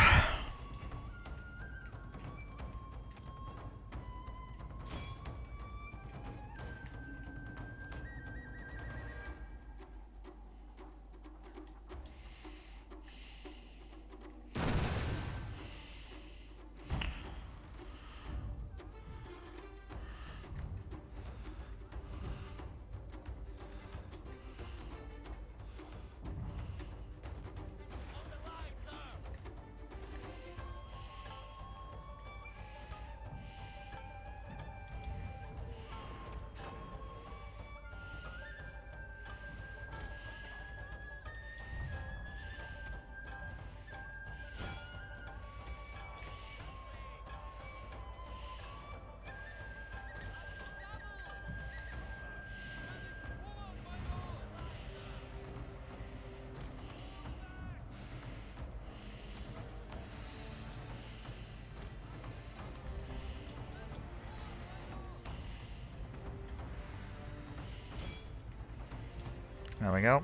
There we go.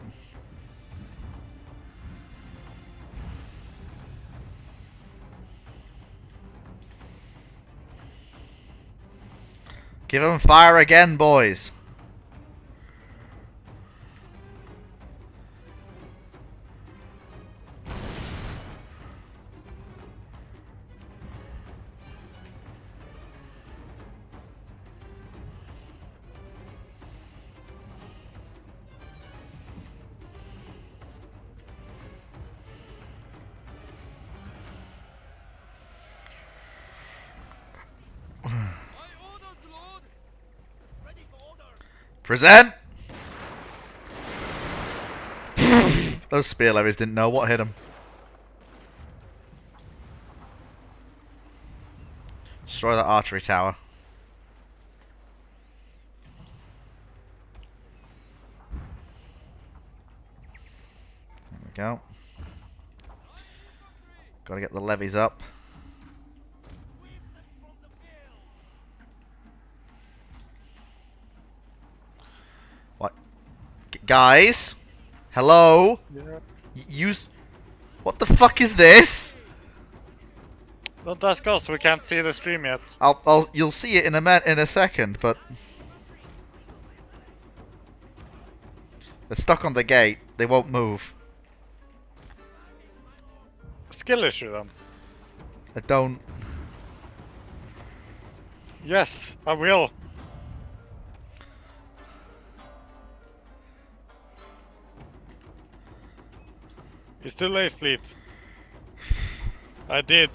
Give them fire again, boys. Present! Those spear levies didn't know what hit them. Destroy that archery tower. There we go. Gotta get the levies up. Guys? Hello? Yeah. Use... What the fuck is this? Don't ask us, we can't see the stream yet. You'll see it in a second, but... They're stuck on the gate. They won't move. Skill issue then. I don't... Yes, I will. You still late, fleet. I did.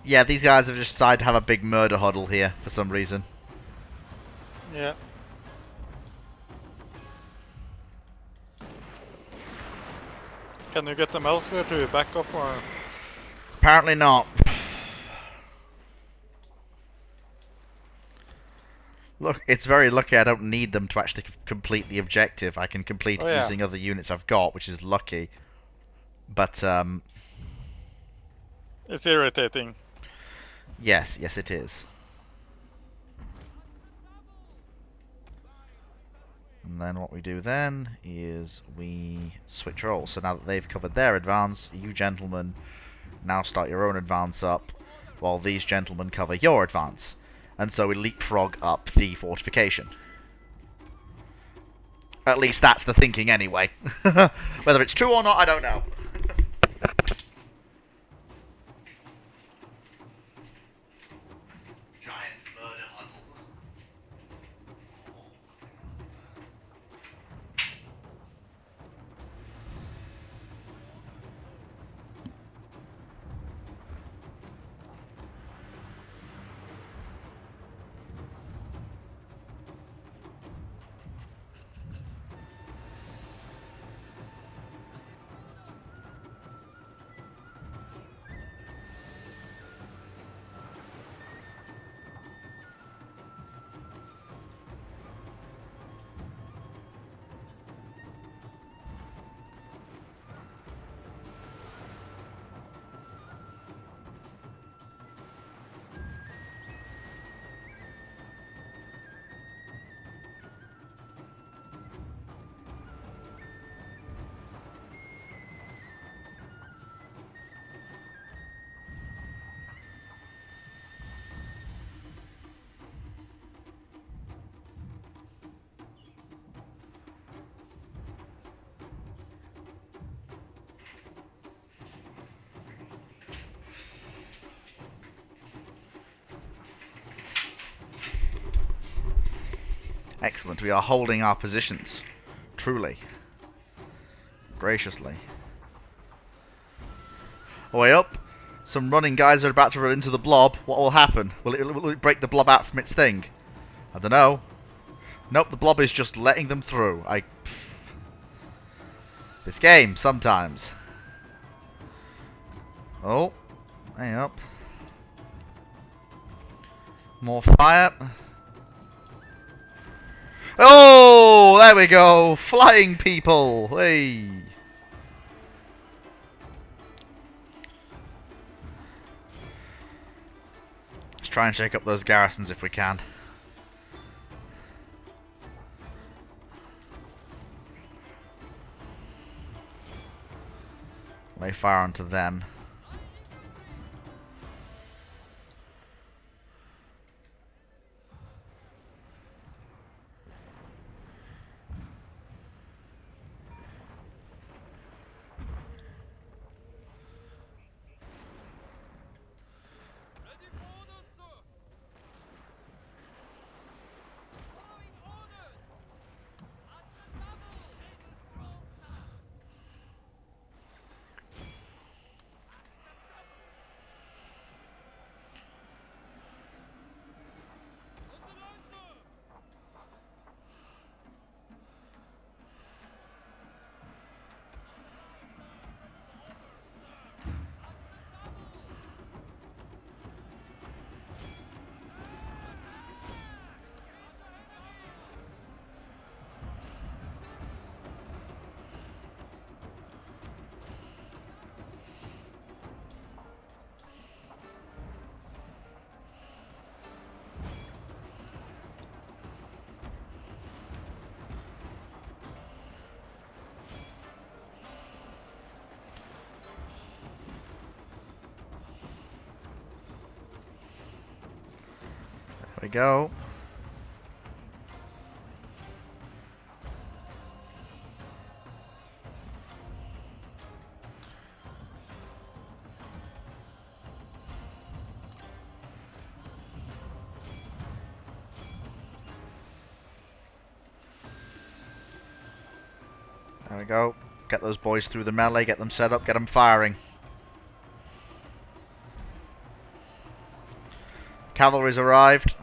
Yeah, these guys have just decided to have a big murder huddle here for some reason. Yeah. Can you get them elsewhere to back off or? Apparently not. Look, it's very lucky I don't need them to actually complete the objective. I can complete it using other units I've got, which is lucky. But, It's irritating. yes, it is. And then what we do then is we switch roles. So now that they've covered their advance, you gentlemen now start your own advance up, while these gentlemen cover your advance. And so we leapfrog up the fortification. At least that's the thinking anyway. Whether it's true or not, I don't know. Giant murder huddle. Excellent, we are holding our positions. Truly. Graciously. Way up. Some running guys are about to run into the blob. What will happen? Will it break the blob out from its thing? I don't know. Nope, the blob is just letting them through. This game, sometimes. Oh, hang up. More fire. Oh, there we go. Flying people. Hey. Let's try and shake up those garrisons if we can. Lay fire onto them. Ready for orders, sir. Following orders. At the double. On the line, sir. There we go. There we go. Get those boys through the melee, get them set up, get them firing. Cavalry's arrived.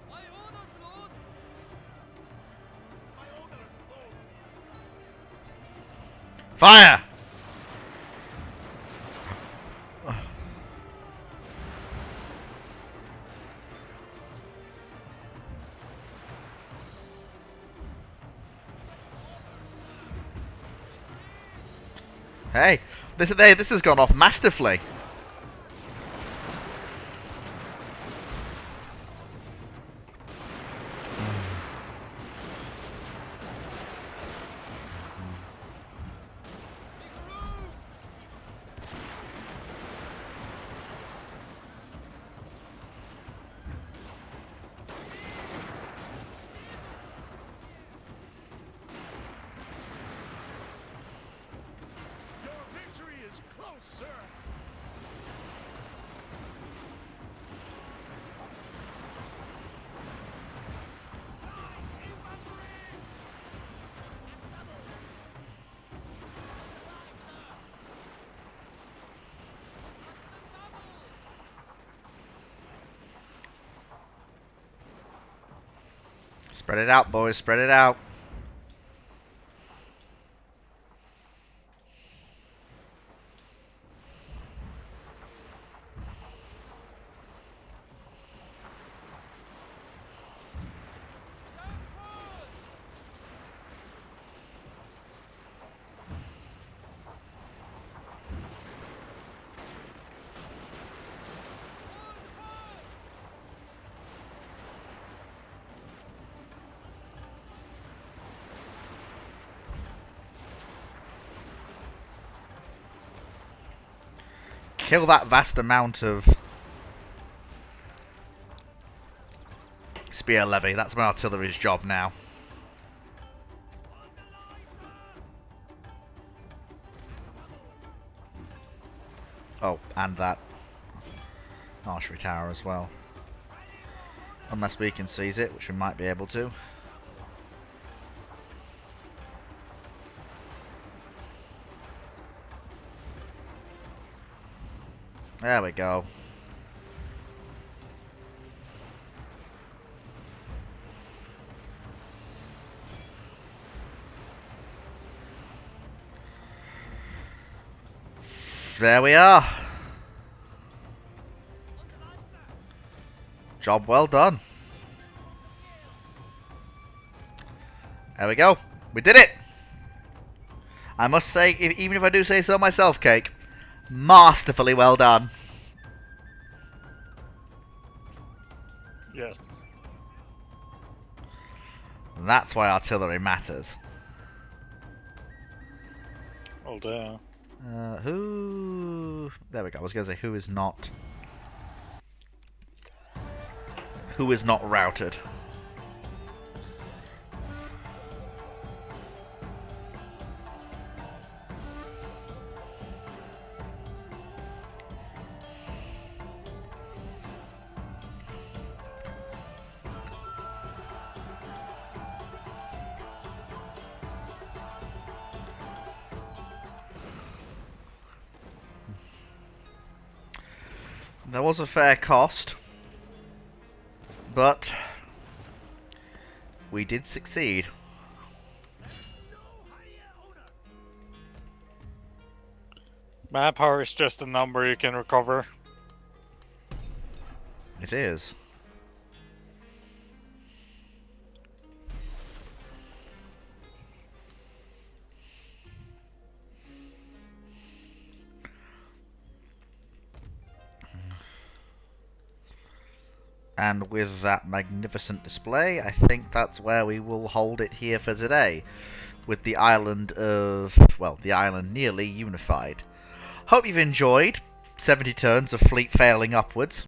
My orders, Lord. Fire! Hey, this has gone off masterfully. Your victory is close, sir. Spread it out, boys, spread it out. Kill that vast amount of spear levy. That's my artillery's job now. Oh, and that archery tower as well. Unless we can seize it, which we might be able to. There we go. There we are. Job well done. There we go. We did it. I must say, even if I do say so myself, Cake, masterfully well done. Yes. And that's why artillery matters. Although, Who... There we go. I was going to say who is not... Who is not routed? There was a fair cost, but we did succeed. manpower is just a number you can recover. It is. And with that magnificent display, I think that's where we will hold it here for today, with the island the island nearly unified. Hope you've enjoyed 70 turns of fleet failing upwards.